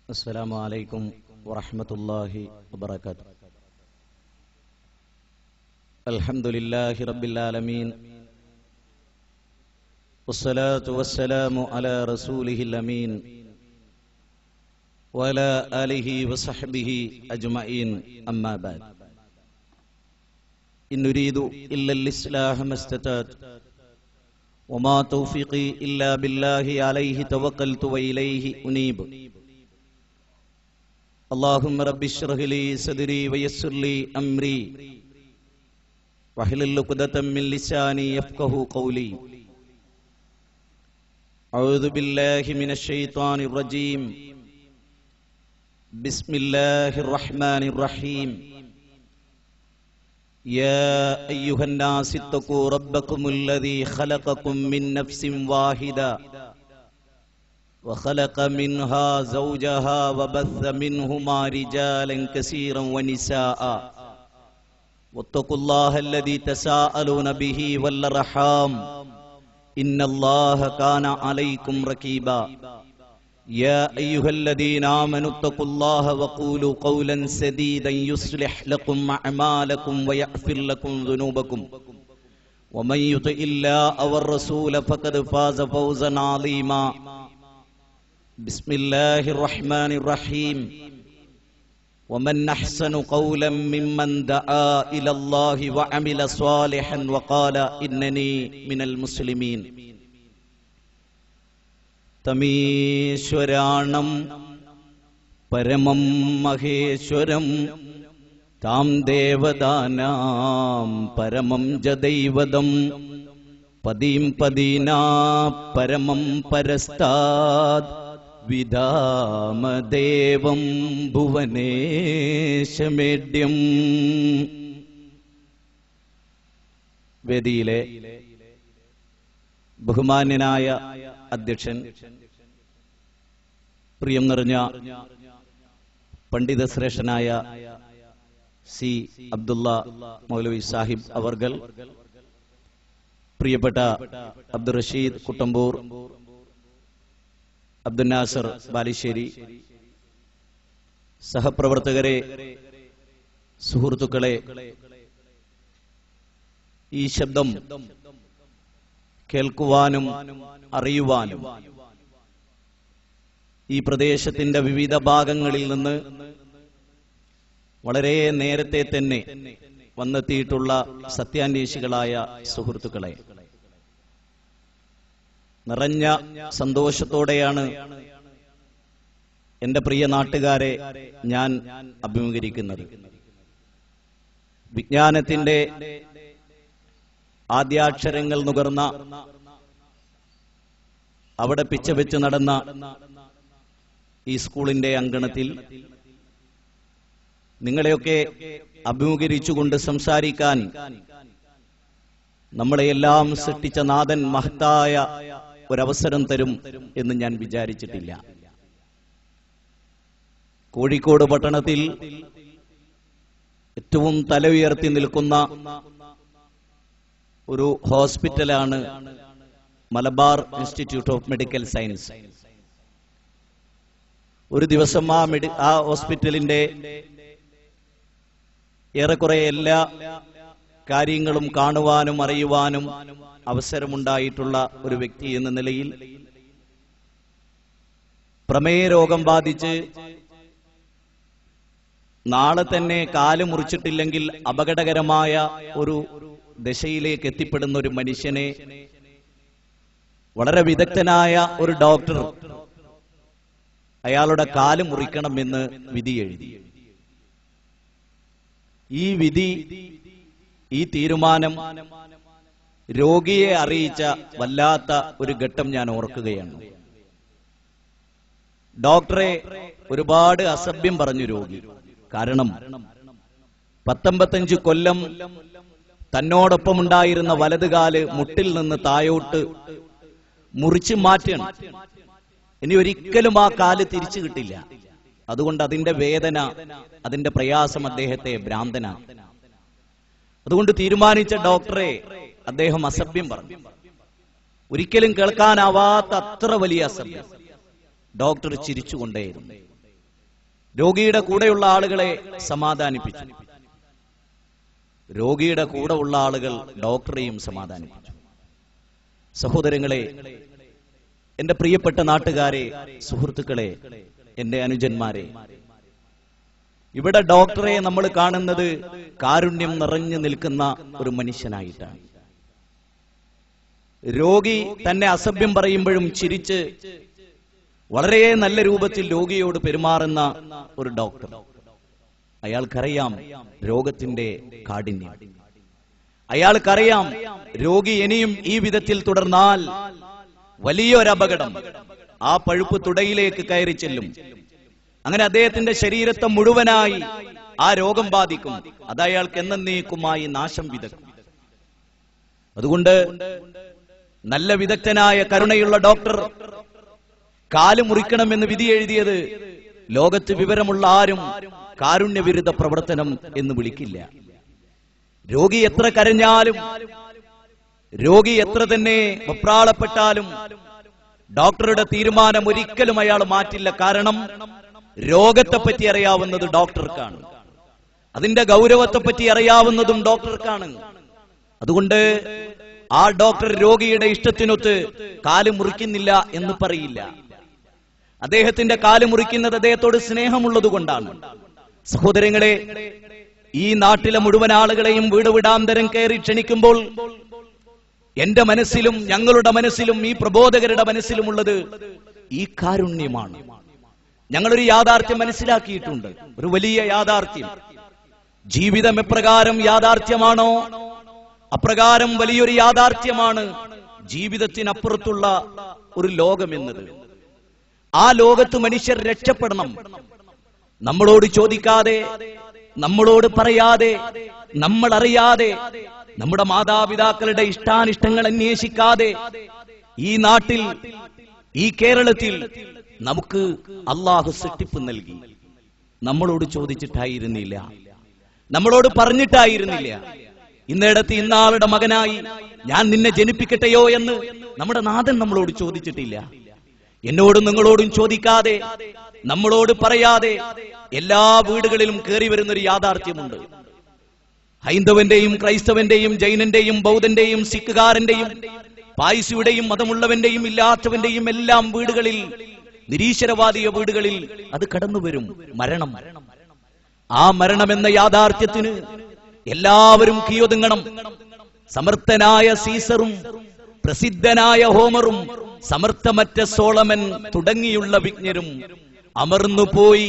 السلام عليكم ورحمة الله وبركاته. الحمد لله رب العالمين، والصلاة والسلام على رسوله الأمين وعلى آله وصحبه أجمعين، أما بعد. إن نريد إلا الإصلاح ما استطعت وما توفيقي إلا بالله عليه توكلت وإليه أنيب. اللهم رب اشرح لي صدري ويسر لي أمري واحلل عقدة من لساني يفقهوا قولي. أعوذ بالله من الشيطان الرجيم. بسم الله الرحمن الرحيم. يا أيها الناس اتقوا ربكم الذي خلقكم من نفس واحدة وخلق منها زوجها وبث منهما رجالا كثيرا ونساء واتقوا الله الذي تساءلون به والأرحام إن الله كان عليكم رقيبا. يا أيها الذين آمنوا اتقوا الله وقولوا قولا سديدا يصلح لكم أعمالكم ويغفر لكم ذنوبكم ومن يطع الله والرسول فقد فاز فوزا عظيما. بسم الله الرحمن الرحيم. ومن أحسن قولا ممن دعا إلى الله وعمل صالحا وقال إنني من المسلمين. തമീശ്വരാണം പരമം മഹേശ്വരം താം ദേവദാനാം പരമം ജദൈവതം പദീം പദീനാ പരമം പരസ്താദ് വിധാമദേവം ഭുവനേശമേഡ്യം. വേദിയിലെ ബഹുമാന്യനായ അധ്യക്ഷൻ, പ്രിയം നിറഞ്ഞ പണ്ഡിത ശ്രേഷ്ഠനായ സി അബ്ദുള്ള മൗലവി സാഹിബ് അവർകൾ, പ്രിയപ്പെട്ട അബ്ദുൾ റഷീദ് കുട്ടമ്പൂർ, അബ്ദുൽ നാസർ ബാലുശ്ശേരി, സഹപ്രവർത്തകരെ, സുഹൃത്തുക്കളെ, ഈ ശബ്ദം കേൾക്കുവാനും അറിയുവാനും ഈ പ്രദേശത്തിന്റെ വിവിധ ഭാഗങ്ങളിൽ നിന്ന് വളരെ നേരത്തെ തന്നെ വന്നെത്തിയിട്ടുള്ള സത്യാന്വേഷികളായ സുഹൃത്തുക്കളെ, നിറഞ്ഞ സന്തോഷത്തോടെയാണ് എന്റെ പ്രിയ നാട്ടുകാരെ ഞാൻ അഭിമുഖീകരിക്കുന്നത്. വിജ്ഞാനത്തിന്റെ ആദ്യാക്ഷരങ്ങൾ നുകർന്ന, അവിടെ പിച്ചവെച്ച് നടന്ന ഈ സ്കൂളിന്റെ അങ്കണത്തിൽ നിങ്ങളെയൊക്കെ അഭിമുഖീകരിച്ചുകൊണ്ട് സംസാരിക്കാൻ നമ്മളെയെല്ലാം സൃഷ്ടിച്ച നാഥൻ മഹത്തായ ഒരവസരം തരും എന്ന് ഞാൻ വിചാരിച്ചിട്ടില്ല. കോഴിക്കോട് പട്ടണത്തിൽ ഏറ്റവും തല ഉയർത്തി നിൽക്കുന്ന ഒരു ഹോസ്പിറ്റലാണ് Malabar institute of medical science. ഒരു ദിവസം ആ ഹോസ്പിറ്റലിന്റെ ഏറെക്കുറെ എല്ലാ കാര്യങ്ങളും കാണുവാനും അറിയുവാനും അവസരമുണ്ടായിട്ടുള്ള ഒരു വ്യക്തി എന്ന നിലയിൽ പ്രമേയ രോഗം ബാധിച്ച് നാളെ തന്നെ കാല് മുറിച്ചിട്ടില്ലെങ്കിൽ അപകടകരമായ ഒരു ദശയിലേക്ക് എത്തിപ്പെടുന്ന ഒരു മനുഷ്യനെ വളരെ വിദഗ്ധനായ ഒരു ഡോക്ടർ അയാളുടെ കാല് മുറിക്കണമെന്ന് വിധി എഴുതി. ഈ വിധി, ഈ തീരുമാനം രോഗിയെ അറിയിച്ച വല്ലാത്ത ഒരു ഘട്ടം ഞാൻ ഓർക്കുകയാണ്. ഡോക്ടറെ ഒരുപാട് അസഭ്യം പറഞ്ഞു രോഗി. കാരണം 19 കൊല്ലം തന്നോടൊപ്പമുണ്ടായിരുന്ന വലതുകാല് മുട്ടിൽ നിന്ന് തായോട്ട് മുറിച്ചു മാറ്റണം. ഇനി ഒരിക്കലും ആ കാല് തിരിച്ചു കിട്ടില്ല. അതുകൊണ്ട് അതിന്റെ വേദന, അതിന്റെ പ്രയാസം അദ്ദേഹത്തെ ഭ്രാന്തനാണ്. അതുകൊണ്ട് തീരുമാനിച്ച ഡോക്ടറെ അദ്ദേഹം അസഭ്യം പറഞ്ഞു. ഒരിക്കലും കേൾക്കാനാവാത്ത അത്ര വലിയ അസഭ്യം. ഡോക്ടർ ചിരിച്ചുകൊണ്ടേയിരുന്നു. രോഗിയുടെ കൂടെയുള്ള ആളുകളെ സമാധാനിപ്പിച്ചു. രോഗിയുടെ കൂടെ ഉള്ള ആളുകൾ ഡോക്ടറെയും സമാധാനിപ്പിച്ചു. സഹോദരങ്ങളെ, എന്റെ പ്രിയപ്പെട്ട നാട്ടുകാരെ, സുഹൃത്തുക്കളെ, എന്റെ അനുജന്മാരെ, ഇവിടെ ഡോക്ടറെ നമ്മൾ കാണുന്നത് കാരുണ്യം നിറഞ്ഞു നിൽക്കുന്ന ഒരു മനുഷ്യനായിട്ടാണ്. രോഗി തന്നെ അസഭ്യം പറയുമ്പോഴും ചിരിച്ച് വളരെ നല്ല രൂപത്തിൽ രോഗിയോട് പെരുമാറുന്ന ഒരു ഡോക്ടർ. അയാൾക്കറിയാം രോഗത്തിന്റെ കാഠിന്യം. അയാൾക്കറിയാം രോഗി ഇനിയും ഈ വിധത്തിൽ തുടർന്നാൽ വലിയൊരു അപകടം, ആ പഴുപ്പ് തുടയിലേക്ക് കയറി ചെല്ലും. അങ്ങനെ അദ്ദേഹത്തിന്റെ ശരീരത്തെ മുഴുവനായി ആ രോഗം ബാധിക്കും. അത് അയാൾക്ക് എന്നേക്കുമായി നാശം വിതക്കും. അതുകൊണ്ട് നല്ല വിദഗ്ധനായ കരുണയുള്ള ഡോക്ടർ കാല് മുറിക്കണമെന്ന് വിധി എഴുതിയത് ലോകത്ത് വിവരമുള്ള ആരും കാരുണ്യവിരുദ്ധ പ്രവർത്തനം എന്ന് വിളിക്കില്ല. രോഗി എത്ര കരഞ്ഞാലും, രോഗി എത്ര തന്നെ വെപ്രാളപ്പെട്ടാലും ഡോക്ടറുടെ തീരുമാനം ഒരിക്കലും അയാൾ മാറ്റില്ല. കാരണം രോഗത്തെപ്പറ്റി അറിയാവുന്നത് ഡോക്ടർക്കാണ്, അതിന്റെ ഗൗരവത്തെപ്പറ്റി അറിയാവുന്നതും ഡോക്ടർക്കാണ്. അതുകൊണ്ട് ആ ഡോക്ടർ രോഗിയുടെ ഇഷ്ടത്തിനൊത്ത് കാല് മുറിക്കുന്നില്ല എന്ന് പറയില്ല. അദ്ദേഹത്തിന്റെ കാല് മുറിക്കുന്നത് അദ്ദേഹത്തോട് സ്നേഹമുള്ളത് കൊണ്ടാണ്. സഹോദരങ്ങളെ, ഈ നാട്ടിലെ മുഴുവൻ ആളുകളെയും വീട് വീടാന്തരം കയറി ക്ഷണിക്കുമ്പോൾ എന്റെ മനസ്സിലും ഞങ്ങളുടെ മനസ്സിലും ഈ പ്രബോധകരുടെ മനസ്സിലുമുള്ളത് ഈ കാരുണ്യമാണ്. ഞങ്ങളൊരു യാഥാർത്ഥ്യം മനസ്സിലാക്കിയിട്ടുണ്ട്, ഒരു വലിയ യാഥാർത്ഥ്യം. ജീവിതം എപ്രകാരം യാഥാർത്ഥ്യമാണോ അപ്രകാരം വലിയൊരു യാഥാർത്ഥ്യമാണ് ജീവിതത്തിനപ്പുറത്തുള്ള ഒരു ലോകമെന്നത്. ആ ലോകത്ത് മനുഷ്യർ രക്ഷപ്പെടണം. നമ്മളോട് ചോദിക്കാതെ, നമ്മളോട് പറയാതെ, നമ്മൾ അറിയാതെ, നമ്മുടെ മാതാപിതാക്കളുടെ ഇഷ്ടാനിഷ്ടങ്ങൾ അന്വേഷിക്കാതെ ഈ നാട്ടിൽ, ഈ കേരളത്തിൽ നമുക്ക് അള്ളാഹു സൃഷ്ടിപ്പ് നൽകി. നമ്മളോട് ചോദിച്ചിട്ടായിരുന്നില്ല, നമ്മളോട് പറഞ്ഞിട്ടായിരുന്നില്ല. ഇന്നിടത്ത് ഇന്നാളുടെ മകനായി ഞാൻ നിന്നെ ജനിപ്പിക്കട്ടെയോ എന്ന് നമ്മുടെ നാഥൻ നമ്മളോട് ചോദിച്ചിട്ടില്ല. എന്നോടും നിങ്ങളോടും ചോദിക്കാതെ, നമ്മളോട് പറയാതെ എല്ലാ വീടുകളിലും കയറി വരുന്നൊരു യാഥാർത്ഥ്യമുണ്ട്. ഹൈന്ദവന്റെയും ക്രൈസ്തവന്റെയും ജൈനന്റെയും ബൗദ്ധന്റെയും സിഖുകാരന്റെയും പായ്സിയുടെയും മതമുള്ളവന്റെയും ഇല്ലാത്തവന്റെയും എല്ലാം വീടുകളിൽ, നിരീശ്വരവാദിയ വീടുകളിൽ അത് കടന്നുവരും. മരണം. ആ മരണമെന്ന യാഥാർത്ഥ്യത്തിന് എല്ലാവരും കീഴൊതുങ്ങണം. സമർത്ഥനായ സീസറും പ്രസിദ്ധനായ ഹോമറും സമർത്ഥമറ്റ സോളമൻ തുടങ്ങിയുള്ള വിജ്ഞരും അമർന്നുപോയി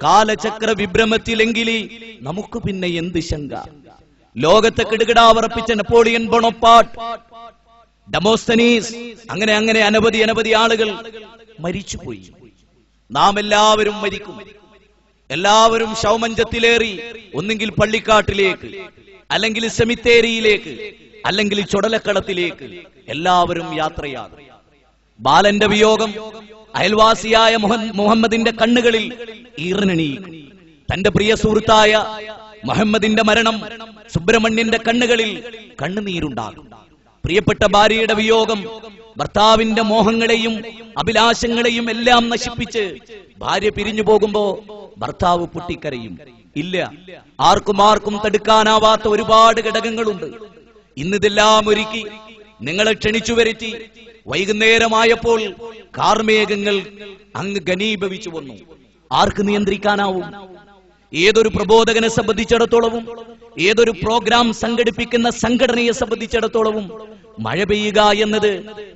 കാലചക്ര വിഭ്രമത്തിലെങ്കിലി നമുക്ക് പിന്നെ എന്ത് ശങ്ക. ലോകത്തെ കിടുകിടാവറപ്പിച്ച നെപ്പോളിയൻ ബൊണപ്പാർട്ട്, ഡെമോസ്തനീസ്, അങ്ങനെ അങ്ങനെ അനവധി ആളുകൾ മരിച്ചുപോയി. നാം എല്ലാവരും മരിക്കും. എല്ലാവരും ശവമഞ്ചത്തിലേറി ഒന്നെങ്കിൽ പള്ളിക്കാട്ടിലേക്ക്, അല്ലെങ്കിൽ സെമിത്തേരിയിലേക്ക്, അല്ലെങ്കിൽ ചുടലക്കളത്തിലേക്ക് എല്ലാവരും യാത്രയാകും. ബാലന്റെ വിയോഗം അയൽവാസിയായ മുഹമ്മദിന്റെ കണ്ണുകളിൽ ഈറനണിയിക്കും. തന്റെ പ്രിയ സുഹൃത്തായ മുഹമ്മദിന്റെ മരണം സുബ്രഹ്മണ്യന്റെ കണ്ണുകളിൽ കണ്ണുനീരുണ്ടാകും. പ്രിയപ്പെട്ട ഭാര്യയുടെ വിയോഗം ഭർത്താവിന്റെ മോഹങ്ങളെയും അഭിലാഷങ്ങളെയും എല്ലാം നശിപ്പിച്ച് ഭാര്യ പിരിഞ്ഞു പോകുമ്പോ ഭർത്താവ് പൊട്ടിക്കരയും. ഇല്ല, ആർക്കും തടുക്കാനാവാത്ത ഒരുപാട് ഘടകങ്ങളുണ്ട്. ഇന്നിതെല്ലാം ഒരുക്കി നിങ്ങളെ ക്ഷണിച്ചു വരുത്തി വൈകുന്നേരമായപ്പോൾ കാർമേഘങ്ങൾ അങ്ങ് ഘനീഭവിച്ചു വന്നു. ആർക്ക് നിയന്ത്രിക്കാനാവും? ഏതൊരു പ്രബോധകനെ സംബന്ധിച്ചിടത്തോളവും, ഏതൊരു പ്രോഗ്രാം സംഘടിപ്പിക്കുന്ന സംഘടനയെ സംബന്ധിച്ചിടത്തോളവും മഴ പെയ്യുക എന്നത്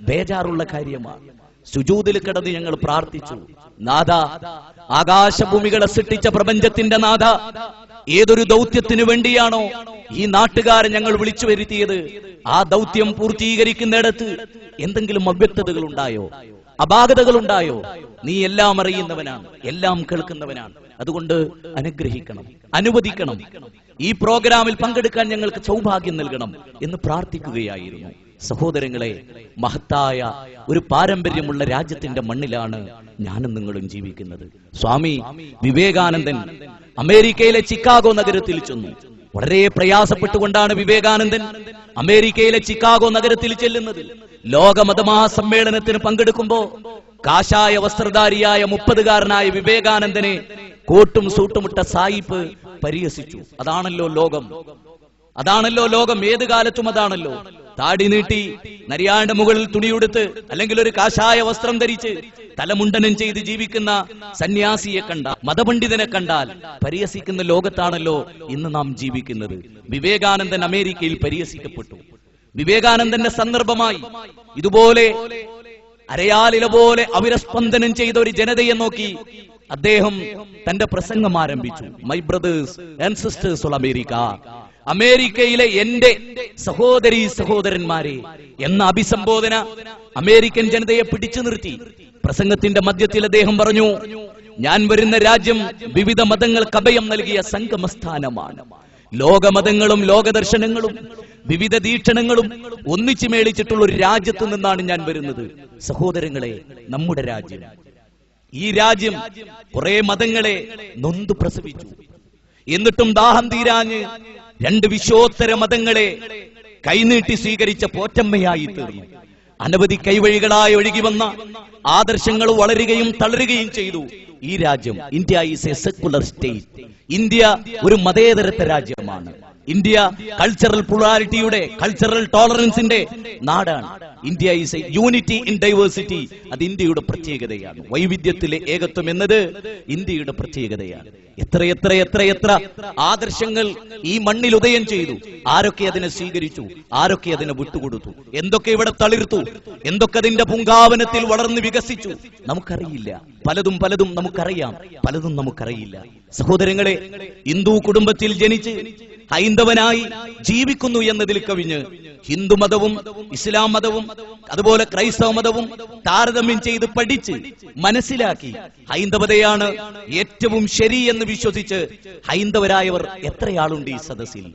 ബേജാറുള്ള കാര്യമാണ്. സുജൂദിൽ കിടന്ന് ഞങ്ങൾ പ്രാർത്ഥിച്ചു, നാഥ, ആകാശഭൂമികളെ സൃഷ്ടിച്ച പ്രപഞ്ചത്തിന്റെ നാഥ, ഏതൊരു ദൗത്യത്തിനു വേണ്ടിയാണോ ഈ നാട്ടുകാരെ ഞങ്ങൾ വിളിച്ചു വരുത്തിയത്, ആ ദൗത്യം പൂർത്തീകരിക്കുന്നിടത്ത് എന്തെങ്കിലും അവ്യക്തതകൾ ഉണ്ടായോ, അപാകതകൾ ഉണ്ടായോ? നീ എല്ലാം അറിയുന്നവനാണ്, എല്ലാം കേൾക്കുന്നവനാണ്. അതുകൊണ്ട് അനുഗ്രഹിക്കണം, അനുവദിക്കണം. ഈ പ്രോഗ്രാമിൽ പങ്കെടുക്കാൻ ഞങ്ങൾക്ക് സൗഭാഗ്യം നൽകണം എന്ന് പ്രാർത്ഥിക്കുകയായിരുന്നു. സഹോദരങ്ങളെ, മഹത്തായ ഒരു പാരമ്പര്യമുള്ള രാജ്യത്തിന്റെ മണ്ണിലാണ് ഞാനും നിങ്ങളും ജീവിക്കുന്നത്. സ്വാമി വിവേകാനന്ദൻ അമേരിക്കയിലെ ചിക്കാഗോ നഗരത്തിൽ ചെന്നു. വളരെ പ്രയാസപ്പെട്ടുകൊണ്ടാണ് വിവേകാനന്ദൻ അമേരിക്കയിലെ ചിക്കാഗോ നഗരത്തിൽ ചെല്ലുന്നത്. ലോക മതമഹാസമ്മേളനത്തിന് പങ്കെടുക്കുമ്പോ കാഷായ വസ്ത്രധാരിയായ 30-കാരനായ വിവേകാനന്ദനെ കോട്ടും സൂട്ടുമിട്ട സായിപ്പ് പരിഹസിച്ചു. അതാണല്ലോ ലോകം, അതാണല്ലോ ലോകം. ഏത് കാലത്തും അതാണല്ലോ. താടി നീട്ടി നരിയാണ്ട മുകളിൽ തുണിയുടുത്ത് അല്ലെങ്കിൽ ഒരു കാഷായ വസ്ത്രം ധരിച്ച് തലമുണ്ടനം ചെയ്ത് ജീവിക്കുന്ന സന്യാസിയെ കണ്ടാൽ, മതപണ്ഡിതനെ കണ്ടാൽ പരിഹസിക്കുന്ന ലോകത്താണല്ലോ ഇന്ന് നാം ജീവിക്കുന്നത്. വിവേകാനന്ദൻ അമേരിക്കയിൽ പരിഹസിക്കപ്പെട്ടു. വിവേകാനന്ദന്റെ സന്ദർഭമായി ഇതുപോലെ അരയാലില പോലെ അവിരസ്പന്ദനം ചെയ്ത ഒരു ജനതയെ നോക്കി അദ്ദേഹം തന്റെ പ്രസംഗം ആരംഭിച്ചു. My brothers and sisters all America, അമേരിക്കയിലെ എന്റെ സഹോദരീ സഹോദരന്മാരെ എന്ന അഭിസംബോധന അമേരിക്കൻ ജനതയെ പിടിച്ചു നിർത്തി. പ്രസംഗത്തിന്റെ മധ്യത്തിൽ അദ്ദേഹം പറഞ്ഞു, ഞാൻ വരുന്ന രാജ്യം വിവിധ മതങ്ങൾക്ക് അഭയം നൽകിയ സംഗമസ്ഥാനമാണ്. ലോകമതങ്ങളും ലോകദർശനങ്ങളും വിവിധ വീക്ഷണങ്ങളും ഒന്നിച്ചു മേളിച്ചിട്ടുള്ള ഒരു രാജ്യത്തു നിന്നാണ് ഞാൻ വരുന്നത്. സഹോദരങ്ങളെ, നമ്മുടെ രാജ്യം, ഈ രാജ്യം കുറെ മതങ്ങളെ നൊന്തു പ്രസവിച്ചു. എന്നിട്ടും ദാഹം തീരാഞ്ഞ് രണ്ട് വിശ്വോത്തര മതങ്ങളെ കൈനീട്ടി സ്വീകരിച്ച പോറ്റമ്മയായി തീർന്നു. അനവധി കൈവഴികളായി ഒഴുകി വന്ന ആദർശങ്ങൾ വളരുകയും തളരുകയും ചെയ്തു. ഈ രാജ്യം, India is A secular state. India ഒരു മതേതരത്വ രാജ്യമാണ്. ഇന്ത്യ കൾച്ചറൽ പ്ലൂറാലിറ്റിയുടെ, കൾച്ചറൽ ടോളറൻസിന്റെ നാടാണ്. India is A unity in diversity. അത് ഇന്ത്യയുടെ പ്രത്യേകതയാണ്. വൈവിധ്യത്തിലെ ഏകത്വം എന്നത് ഇന്ത്യയുടെ പ്രത്യേകതയാണ്. എത്ര ആദർശങ്ങൾ ഈ മണ്ണിൽ ഉദയം ചെയ്തു. ആരൊക്കെ അതിനെ സ്വീകരിച്ചു, ആരൊക്കെ അതിനെ വിട്ടുകൊടുത്തു, എന്തൊക്കെ ഇവിടെ തളിർത്തു, എന്തൊക്കെ അതിന്റെ പൂങ്കാവനത്തിൽ വളർന്ന് വികസിച്ചു, നമുക്കറിയില്ല. പലതും നമുക്കറിയാം, പലതും നമുക്കറിയില്ല. സഹോദരങ്ങളെ, ഹിന്ദു കുടുംബത്തിൽ ജനിച്ച് ഹൈന്ദവനായി ജീവിക്കുന്നു എന്നതിൽ കവിഞ്ഞ് ഹിന്ദുമതവും ഇസ്ലാം മതവും അതുപോലെ ക്രൈസ്തവ മതവും താരതമ്യം ചെയ്ത് പഠിച്ച് മനസ്സിലാക്കി ഹൈന്ദവതയാണ് ഏറ്റവും ശരി എന്ന് വിശ്വസിച്ച് ഹൈന്ദവരായവർ എത്രയാളുണ്ട് ഈ സദസ്സിൽ?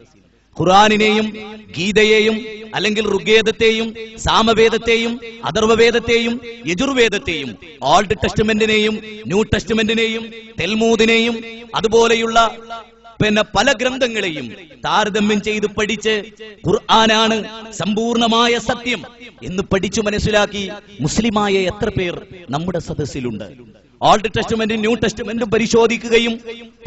ഖുർആനിനെയും ഗീതയെയും അല്ലെങ്കിൽ ഋഗ്വേദത്തെയും സാമവേദത്തെയും അഥർവവേദത്തെയും യജുർവേദത്തെയും ഓൾഡ് ടെസ്റ്റ്മെന്റിനെയും ന്യൂ ടെസ്റ്റ്മെന്റിനെയും തെൽമൂദിനെയും അതുപോലെയുള്ള പല ഗ്രന്ഥങ്ങളെയും താരതമ്യം ചെയ്ത് പഠിച്ച് ഖുർആനാണ് സമ്പൂർണമായ സത്യം എന്ന് പഠിച്ചു മനസ്സിലാക്കി മുസ്ലിമായ എത്ര പേർ നമ്മുടെ സദസ്സിലുണ്ട്? ഓൾഡ് ടെസ്റ്റ്മെന്റും ന്യൂ ടെസ്റ്റ്മെന്റും പരിശോധിക്കുകയും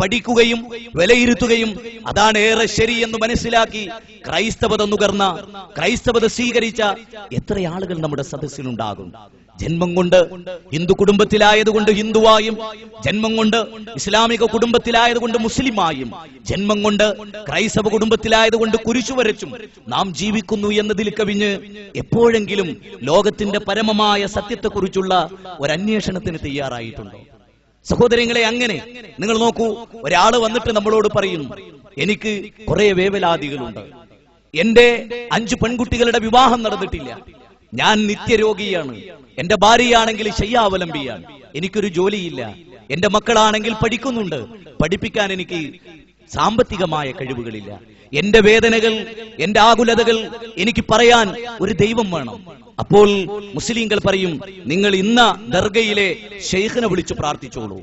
പഠിക്കുകയും വിലയിരുത്തുകയും അതാണ് ഏറെ ശരി എന്ന് മനസ്സിലാക്കി ക്രൈസ്തവത നുകർന്ന, ക്രൈസ്തവത സ്വീകരിച്ച എത്ര ആളുകൾ നമ്മുടെ സദസ്സിലുണ്ടാകും? ജന്മം കൊണ്ട് ഹിന്ദു കുടുംബത്തിലായതുകൊണ്ട് ഹിന്ദുവായും, ജന്മം കൊണ്ട് ഇസ്ലാമിക കുടുംബത്തിലായതുകൊണ്ട് മുസ്ലിമായും, ജന്മം കൊണ്ട് ക്രൈസ്തവ കുടുംബത്തിലായതുകൊണ്ട് കുരിശു വരച്ചും നാം ജീവിക്കുന്നു എന്നതിൽ കവിഞ്ഞ് എപ്പോഴെങ്കിലും ലോകത്തിന്റെ പരമമായ സത്യത്തെക്കുറിച്ചുള്ള ഒരു അന്വേഷണത്തിന് തയ്യാറായിട്ടുണ്ടോ? സഹോദരങ്ങളെ, അങ്ങനെ നിങ്ങൾ നോക്കൂ, ഒരാള് വന്നിട്ട് നമ്മളോട് പറയുന്നു, എനിക്ക് കുറെ വേവലാതികളുണ്ട്, എന്റെ 5 പെൺകുട്ടികളുടെ വിവാഹം നടന്നിട്ടില്ല, ഞാൻ നിത്യരോഗിയാണ്, എന്റെ ഭാര്യയാണെങ്കിൽ ശയ്യാവലംബിയാണ്, എനിക്കൊരു ജോലിയില്ല, എന്റെ മക്കളാണെങ്കിൽ പഠിക്കുന്നുണ്ട്, പഠിപ്പിക്കാൻ എനിക്ക് സാമ്പത്തികമായ കഴിവുകളില്ല, എന്റെ വേദനകൾ, എന്റെ ആകുലതകൾ എനിക്ക് പറയാൻ ഒരു ദൈവം വേണം. അപ്പോൾ മുസ്ലിങ്ങൾ പറയും, നിങ്ങൾ ഇന്ന ദർഗയിലെ ശൈഖിനെ വിളിച്ചു പ്രാർത്ഥിച്ചോളൂ.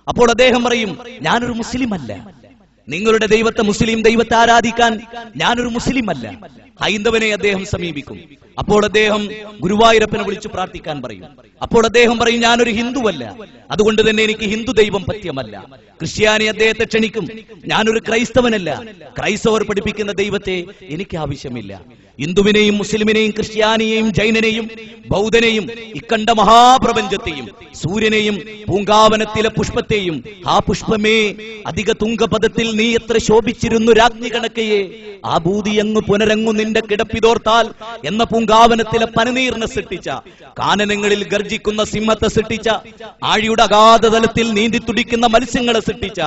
അപ്പോൾ അദ്ദേഹം പറയും, ഞാനൊരു മുസ്ലിം അല്ല, നിങ്ങളുടെ ദൈവത്തെ, മുസ്ലിം ദൈവത്തെ ആരാധിക്കാൻ ഞാനൊരു മുസ്ലിം അല്ല. ഹൈന്ദവനെ അദ്ദേഹം സമീപിക്കും. അപ്പോൾ അദ്ദേഹം ഗുരുവായൂരപ്പനെ വിളിച്ചു പ്രാർത്ഥിക്കാൻ പറയും. അപ്പോൾ അദ്ദേഹം പറയും, ഞാനൊരു ഹിന്ദുവല്ല, അതുകൊണ്ട് തന്നെ എനിക്ക് ഹിന്ദു ദൈവം പഥ്യമല്ല. ക്രിസ്ത്യാനി അദ്ദേഹത്തെ ക്ഷണിക്കും, ഞാനൊരു ക്രൈസ്തവനല്ല, ക്രൈസ്തവർ പഠിപ്പിക്കുന്ന ദൈവത്തെ എനിക്ക് ആവശ്യമില്ല. ഹിന്ദുവിനെയും മുസ്ലിമിനെയും ക്രിസ്ത്യാനിയെയും ജൈനനെയും ബൗദ്ധനെയും ഇക്കണ്ട മഹാപ്രപഞ്ചത്തെയും സൂര്യനെയും പൂങ്കാവനത്തിലെ പുഷ്പത്തെയും, ആ പുഷ്പമേ അധിക തുങ്കപദത്തിൽ നീ എത്ര ശോഭിച്ചിരുന്നു രാജ്ഞി കണക്കയെ, ആ ഭൂതിയങ്ങു പുനരങ്ങു നിന്റെ കിടപ്പിതോർത്താൽ എന്ന പൂങ്കാവനത്തിലെ പനനീറിനെ സൃഷ്ടിച്ച, കാനനങ്ങളിൽ ഗർജിക്കുന്ന സിംഹത്തെ സൃഷ്ടിച്ച, ആഴിയുടെ അഗാധതലത്തിൽ നീന്തി തുടിക്കുന്ന മത്സ്യങ്ങളെ സൃഷ്ടിച്ച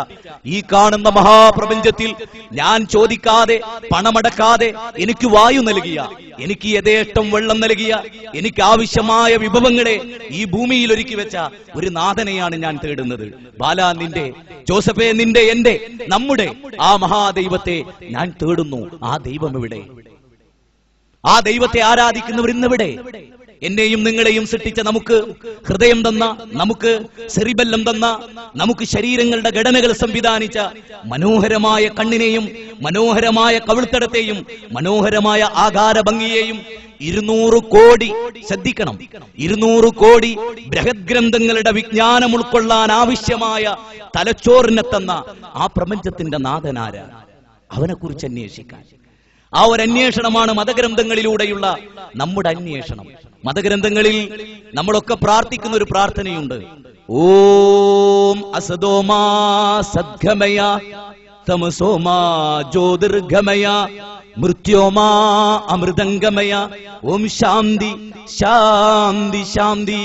ഈ കാണുന്ന മഹാപ്രപഞ്ചത്തിൽ ഞാൻ ചോദിക്കാതെ പണമടക്കാതെ എനിക്ക് വായു നൽകിയ, എനിക്ക് യഥേഷ്ടം വെള്ളം നൽകിയ, എനിക്ക് ആവശ്യമായ വിഭവങ്ങളെ ഈ ഭൂമിയിൽ ഒരുക്കി വെച്ച ഒരു നാഥനെയാണ് ഞാൻ തേടുന്നത്. ബാല, നിന്റെ, ജോസഫേ, നിന്റെ, എന്റെ, നമ്മുടെ ആ മഹാദൈവത്തെ ഞാൻ തേടുന്നു. ആ ദൈവം എവിടെ? ആ ദൈവത്തെ ആരാധിക്കുന്നവർ ഇന്നെവിടെ? എന്നെയും നിങ്ങളെയും സൃഷ്ടിച്ച നമുക്ക് ഹൃദയം തന്ന, നമുക്ക് സെറിബെല്ലം തന്ന, നമുക്ക് ശരീരങ്ങളുടെ ഘടനകൾ സംവിധാനിച്ച മനോഹരമായ കണ്ണിനെയും മനോഹരമായ കവിൾത്തടത്തെയും മനോഹരമായ ആകാര ഭംഗിയെയും 200 കോടി, ശ്രദ്ധിക്കണം, 200 കോടി ബൃഹത് ഗ്രന്ഥങ്ങളുടെ വിജ്ഞാനം ഉൾക്കൊള്ളാൻ ആവശ്യമായ തലച്ചോറിനെ തന്ന ആ പ്രപഞ്ചത്തിന്റെ നാഥനാര, അവനെ കുറിച്ച് അന്വേഷിക്കാൻ. ആ ഒരു അന്വേഷണമാണ് മതഗ്രന്ഥങ്ങളിലൂടെയുള്ള നമ്മുടെ അന്വേഷണം. മതഗ്രന്ഥങ്ങളിൽ നമ്മളൊക്കെ പ്രാർത്ഥിക്കുന്ന ഒരു പ്രാർത്ഥനയുണ്ട്. ഓം അസദോമാ സദ്ഗമയ തമസോമാ ജ്യോതിർഗമയ മൃത്യോമാ അമൃതംഗമയ ഓം ശാന്തി ശാന്തി ശാന്തി.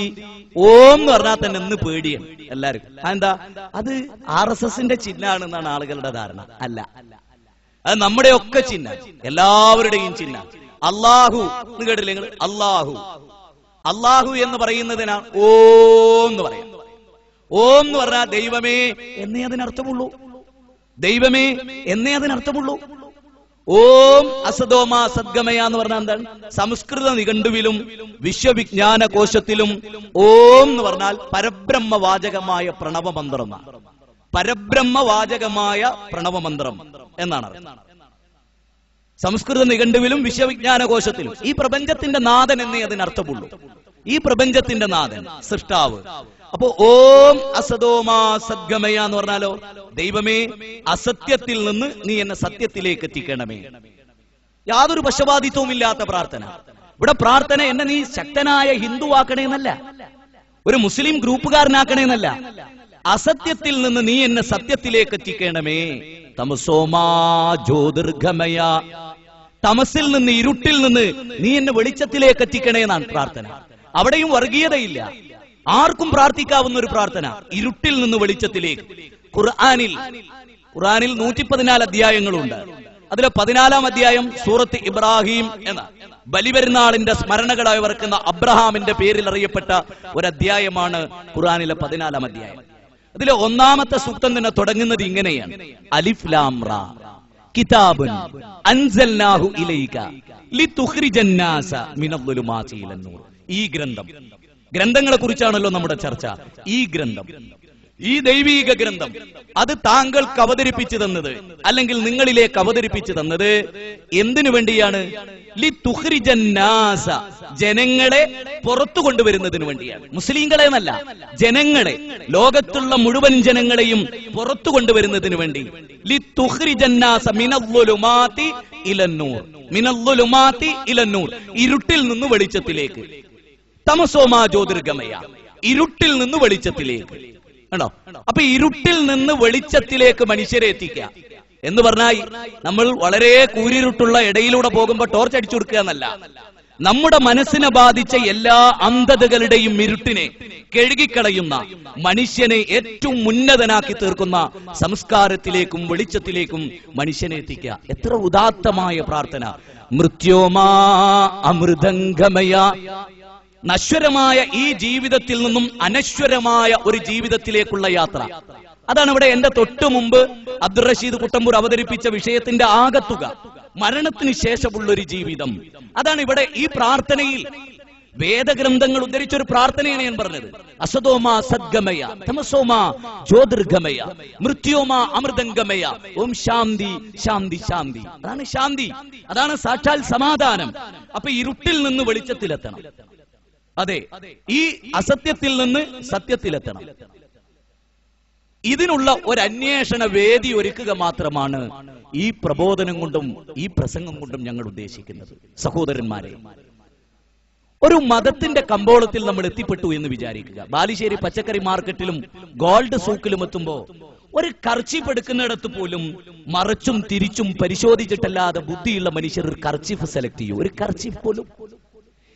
ഓം എന്ന് പറഞ്ഞാൽ തന്നെ ഇന്ന് പേടിയാണ് എല്ലാവർക്കും. എന്താ? അത് RSSന്റെ ചിഹ്നാണെന്നാണ് ആളുകളുടെ ധാരണ. അല്ല, അത് നമ്മുടെ ഒക്കെ ചിഹ്നം, എല്ലാവരുടെയും ചിഹ്നം. അല്ലാഹു എന്ന് കേട്ടില്ലേ നിങ്ങൾ? അല്ലാഹു, അല്ലാഹു എന്ന് പറയുന്നതിനാണ് ഓം എന്ന് പറയാം. ഓം എന്ന് പറഞ്ഞാൽ ദൈവമേ എന്നേ അതിനർത്ഥമുള്ളൂ. ദൈവമേ എന്നേ അതിനർത്ഥമുള്ളൂ. ഓം അസദോമ സദ്ഗമയ എന്ന് പറഞ്ഞാൽ എന്താണ്? സംസ്കൃത നിഘണ്ടുവിലും വിശ്വവിജ്ഞാന കോശത്തിലും ഓം എന്ന് പറഞ്ഞാൽ പരബ്രഹ്മവാചകമായ പ്രണവമന്ത്രം, പരബ്രഹ്മവാചകമായ പ്രണവമന്ത്രം എന്നാണ്. സംസ്കൃത നിഘണ്ടുവിലും വിശ്വവിജ്ഞാന കോശത്തിലും ഈ പ്രപഞ്ചത്തിന്റെ നാഥൻ എന്നേ അതിനർത്ഥമുള്ളൂ. ഈ പ്രപഞ്ചത്തിന്റെ നാഥൻ, സൃഷ്ടാവ്. അപ്പോ ഓം അസദോമാ സദ്ഗമയ എന്ന് പറഞ്ഞാലോ, ദൈവമേ അസത്യത്തിൽ നിന്ന് നീ എന്നെ സത്യത്തിലേക്ക് എത്തിക്കണമേ. യാതൊരു പക്ഷപാതിത്വവും ഇല്ലാത്ത പ്രാർത്ഥന. ഇവിടെ പ്രാർത്ഥന എന്നെ നീ ശക്തനായ ഹിന്ദുവാക്കണേന്നല്ല, ഒരു മുസ്ലിം ഗ്രൂപ്പുകാരനാക്കണേന്നല്ല. അസത്യത്തിൽ നിന്ന് നീ എന്നെ സത്യത്തിലേക്ക് എത്തിക്കണമേ. തമസോമാ ജ്യോതിർഗമയ, തമസിൽ നിന്ന്, ഇരുട്ടിൽ നിന്ന് നീ എന്നെ വെളിച്ചത്തിലേക്ക് എത്തിക്കണേ എന്നാണ് പ്രാർത്ഥന. അവിടെയും വർഗീയതയില്ല, ആർക്കും പ്രാർത്ഥിക്കാവുന്ന ഒരു പ്രാർത്ഥന. ഇരുട്ടിൽ നിന്ന് വെളിച്ചത്തിലേക്ക്. ഖുർആനിൽ 114 അധ്യായങ്ങളുണ്ട്. അതിലെ 14-ാം അധ്യായം സൂറത്ത് ഇബ്രാഹിം എന്ന ബലിപെരുന്നാളിന്റെ സ്മരണകളായി വർക്കുന്ന അബ്രഹാമിന്റെ പേരിൽ അറിയപ്പെട്ട ഒരു അധ്യായമാണ് ഖുർആനിലെ 14-ാം അധ്യായം. അതിലെ 1-ാമത്തെ സൂക്തം തന്നെ തുടങ്ങുന്നത് ഇങ്ങനെയാണ്: അലിഫ് ലാം റാ കിതാബുൻ അൻസൽനാഹു ഇലൈക ലിതുഖ്രിജന്നാസ മിനദ്ദുലുമാതി ഇലന്നൂർ. ഈ ഗ്രന്ഥം, ഗ്രന്ഥങ്ങളെ കുറിച്ചാണല്ലോ നമ്മുടെ ചർച്ച. ഈ ഗ്രന്ഥം, ഈ ദൈവീക ഗ്രന്ഥം, അത് താങ്കൾക്ക് അവതരിപ്പിച്ചു തന്നത്, അല്ലെങ്കിൽ നിങ്ങളിലേക്ക് അവതരിപ്പിച്ചു തന്നത് എന്തിനു വേണ്ടിയാണ്? ലിതുഖ്രിജന്നാസ, ജനങ്ങളെ പുറത്തു കൊണ്ടുവരുന്നതിന് വേണ്ടിയാണ്. മുസ്ലിങ്ങളെ എന്നല്ല, ജനങ്ങളെ, ലോകത്തുള്ള മുഴുവൻ ജനങ്ങളെയും പുറത്തു കൊണ്ടുവരുന്നതിന് വേണ്ടി. ലിതുഖ്രിജന്നാസ മിനദ്ദുലുമാതി ഇലന്നൂർ, മിനദ്ദുലുമാതി ഇലന്നൂർ, ഇരുട്ടിൽ നിന്ന് വെളിച്ചത്തിലേക്ക്. തമസോമാ ജ്യോതിർഗമയ, ഇരുട്ടിൽ നിന്ന് വെളിച്ചത്തിലേക്ക്. ആണോ? അപ്പൊ ഇരുട്ടിൽ നിന്ന് വെളിച്ചത്തിലേക്ക് മനുഷ്യരെ എത്തിക്കുക എന്ന് പറഞ്ഞാൽ നമ്മൾ വളരെ കൂരിരുട്ടുള്ള ഇടയിലൂടെ പോകുമ്പോ ടോർച്ച് അടിച്ചു കൊടുക്കുക എന്നല്ല. നമ്മുടെ മനസ്സിനെ ബാധിച്ച എല്ലാ അന്ധതകളുടെയും ഇരുട്ടിനെ കഴുകിക്കളയുന്ന, മനുഷ്യനെ ഏറ്റവും ഉന്നതനാക്കി തീർക്കുന്ന സംസ്കാരത്തിലേക്കും വെളിച്ചത്തിലേക്കും മനുഷ്യനെ എത്തിക്കുക. എത്ര ഉദാത്തമായ പ്രാർത്ഥന! മൃത്യോമാ അമൃതംഗമയ, നശ്വരമായ ഈ ജീവിതത്തിൽ നിന്നും അനശ്വരമായ ഒരു ജീവിതത്തിലേക്കുള്ള യാത്ര. അതാണ് ഇവിടെ എന്റെ തൊട്ടു മുമ്പ് അബ്ദുൾ റഷീദ് കുട്ടമ്പൂർ അവതരിപ്പിച്ച വിഷയത്തിന്റെ ആകത്തുക. മരണത്തിന് ശേഷമുള്ള ഒരു ജീവിതം, അതാണ് ഇവിടെ ഈ പ്രാർത്ഥനയിൽ വേദഗ്രന്ഥങ്ങൾ ഉദ്ധരിച്ചൊരു പ്രാർത്ഥനയാണ് ഞാൻ പറഞ്ഞത്. അസദോമാ സദ്ഗമയ തമസോമാ ജ്യോതിർഗമയ മൃത്യോമാ അമൃതംഗമയ ഓം ശാന്തി ശാന്തി ശാന്തി. അതാണ് ശാന്തി, അതാണ് സാക്ഷാൽ സമാധാനം. അപ്പൊ ഇരുട്ടിൽ നിന്ന് വെളിച്ചത്തിലെത്തണം. അതെ, ഈ അസത്യത്തിൽ നിന്ന് സത്യത്തിലെത്തണം. ഇതിനുള്ള ഒരു അന്വേഷണ വേദി ഒരുക്കുക മാത്രമാണ് ഈ പ്രബോധനം കൊണ്ടും ഈ പ്രസംഗം കൊണ്ടും ഞങ്ങൾ ഉദ്ദേശിക്കുന്നത്. സഹോദരന്മാരെ, ഒരു മതത്തിന്റെ കമ്പോളത്തിൽ നമ്മൾ എത്തിപ്പെട്ടു എന്ന് വിചാരിക്കുക. ബാലുശ്ശേരി പച്ചക്കറി മാർക്കറ്റിലും ഗോൾഡ് സൂക്കിലും എത്തുമ്പോ ഒരു കർച്ചീഫ് എടുക്കുന്നിടത്ത് പോലും മറിച്ചും തിരിച്ചും പരിശോധിച്ചിട്ടല്ലാതെ ബുദ്ധിയുള്ള മനുഷ്യർ ഒരു കർച്ചീഫ് സെലക്ട് ചെയ്യും. ഒരു കർച്ചീഫ് പോലും,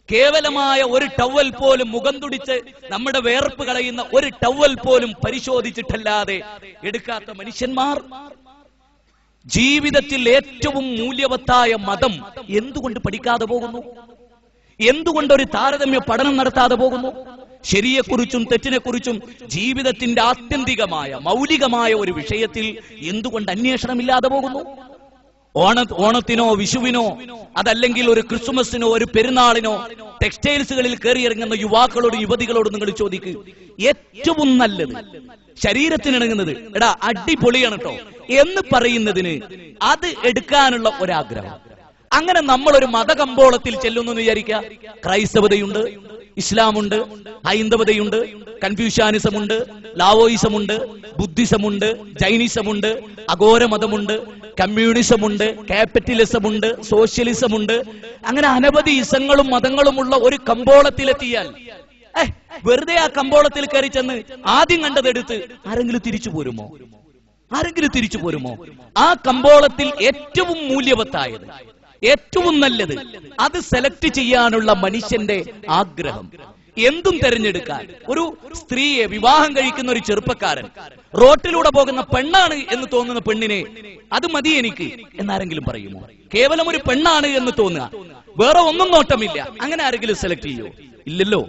കേവലമായ ഒരു ടവൽ പോലും, മുഖം തുടിച്ച് നമ്മുടെ വേർപ്പ് കളയുന്ന ഒരു ടവൽ പോലും പരിശോധിച്ചിട്ടല്ലാതെ എടുക്കാത്ത മനുഷ്യന്മാർ ജീവിതത്തിൽ ഏറ്റവും മൂല്യവത്തായ മതം എന്തുകൊണ്ട് പഠിക്കാതെ പോകുന്നു? എന്തുകൊണ്ടൊരു താരതമ്യ പഠനം നടത്താതെ പോകുന്നു? ശരിയെക്കുറിച്ചും തെറ്റിനെക്കുറിച്ചും ജീവിതത്തിന്റെ ആത്യന്തികമായ മൗലികമായ ഒരു വിഷയത്തിൽ എന്തുകൊണ്ട് അന്വേഷണമില്ലാതെ പോകുന്നു? ഓണത്തിനോ വിഷുവിനോ അതല്ലെങ്കിൽ ഒരു ക്രിസ്മസിനോ ഒരു പെരുന്നാളിനോ ടെക്സ്റ്റൈൽസുകളിൽ കയറിയിറങ്ങുന്ന യുവാക്കളോട് യുവതികളോട് നിങ്ങൾ ചോദിക്കുക, ഏറ്റവും നല്ലത് ശരീരത്തിനിണങ്ങുന്നത് എടാ അടിപൊളിയാണ് കേട്ടോ എന്ന് പറയുന്നതിന് അത് എടുക്കാനുള്ള ഒരാഗ്രഹം. അങ്ങനെ നമ്മളൊരു മതകമ്പോളത്തിൽ ചെല്ലുന്നു എന്ന് വിചാരിക്കുക. ക്രൈസ്തവതയുണ്ട്, ഇസ്ലാമുണ്ട്, ഹൈന്ദവതയുണ്ട്, കൺഫ്യൂഷ്യാനിസമുണ്ട്, ലാവോയിസമുണ്ട്, ബുദ്ധിസമുണ്ട്, ജൈനിസമുണ്ട്, അഘോരമതമുണ്ട്, കമ്മ്യൂണിസമുണ്ട്, ക്യാപിറ്റലിസമുണ്ട്, സോഷ്യലിസമുണ്ട്. അങ്ങനെ അനവധി ഇസങ്ങളും മതങ്ങളുമുള്ള ഒരു കമ്പോളത്തിലെത്തിയാൽ വെറുതെ ആ കമ്പോളത്തിൽ കയറി ചെന്ന് ആദ്യം കണ്ടതെടുത്ത് ആരെങ്കിലും തിരിച്ചു പോരുമോ? ആരെങ്കിലും തിരിച്ചു പോരുമോ? ആ കമ്പോളത്തിൽ ഏറ്റവും മൂല്യവത്തായത്, ഏറ്റവും നല്ലത് അത് സെലക്ട് ചെയ്യാനുള്ള മനുഷ്യന്റെ ആഗ്രഹം, എന്തും തെരഞ്ഞെടുക്കാൻ. ഒരു സ്ത്രീയെ വിവാഹം കഴിക്കുന്ന ഒരു ചെറുപ്പക്കാരൻ റോട്ടിലൂടെ പോകുന്ന പെണ്ണാണ് എന്ന് തോന്നുന്ന പെണ്ണിനെ അത് മതി എനിക്ക് എന്നാരെങ്കിലും പറയുമോ? കേവലം ഒരു പെണ്ണാണ് എന്ന് തോന്നുക, വേറെ ഒന്നും നോട്ടമില്ല, അങ്ങനെ ആരെങ്കിലും സെലക്ട് ചെയ്യോ? ഇല്ലല്ലോ.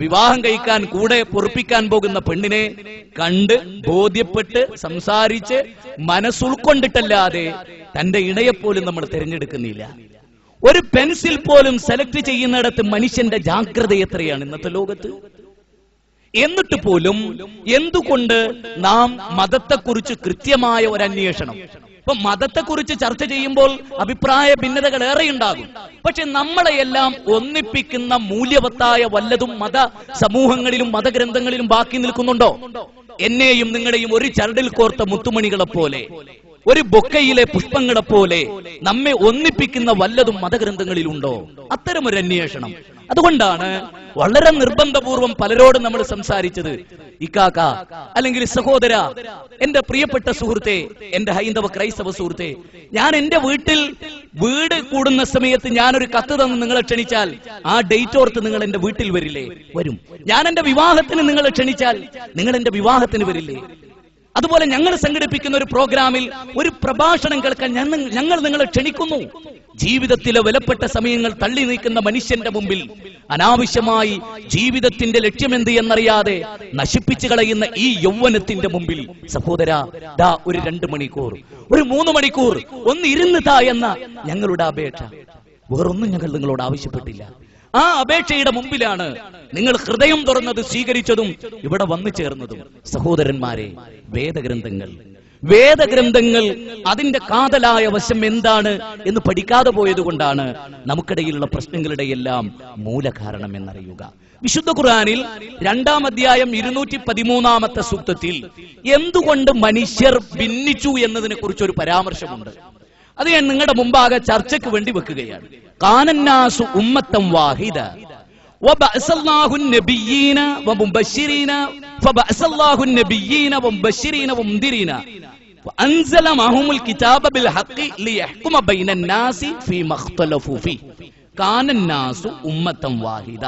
വിവാഹം കഴിക്കാൻ കൂടെ പൊറുപ്പിക്കാൻ പോകുന്ന പെണ്ണിനെ കണ്ട് ബോധ്യപ്പെട്ട് സംസാരിച്ച് മനസ്സുൾക്കൊണ്ടിട്ടല്ലാതെ തന്റെ ഇണയെപ്പോലും നമ്മൾ തിരഞ്ഞെടുക്കുന്നില്ല. ഒരു പെൻസിൽ പോലും സെലക്ട് ചെയ്യുന്നിടത്ത് മനുഷ്യന്റെ ജാഗ്രത എത്രയാണ് ഇന്നത്തെ ലോകത്ത്. എന്നിട്ട് പോലും എന്തുകൊണ്ട് നാം മതത്തെക്കുറിച്ച് കൃത്യമായ ഒരു അന്വേഷണം, ഇപ്പൊ മതത്തെക്കുറിച്ച് ചർച്ച ചെയ്യുമ്പോൾ അഭിപ്രായ ഭിന്നതകൾ ഏറെയുണ്ടാകും. പക്ഷെ നമ്മളെയെല്ലാം ഒന്നിപ്പിക്കുന്ന മൂല്യവത്തായ വല്ലതും മത സമൂഹങ്ങളിലും മതഗ്രന്ഥങ്ങളിലും ബാക്കി നിൽക്കുന്നുണ്ടോ? എന്നെയും നിങ്ങളെയും ഒരു ചരടിൽ കോർത്ത മുത്തുമണികളെ പോലെ, ഒരു ബൊക്കയിലെ പുഷ്പങ്ങളെ പോലെ നമ്മെ ഒന്നിപ്പിക്കുന്ന വല്ലതും മതഗ്രന്ഥങ്ങളിലുണ്ടോ? അത്തരമൊരു അന്വേഷണം. അതുകൊണ്ടാണ് വളരെ നിർബന്ധപൂർവം പലരോടും നമ്മൾ സംസാരിച്ചത്, ഇക്കാക്ക അല്ലെങ്കിൽ സഹോദര, എന്റെ പ്രിയപ്പെട്ട സുഹൃത്തെ, എന്റെ ഹൈന്ദവ ക്രൈസ്തവ സുഹൃത്തെ, ഞാൻ എന്റെ വീട് കൂടുന്ന സമയത്ത് ഞാനൊരു കത്ത് തന്ന് നിങ്ങളെ ക്ഷണിച്ചാൽ ആ ഡേറ്റ് ഓർത്ത് നിങ്ങൾ എന്റെ വീട്ടിൽ വരില്ലേ? വരും. ഞാൻ എന്റെ വിവാഹത്തിന് നിങ്ങളെ ക്ഷണിച്ചാൽ നിങ്ങൾ എന്റെ വിവാഹത്തിന് വരില്ലേ? അതുപോലെ ഞങ്ങൾ സംഘടിപ്പിക്കുന്ന ഒരു പ്രോഗ്രാമിൽ ഒരു പ്രഭാഷണം കേൾക്കാൻ ഞങ്ങൾ നിങ്ങളെ ക്ഷണിക്കുന്നു. ജീവിതത്തിലെ വിലപ്പെട്ട സമയങ്ങൾ തള്ളി നീക്കുന്ന മനുഷ്യന്റെ മുമ്പിൽ അനാവശ്യമായി ജീവിതത്തിന്റെ ലക്ഷ്യമെന്ത് എന്നറിയാതെ നശിപ്പിച്ചു കളയുന്ന ഈ യൗവനത്തിന്റെ മുമ്പിൽ സഹോദര, ദാ ഒരു 2 മണിക്കൂർ, ഒരു 3 മണിക്കൂർ ഒന്ന് ഇരുന്ന് താ എന്ന ഞങ്ങളുടെ അപേക്ഷ. വേറൊന്നും ഞങ്ങൾ നിങ്ങളോട് ആവശ്യപ്പെട്ടില്ല. ആ അപേക്ഷയുടെ മുമ്പിലാണ് നിങ്ങൾ ഹൃദയം തുറന്നത് സ്വീകരിച്ചതും ഇവിടെ വന്നു ചേർന്നതും. സഹോദരന്മാരെ, വേദഗ്രന്ഥങ്ങൾ അതിന്റെ കാതലായ വശം എന്താണ് എന്ന് പഠിക്കാതെ പോയതുകൊണ്ടാണ് നമുക്കിടയിലുള്ള പ്രശ്നങ്ങളുടെ എല്ലാം മൂലകാരണം എന്നറിയുക. വിശുദ്ധ ഖുർആനിൽ 2-ാം അധ്യായം 213-ാമത്തെ സൂക്തത്തിൽ എന്തുകൊണ്ട് മനുഷ്യർ ഭിന്നിച്ചു എന്നതിനെ കുറിച്ചൊരു പരാമർശമുണ്ട്. അത് ഞാൻ നിങ്ങളുടെ മുമ്പാകെ ചർച്ചയ്ക്ക് വേണ്ടി വെക്കുകയാണ്. കാനന്നാസു ഉമ്മത്തൻ വാഹിദ വബഅസല്ലാഹു നബിയ്യീന വമുബശ്ശിരീന ഫബഅസല്ലാഹു നബിയ്യീന വമുബശ്ശിരീന വമുൻദിരീന വഅൻസല മഅഹുൽ കിതാബ ബിൽ ഹഖ് ലിയഹ്കുമ ബൈനൻ നാസി ഫീമാ ഇഖ്തലഫു ഫീഹി. കാനന്നാസു ഉമ്മത്തൻ വാഹിദ,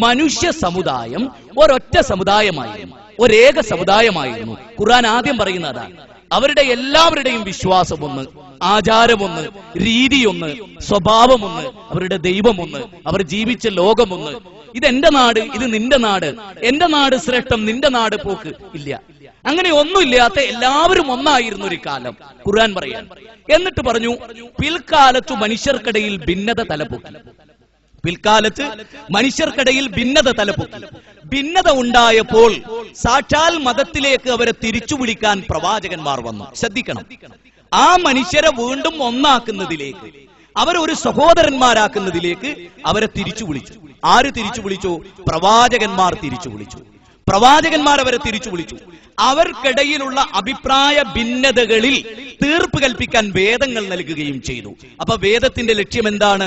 മനുഷ്യ സമുദായം ഒരൊറ്റ സമുദായമായിരുന്നു, ഒരേക സമുദായമായിരുന്നു. ഖുർആൻ ആദ്യം പറയുന്നതാണ്. അവരുടെ എല്ലാവരുടെയും വിശ്വാസമൊന്ന്, ആചാരമൊന്ന്, രീതിയൊന്ന്, സ്വഭാവമൊന്ന്, അവരുടെ ദൈവമൊന്ന്, അവർ ജീവിച്ച ലോകമൊന്ന്. ഇതെന്റെ നാട്, ഇത് നിന്റെ നാട്, എന്റെ നാട് ശ്രേഷ്ഠം, നിന്റെ നാട് പോക്ക് ഇല്ല. അങ്ങനെ ഒന്നുമില്ലാത്ത എല്ലാവരും ഒന്നായിരുന്നു ഒരു കാലം ഖുർആൻ പറയാൻ. എന്നിട്ട് പറഞ്ഞു, പിൽക്കാലത്തു മനുഷ്യർക്കിടയിൽ ഭിന്നത തലപൊക്കി. പിൽക്കാലത്ത് മനുഷ്യർക്കിടയിൽ ഭിന്നത തലപൊക്കി. ഭിന്നത ഉണ്ടായപ്പോൾ സാക്ഷാൽ മതത്തിലേക്ക് അവരെ തിരിച്ചു വിളിക്കാൻ പ്രവാചകന്മാർ വന്നു. ശ്രദ്ധിക്കണം, ആ മനുഷ്യരെ വീണ്ടും ഒന്നാക്കുന്നതിലേക്ക്, അവരൊരു സഹോദരന്മാരാക്കുന്നതിലേക്ക് അവരെ തിരിച്ചു വിളിച്ചു. ആര് തിരിച്ചു വിളിച്ചു? പ്രവാചകന്മാർ തിരിച്ചു വിളിച്ചു. പ്രവാചകന്മാർ അവരെ തിരിച്ചു വിളിച്ചു. അവർക്കിടയിലുള്ള അഭിപ്രായ ഭിന്നതകളിൽ തീർപ്പ് കൽപ്പിക്കാൻ വേദങ്ങൾ നൽകുകയും ചെയ്തു. അപ്പൊ വേദത്തിന്റെ ലക്ഷ്യം എന്താണ്?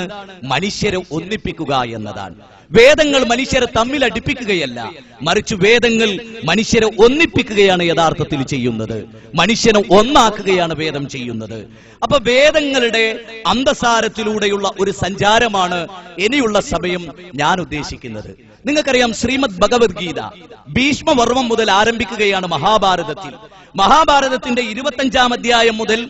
മനുഷ്യരെ ഒന്നിപ്പിക്കുക എന്നതാണ്. വേദങ്ങൾ മനുഷ്യരെ തമ്മിൽ അടുപ്പിക്കുകയല്ല, മറിച്ച് വേദങ്ങൾ മനുഷ്യരെ ഒന്നിപ്പിക്കുകയാണ് യഥാർത്ഥത്തിൽ ചെയ്യുന്നത്. മനുഷ്യനെ ഒന്നാക്കുകയാണ് വേദം ചെയ്യുന്നത്. അപ്പൊ വേദങ്ങളുടെ അന്തസാരത്തിലൂടെയുള്ള ഒരു സഞ്ചാരമാണ് ഇനിയുള്ള സമയം ഞാൻ ഉദ്ദേശിക്കുന്നത്. നിങ്ങൾക്കറിയാം, ശ്രീമദ് ഭഗവത്ഗീത ഭീഷ്മപർവം മുതൽ ആരംഭിക്കുകയാണ് മഹാഭാരതത്തിൽ. മഹാഭാരതത്തിന്റെ 25-ാം അധ്യായം മുതൽ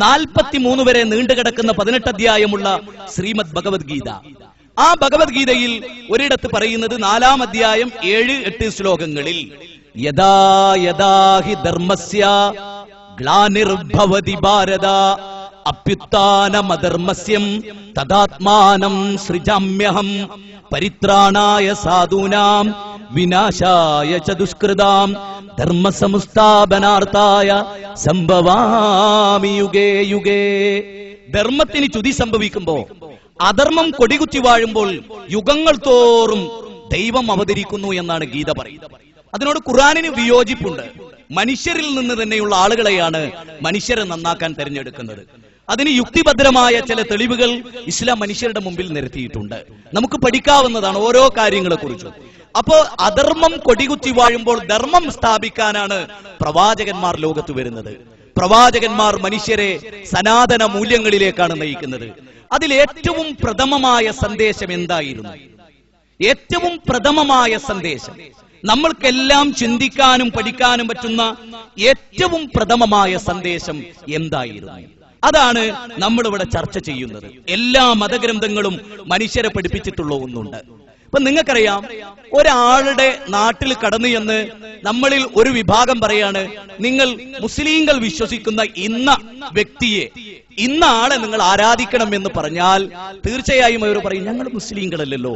43 വരെ നീണ്ടുകിടക്കുന്ന 18 അധ്യായമുള്ള ശ്രീമദ് ഭഗവത്ഗീത. ആ ഭഗവത്ഗീതയിൽ ഒരിടത്ത് പറയുന്നത് 4-ാം അധ്യായം 7-8 ശ്ലോകങ്ങളിൽ, യഥാ യഥാ ഹി ധർമ്മസ്യ ഗ്ലാനിർഭവതി ഭാരത അപ്യുത്ഥാനമധർമ്മസ്യം തദാത്മാനം സൃജാമ്യഹം പരിത്രാണായ സാധൂനാം വിനാശായ ച ദുഷ്കൃതാം ധർമ്മസംസ്ഥാപനാർത്ഥായ സംഭവാമി യുഗേ യുഗേ. ധർമ്മത്തിന് ചുതി സംഭവിക്കുമ്പോ, അധർമ്മം കൊടികുത്തി വാഴുമ്പോൾ യുഗങ്ങൾ തോറും ദൈവം അവതരിക്കുന്നു എന്നാണ് ഗീത പറയുന്നത്. അതിനോട് ഖുർആനിന് വിയോജിപ്പുണ്ട്. മനുഷ്യരിൽ നിന്ന് തന്നെയുള്ള ആളുകളെയാണ് മനുഷ്യരെ നന്നാക്കാൻ തെരഞ്ഞെടുക്കുന്നത്. അതിന് യുക്തിഭദ്രമായ ചില തെളിവുകൾ ഇസ്ലാം മനുഷ്യരുടെ മുമ്പിൽ നിരത്തിയിട്ടുണ്ട്. നമുക്ക് പഠിക്കാവുന്നതാണ് ഓരോ കാര്യങ്ങളെ കുറിച്ചും. അപ്പോ അധർമ്മം കൊടികുത്തി വാഴുമ്പോൾ ധർമ്മം സ്ഥാപിക്കാനാണ് പ്രവാചകന്മാർ ലോകത്ത് വരുന്നത്. പ്രവാചകന്മാർ മനുഷ്യരെ സനാതന മൂല്യങ്ങളിലേക്കാണ് നയിക്കുന്നത്. അതിലേറ്റവും പ്രഥമമായ സന്ദേശം എന്തായിരുന്നു? ഏറ്റവും പ്രഥമമായ സന്ദേശം, നമ്മൾക്കെല്ലാം ചിന്തിക്കാനും പഠിക്കാനും പറ്റുന്ന ഏറ്റവും പ്രഥമമായ സന്ദേശം എന്തായിരുന്നു? അതാണ് നമ്മളിവിടെ ചർച്ച ചെയ്യുന്നത്. എല്ലാ മതഗ്രന്ഥങ്ങളും മനുഷ്യരെ പഠിപ്പിച്ചിട്ടുള്ള ഒന്നുണ്ട്. ഇപ്പൊ നിങ്ങൾക്കറിയാം, ഒരാളുടെ നാട്ടിൽ കടന്നു എന്ന് നമ്മളിൽ ഒരു വിഭാഗം പറയാണ്, നിങ്ങൾ മുസ്ലിങ്ങൾ വിശ്വസിക്കുന്ന ഇന്ന വ്യക്തിയെ, ഇന്ന ആളെ നിങ്ങൾ ആരാധിക്കണം എന്ന് പറഞ്ഞാൽ തീർച്ചയായും അവർ പറയും, ഞങ്ങൾ മുസ്ലിങ്ങളല്ലല്ലോ,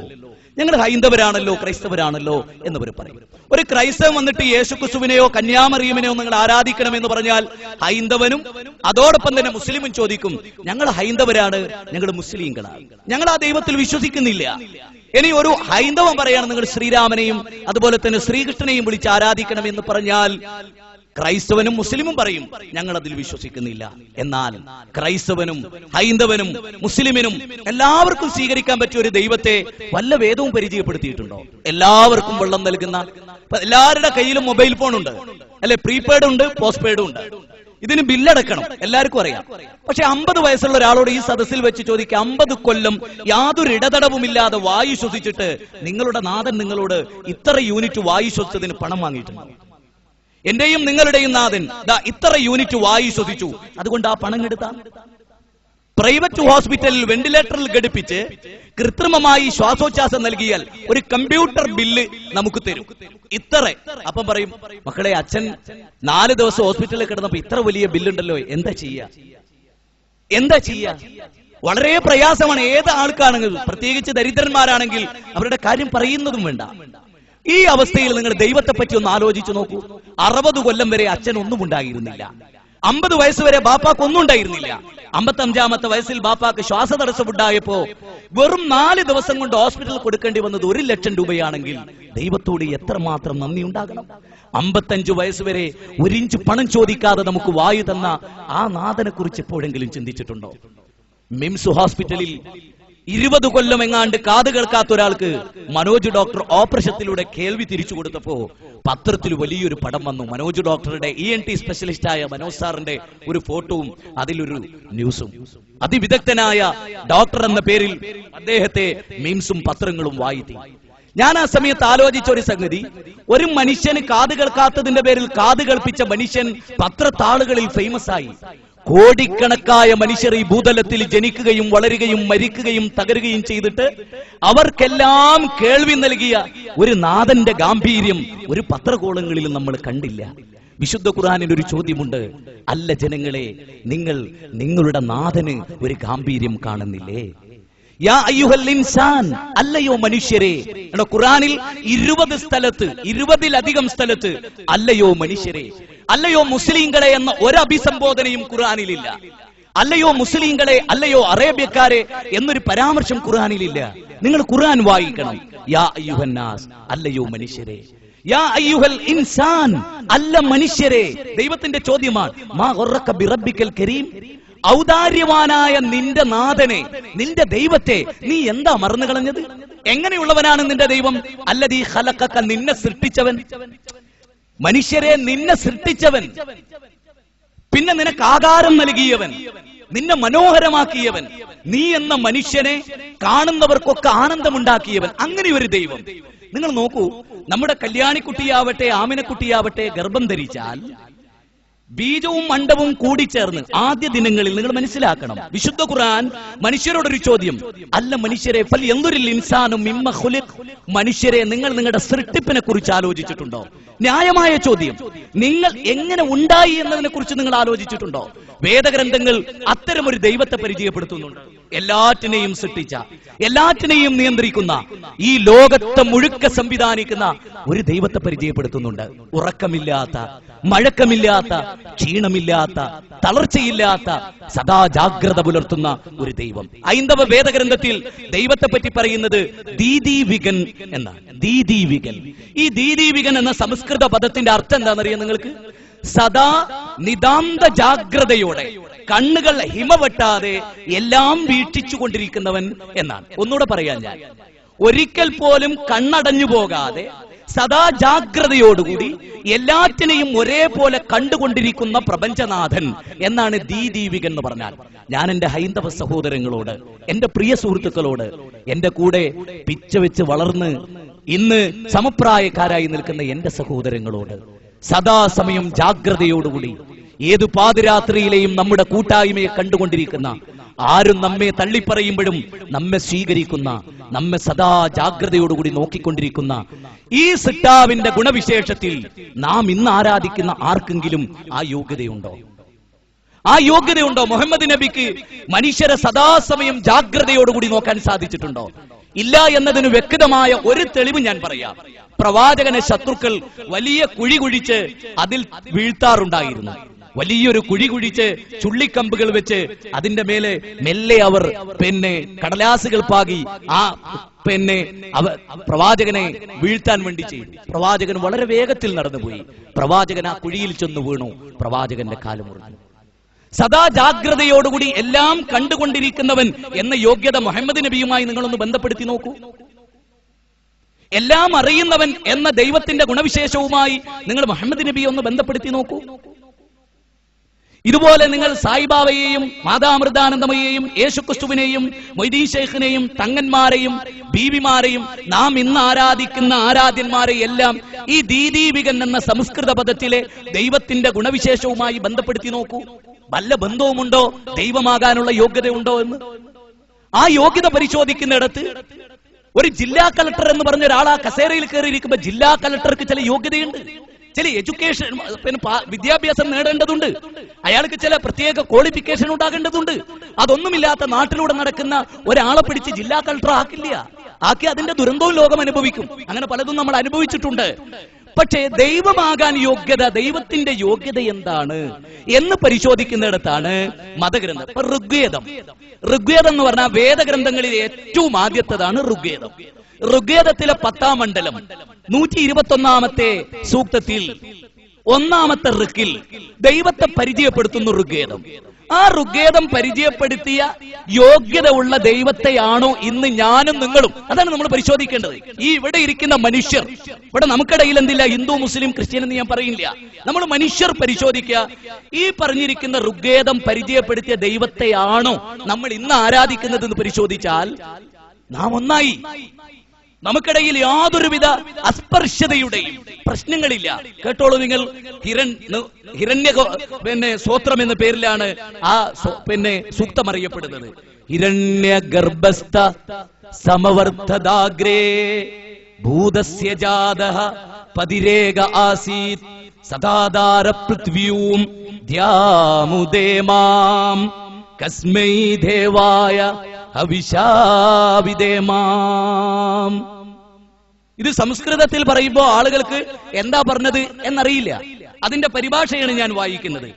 ഞങ്ങൾ ഹൈന്ദവരാണല്ലോ, ക്രൈസ്തവരാണല്ലോ എന്നവർ പറയും. ഒരു ക്രൈസ്തവൻ വന്നിട്ട് യേശുക്രിസ്തുവിനെയോ കന്യാമറിയമിനെയോ നിങ്ങൾ ആരാധിക്കണമെന്ന് പറഞ്ഞാൽ ഹൈന്ദവനും അതോടൊപ്പം തന്നെ മുസ്ലിമും ചോദിക്കും, ഞങ്ങൾ ഹൈന്ദവരാണ്, ഞങ്ങൾ മുസ്ലിങ്ങളാണ്, ഞങ്ങൾ ആ ദൈവത്തിൽ വിശ്വസിക്കുന്നില്ല. ഇനി ഒരു ഹൈന്ദവൻ പറയാണ് നിങ്ങൾ ശ്രീരാമനെയും അതുപോലെ തന്നെ ശ്രീകൃഷ്ണനെയും വിളിച്ച് ആരാധിക്കണം എന്ന് പറഞ്ഞാൽ ക്രൈസ്തവനും മുസ്ലിമും പറയും, ഞങ്ങൾ അതിൽ വിശ്വസിക്കുന്നില്ല. എന്നാൽ ക്രൈസ്തവനും ഹൈന്ദവനും മുസ്ലിമിനും എല്ലാവർക്കും സ്വീകരിക്കാൻ പറ്റിയ ഒരു ദൈവത്തെ വല്ല വേദവും പരിചയപ്പെടുത്തിയിട്ടുണ്ടോ? എല്ലാവർക്കും വെള്ളം നൽകുന്ന, എല്ലാവരുടെ കയ്യിലും മൊബൈൽ ഫോൺ ഉണ്ട് അല്ലെ, പ്രീപെയ്ഡ് ഉണ്ട്, പോസ്റ്റ് പെയ്ഡും ഉണ്ട്. ഇതിന് ബില്ലടക്കണം, എല്ലാവർക്കും അറിയാം. പക്ഷെ 50 വയസ്സുള്ള ഒരാളോട് ഈ സദസ്സിൽ വെച്ച് ചോദിക്കുക, 50 കൊല്ലം യാതൊരു ഇടതടവുമില്ലാതെ വായു ശ്വസിച്ചിട്ട് നിങ്ങളുടെ നാഥൻ നിങ്ങളോട് ഇത്ര യൂണിറ്റ് വായു ശ്വസിച്ചതിന് പണം വാങ്ങിയിട്ടുണ്ട്. എന്റെയും നിങ്ങളുടെയും നാഥൻ ഇത്ര യൂണിറ്റ് വായു ശ്വസിച്ചു, അതുകൊണ്ട് ആ പണം എടുത്താൽ പ്രൈവറ്റ് ഹോസ്പിറ്റലിൽ വെന്റിലേറ്ററിൽ ഘടിപ്പിച്ച് കൃത്രിമമായി ശ്വാസോച്ഛ്വാസം നൽകിയാൽ ഒരു കമ്പ്യൂട്ടർ ബില്ല് നമുക്ക് തരും, ഇത്ര. അപ്പം പറയും, മക്കളെ, അച്ഛൻ 4 ദിവസം ഹോസ്പിറ്റലിൽ കിടന്നപ്പോ ഇത്ര വലിയ ബില്ലുണ്ടല്ലോ, എന്താ ചെയ്യാ? വളരെ പ്രയാസമാണ് ഏത് ആൾക്കാണെങ്കിലും, പ്രത്യേകിച്ച് ദരിദ്രന്മാരാണെങ്കിൽ അവരുടെ കാര്യം പറയുന്നതും വേണ്ട. ഈ അവസ്ഥയിൽ നിങ്ങൾ ദൈവത്തെ പറ്റി ഒന്ന് ആലോചിച്ചു നോക്കൂ. 60 കൊല്ലം വരെ അച്ഛൻ ഒന്നും ഉണ്ടായിരുന്നില്ല. 50 വയസ്സ് വരെ ബാപ്പാക്ക് ഒന്നും ഉണ്ടായിരുന്നില്ല. 55-ാമത്തെ വയസ്സിൽ ബാപ്പാക്ക് ശ്വാസതടസ്സം ഉണ്ടായപ്പോ വെറും 4 ദിവസം കൊണ്ട് ഹോസ്പിറ്റലിൽ കൊടുക്കേണ്ടി വന്നത് 1 ലക്ഷം രൂപയാണെങ്കിൽ ദൈവത്തോട് എത്രമാത്രം നന്ദി ഉണ്ടാകണം. 55 വയസ്സ് വരെ 1 ഇഞ്ച് പണം ചോദിക്കാതെ നമുക്ക് വായു തന്ന ആ നാഥനെ കുറിച്ച് എപ്പോഴെങ്കിലും ചിന്തിച്ചിട്ടുണ്ടോ? മിംസ് ഹോസ്പിറ്റലിൽ 20 കൊല്ലം എങ്ങാണ്ട് കാത് കേൾക്കാത്ത ഒരാൾക്ക് മനോജ് ഡോക്ടർ ഓപ്പറേഷനിലൂടെ കേൾവി തിരിച്ചു കൊടുത്തപ്പോ പത്രത്തിൽ വലിയൊരു പടം വന്നു. മനോജ് ഡോക്ടറുടെ ENT സ്പെഷ്യലിസ്റ്റായ മനോജ് സാറിന്റെ ഒരു ഫോട്ടോവും അതിലൊരു ന്യൂസും. അതിവിദഗ്ധനായ ഡോക്ടർ എന്ന പേരിൽ അദ്ദേഹത്തെ മിംസും പത്രങ്ങളും വായിത്തി. ഞാൻ ആ സമയത്ത് ആലോചിച്ച ഒരു സംഗതി, ഒരു മനുഷ്യന് കാത് കേൾക്കാത്തതിന്റെ പേരിൽ കാത് കേൾപ്പിച്ച മനുഷ്യൻ പത്രത്താളുകളിൽ ഫേമസ് ആയി. കോടിക്കണക്കായ മനുഷ്യർ ഈ ഭൂതലത്തിൽ ജനിക്കുകയും വളരുകയും മരിക്കുകയും തകരുകയും ചെയ്തിട്ട് അവർക്കെല്ലാം കേൾവി നൽകിയ ഒരു നാഥന്റെ ഗാംഭീര്യം ഒരു പത്രകോളങ്ങളിലും നമ്മൾ കണ്ടില്ല. വിശുദ്ധ ഖുർആനിൽ ഒരു ചോദ്യമുണ്ട്, അല്ല ജനങ്ങളെ, നിങ്ങൾ നിങ്ങളുടെ നാഥന് ഒരു ഗാംഭീര്യം കാണുന്നില്ലേ? യാ അയ്യുഹൽ ഇൻസാൻ, അല്ലയോ മനുഷ്യരെ. ഖുർആനിൽ 20 സ്ഥലത്ത്, 20-ലധികം സ്ഥലത്ത് അല്ലയോ മനുഷ്യരെ, അല്ലയോ മുസ്ലിങ്ങളെ എന്ന ഒരു അഭിസംബോധനയും ഖുർആനിലില്ല. അല്ലയോ മുസ്ലിങ്ങളെ, അല്ലയോ അറേബ്യക്കാരെ എന്നൊരു പരാമർശം ഖുർആനിലില്ല. നിങ്ങൾ ഖുർആൻ വായിക്കണം. യാ അയ്യുഹന്നാസ്, അല്ലയോ മനുഷ്യരെ. യാ അയ്യുഹൽ ഇൻസാൻ, അല്ല മനുഷ്യരെ. ദൈവത്തിന്റെ ചോദ്യമാണ്, മാ ഗറക ബിറബ്ബിക്കൽ കരീം, ഔദാര്യവാനായ നിന്റെ നാഥനെ, നിന്റെ ദൈവത്തെ നീ എന്താ മറന്നു കളഞ്ഞത്? എങ്ങനെയുള്ളവനാണ് നിന്റെ ദൈവം? അല്ലദീ ഖലഖക, നിന്നെ സൃഷ്ടിച്ചവൻ. മനുഷ്യരെ നിന്നെ സൃഷ്ടിച്ചവൻ, പിന്നെ നിനക്ക് ആകാരം നൽകിയവൻ, നിന്നെ മനോഹരമാക്കിയവൻ, നീ എന്ന മനുഷ്യനെ കാണുന്നവർക്കൊക്കെ ആനന്ദമുണ്ടാക്കിയവൻ. അങ്ങനെ ഒരു ദൈവം. നിങ്ങൾ നോക്കൂ, നമ്മുടെ കല്യാണിക്കുട്ടിയാവട്ടെ ആമിനക്കുട്ടിയാവട്ടെ ഗർഭം ധരിച്ചാൽ ബീജവും അണ്ടവും കൂടിച്ചേർന്ന് ആദ്യ ദിനങ്ങളിൽ നിങ്ങൾ മനസ്സിലാക്കണം. വിശുദ്ധ ഖുർആൻ മനുഷ്യരോടൊരു ചോദ്യം, അല്ല മനുഷ്യരെ ഫൽ യൻദുരിൽ ഇൻസാനു മിമ്മ ഖുലിഖ്, മനുഷ്യരെ നിങ്ങൾ നിങ്ങളുടെ സൃഷ്ടിപ്പിനെ കുറിച്ച് ആലോചിച്ചിട്ടുണ്ടോ? ന്യായമായ ചോദ്യം. നിങ്ങൾ എങ്ങനെ ഉണ്ടായി എന്നതിനെ കുറിച്ച് നിങ്ങൾ ആലോചിച്ചിട്ടുണ്ടോ? വേദഗ്രന്ഥങ്ങൾ അത്തരമൊരു ദൈവത്തെ പരിചയപ്പെടുത്തുന്നുണ്ട്. എല്ലാറ്റിനെയും സൃഷ്ടിച്ച, എല്ലാറ്റിനെയും നിയന്ത്രിക്കുന്ന, ഈ ലോകത്തെ മുഴുക്ക സംവിധാനിക്കുന്ന ഒരു ദൈവത്തെ പരിചയപ്പെടുത്തുന്നുണ്ട്. ഉറക്കമില്ലാത്ത, മഴക്കമില്ലാത്ത, ക്ഷീണമില്ലാത്ത, തളർച്ചയില്ലാത്ത, സദാ ജാഗ്രത പുലർത്തുന്ന ഒരു ദൈവം. ഹൈന്ദവ വേദഗ്രന്ഥത്തിൽ ദൈവത്തെ പറ്റി പറയുന്നത് ദീദീവികൻ എന്നാണ്. ദീദീവികൻ. ഈ ദീദീവികൻ എന്ന സംസ്കൃത പദത്തിന്റെ അർത്ഥം എന്താണെന്നറിയാം നിങ്ങൾക്ക്? സദാ നിതാന്ത ജാഗ്രതയോടെ, കണ്ണുകൾ ഹിമവെട്ടാതെ എല്ലാം വീക്ഷിച്ചു കൊണ്ടിരിക്കുന്നവൻ എന്നാണ്. ഒന്നുകൂടെ പറയാൻ ഞാൻ, ഒരിക്കൽ പോലും കണ്ണടഞ്ഞു പോകാതെ സദാ ജാഗ്രതയോടുകൂടി എല്ലാറ്റിനെയും ഒരേപോലെ കണ്ടുകൊണ്ടിരിക്കുന്ന പ്രപഞ്ചനാഥൻ എന്നാണ് ദീദീവികൻ എന്ന് പറഞ്ഞാൽ. ഞാൻ എന്റെ ഹൈന്ദവ സഹോദരങ്ങളോട്, എന്റെ പ്രിയ സുഹൃത്തുക്കളോട്, എന്റെ കൂടെ പിച്ച വെച്ച് വളർന്ന് ഇന്ന് സമപ്രായക്കാരായി നിൽക്കുന്ന എന്റെ സഹോദരങ്ങളോട്, സദാസമയം ജാഗ്രതയോടുകൂടി ഏതു പാതിരാത്രിയിലെയും നമ്മുടെ കൂട്ടായ്മയെ കണ്ടുകൊണ്ടിരിക്കുന്ന, ആരും നമ്മെ തള്ളിപ്പറയുമ്പോഴും നമ്മെ സ്വീകരിക്കുന്ന, നമ്മെ സദാ ജാഗ്രതയോടുകൂടി നോക്കിക്കൊണ്ടിരിക്കുന്ന ഈ സിട്ടാവിന്റെ ഗുണവിശേഷത്തിൽ നാം ഇന്ന് ആരാധിക്കുന്ന ആർക്കെങ്കിലും ആ യോഗ്യതയുണ്ടോ? ആ യോഗ്യതയുണ്ടോ? മുഹമ്മദ് നബിക്ക് മനുഷ്യരെ സദാസമയം ജാഗ്രതയോടുകൂടി നോക്കാൻ സാധിച്ചിട്ടുണ്ടോ? ഇല്ല എന്നതിന് വ്യക്തമായ ഒരു തെളിവ് ഞാൻ പറയാം. പ്രവാചകനെ ശത്രുക്കൾ വലിയ കുഴി കുഴിച്ച് അതിൽ വീഴ്ത്താറുണ്ടായിരുന്നു. വലിയൊരു കുഴി കുഴിച്ച് ചുള്ളിക്കമ്പുകൾ വെച്ച് അതിന്റെ മേലെ മെല്ലെ അവർ കടലാസുകൾ പാകി ആ പ്രവാചകനെ വീഴ്ത്താൻ വേണ്ടി ചെയ്തു. പ്രവാചകൻ വളരെ വേഗത്തിൽ നടന്നുപോയി. പ്രവാചകൻ ആ കുഴിയിൽ ചെന്ന് വീണു. പ്രവാചകന്റെ കാല് മുറിഞ്ഞു. സദാ ജാഗ്രതയോടുകൂടി എല്ലാം കണ്ടുകൊണ്ടിരിക്കുന്നവൻ എന്ന യോഗ്യത മുഹമ്മദ് നബിയുമായി നിങ്ങളൊന്ന് ബന്ധപ്പെടുത്തി നോക്കൂ. എല്ലാം അറിയുന്നവൻ എന്ന ദൈവത്തിന്റെ ഗുണവിശേഷവുമായി നിങ്ങൾ മുഹമ്മദ് നബിയെ ഒന്ന് ബന്ധപ്പെടുത്തി നോക്കൂ. ഇതുപോലെ നിങ്ങൾ സായിബാബയെയും മാതാമൃതാനന്ദമയെയും യേശുക്രിസ്തുവിനെയും മൊയ്തീൻ ശൈഖിനെയും തങ്ങന്മാരെയും ബീവിമാരെയും നാം ഇന്ന് ആരാധിക്കുന്ന ആരാധ്യന്മാരെയും എല്ലാം ഈ ദീദീവികൻ എന്ന സംസ്കൃത പദത്തിലെ ദൈവത്തിന്റെ ഗുണവിശേഷവുമായി ബന്ധപ്പെടുത്തി നോക്കൂ. വല്ല ബന്ധവുമുണ്ടോ? ദൈവമാകാനുള്ള യോഗ്യതയുണ്ടോ എന്ന്? ആ യോഗ്യത പരിശോധിക്കുന്നിടത്ത് ഒരു ജില്ലാ കളക്ടർ എന്ന് പറഞ്ഞ ഒരാൾ ആ കസേരയിൽ കയറിയിരിക്കുമ്പോൾ ജില്ലാ കളക്ടർക്ക് ചില യോഗ്യതയുണ്ട്, ചില എഡ്യൂക്കേഷൻ വിദ്യാഭ്യാസം നേടേണ്ടതുണ്ട്, അയാൾക്ക് ചില പ്രത്യേക ക്വാളിഫിക്കേഷൻ ഉണ്ടാകേണ്ടതുണ്ട്. അതൊന്നുമില്ലാത്ത നാട്ടിലൂടെ നടക്കുന്ന ഒരാളെ പിടിച്ച് ജില്ലാ കളക്ടർ ആക്കി അതിന്റെ ദുരന്തവും ലോകം അനുഭവിക്കും. അങ്ങനെ പലതും നമ്മൾ അനുഭവിച്ചിട്ടുണ്ട്. പക്ഷേ ദൈവമാകാൻ യോഗ്യത, ദൈവത്തിന്റെ യോഗ്യത എന്താണ് എന്ന് പരിശോധിക്കുന്നിടത്താണ് മതഗ്രന്ഥം. ഋഗ്വേദം എന്ന് പറഞ്ഞാൽ വേദഗ്രന്ഥങ്ങളിൽ ഏറ്റവും ആദ്യത്തേതാണ് ഋഗ്വേദം. ഋഗ്വേദത്തിലെ 10-ാം മണ്ഡലം 121-ാമത്തെ സൂക്തത്തിൽ 1-ാമത്തെ ഋക്കിൽ ദൈവത്തെ പരിചയപ്പെടുത്തുന്നു ഋഗ്വേദം. ആ ഋഗ്വേദം പരിചയപ്പെടുത്തിയ യോഗ്യത ഉള്ള ദൈവത്തെയാണോ ഇന്ന് ഞാനും നിങ്ങളും? അതാണ് നമ്മൾ പരിശോധിക്കേണ്ടത്. ഈ ഇവിടെ ഇരിക്കുന്ന മനുഷ്യർ, ഇവിടെ നമുക്കിടയിൽ എന്തില്ല ഹിന്ദു മുസ്ലിം ക്രിസ്ത്യൻ എന്ന് ഞാൻ പറയില്ല. നമ്മൾ മനുഷ്യർ പരിശോധിക്കുക, ഈ പറഞ്ഞിരിക്കുന്ന ഋഗ്വേദം പരിചയപ്പെടുത്തിയ ദൈവത്തെയാണോ നമ്മൾ ഇന്ന് ആരാധിക്കുന്നത് എന്ന് പരിശോധിച്ചാൽ നാം ഒന്നായി. നമുക്കിടയിൽ യാതൊരുവിധ അസ്പർശ്യതയുടെയും പ്രശ്നങ്ങളില്ല. കേട്ടോളൂ നിങ്ങൾ, ഹിരണ്യ സ്തോത്രം എന്ന പേരിലാണ് ആ സൂക്തം അറിയപ്പെടുന്നത്. ഹിരണ്യ ഗർഭസ്ഥ സമവർദ്ധദാഗ്രേ ഭൂതസ്യ ജാതഃ പതിരേക ആസീത് സദാധാര പൃഥ്വ്യൂം ധ്യാമുദേമാം കസ്മൈ ദേവായ അവിശാവിദേമാം. ഇത് സംസ്കൃതത്തിൽ പറയുമ്പോൾ ആളുകൾക്ക് എന്താ പറഞ്ഞത് എന്നറിയില്ല. അതിന്റെ പരിഭാഷയാണ് ഞാൻ വായിക്കുന്നത്.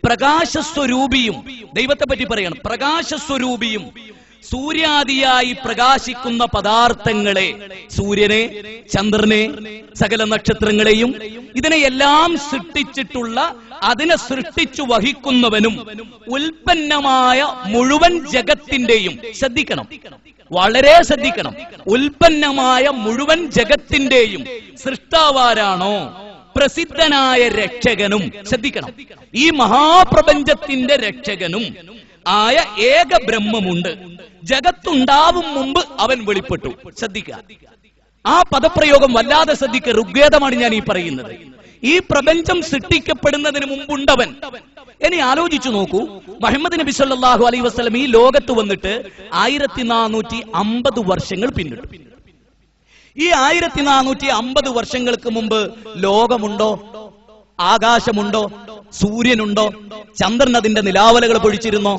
പ്രകാശസ്വരൂപിയും, ദൈവത്തെ പറ്റി പറയണം, പ്രകാശസ്വരൂപിയും സൂര്യാദിയായി പ്രകാശിക്കുന്ന പദാർത്ഥങ്ങളെ, സൂര്യനെ, ചന്ദ്രനെ, സകല നക്ഷത്രങ്ങളെയും ഇതിനെയെല്ലാം സൃഷ്ടിച്ചിട്ടുള്ള, അതിനെ സൃഷ്ടിച്ചു വഹിക്കുന്നവനും ഉൽപ്പന്നമായ മുഴുവൻ ജഗത്തിന്റെയും, ശ്രദ്ധിക്കണം, വളരെ ശ്രദ്ധിക്കണം, ഉൽപ്പന്നമായ മുഴുവൻ ജഗത്തിന്റെയും സൃഷ്ടാവാരാണോ പ്രസിദ്ധനായ രക്ഷകനും, ശ്രദ്ധിക്കണം, ഈ മഹാപ്രപഞ്ചത്തിന്റെ രക്ഷകനും ആയ ഏക ബ്രഹ്മമുണ്ട്. ജഗത്തുണ്ടാവും മുമ്പ് അവൻ വെളിപ്പെട്ടു. ശ്രദ്ധിക്കുക, ആ പദപ്രയോഗം വല്ലാതെ ശ്രദ്ധിക്കുക. ഋഗ്വേദമാണ് ഞാൻ ഈ പറയുന്നത്. ഈ പ്രപഞ്ചം സൃഷ്ടിക്കപ്പെടുന്നതിന് മുമ്പുണ്ടവൻ. ഇനി ആലോചിച്ചു നോക്കൂ, മുഹമ്മദ് നബി സല്ലല്ലാഹു അലൈഹി വസല്ലം ഈ ലോകത്ത് വന്നിട്ട് 1450 വർഷങ്ങൾ പിന്നിട്ടു. ഈ 1450 വർഷങ്ങൾക്ക് മുമ്പ് ലോകമുണ്ടോ? ആകാശമുണ്ടോ? സൂര്യനുണ്ടോ? ചന്ദ്രൻ അതിന്റെ നിലാവലകൾ പൊഴിച്ചിരുന്നോ?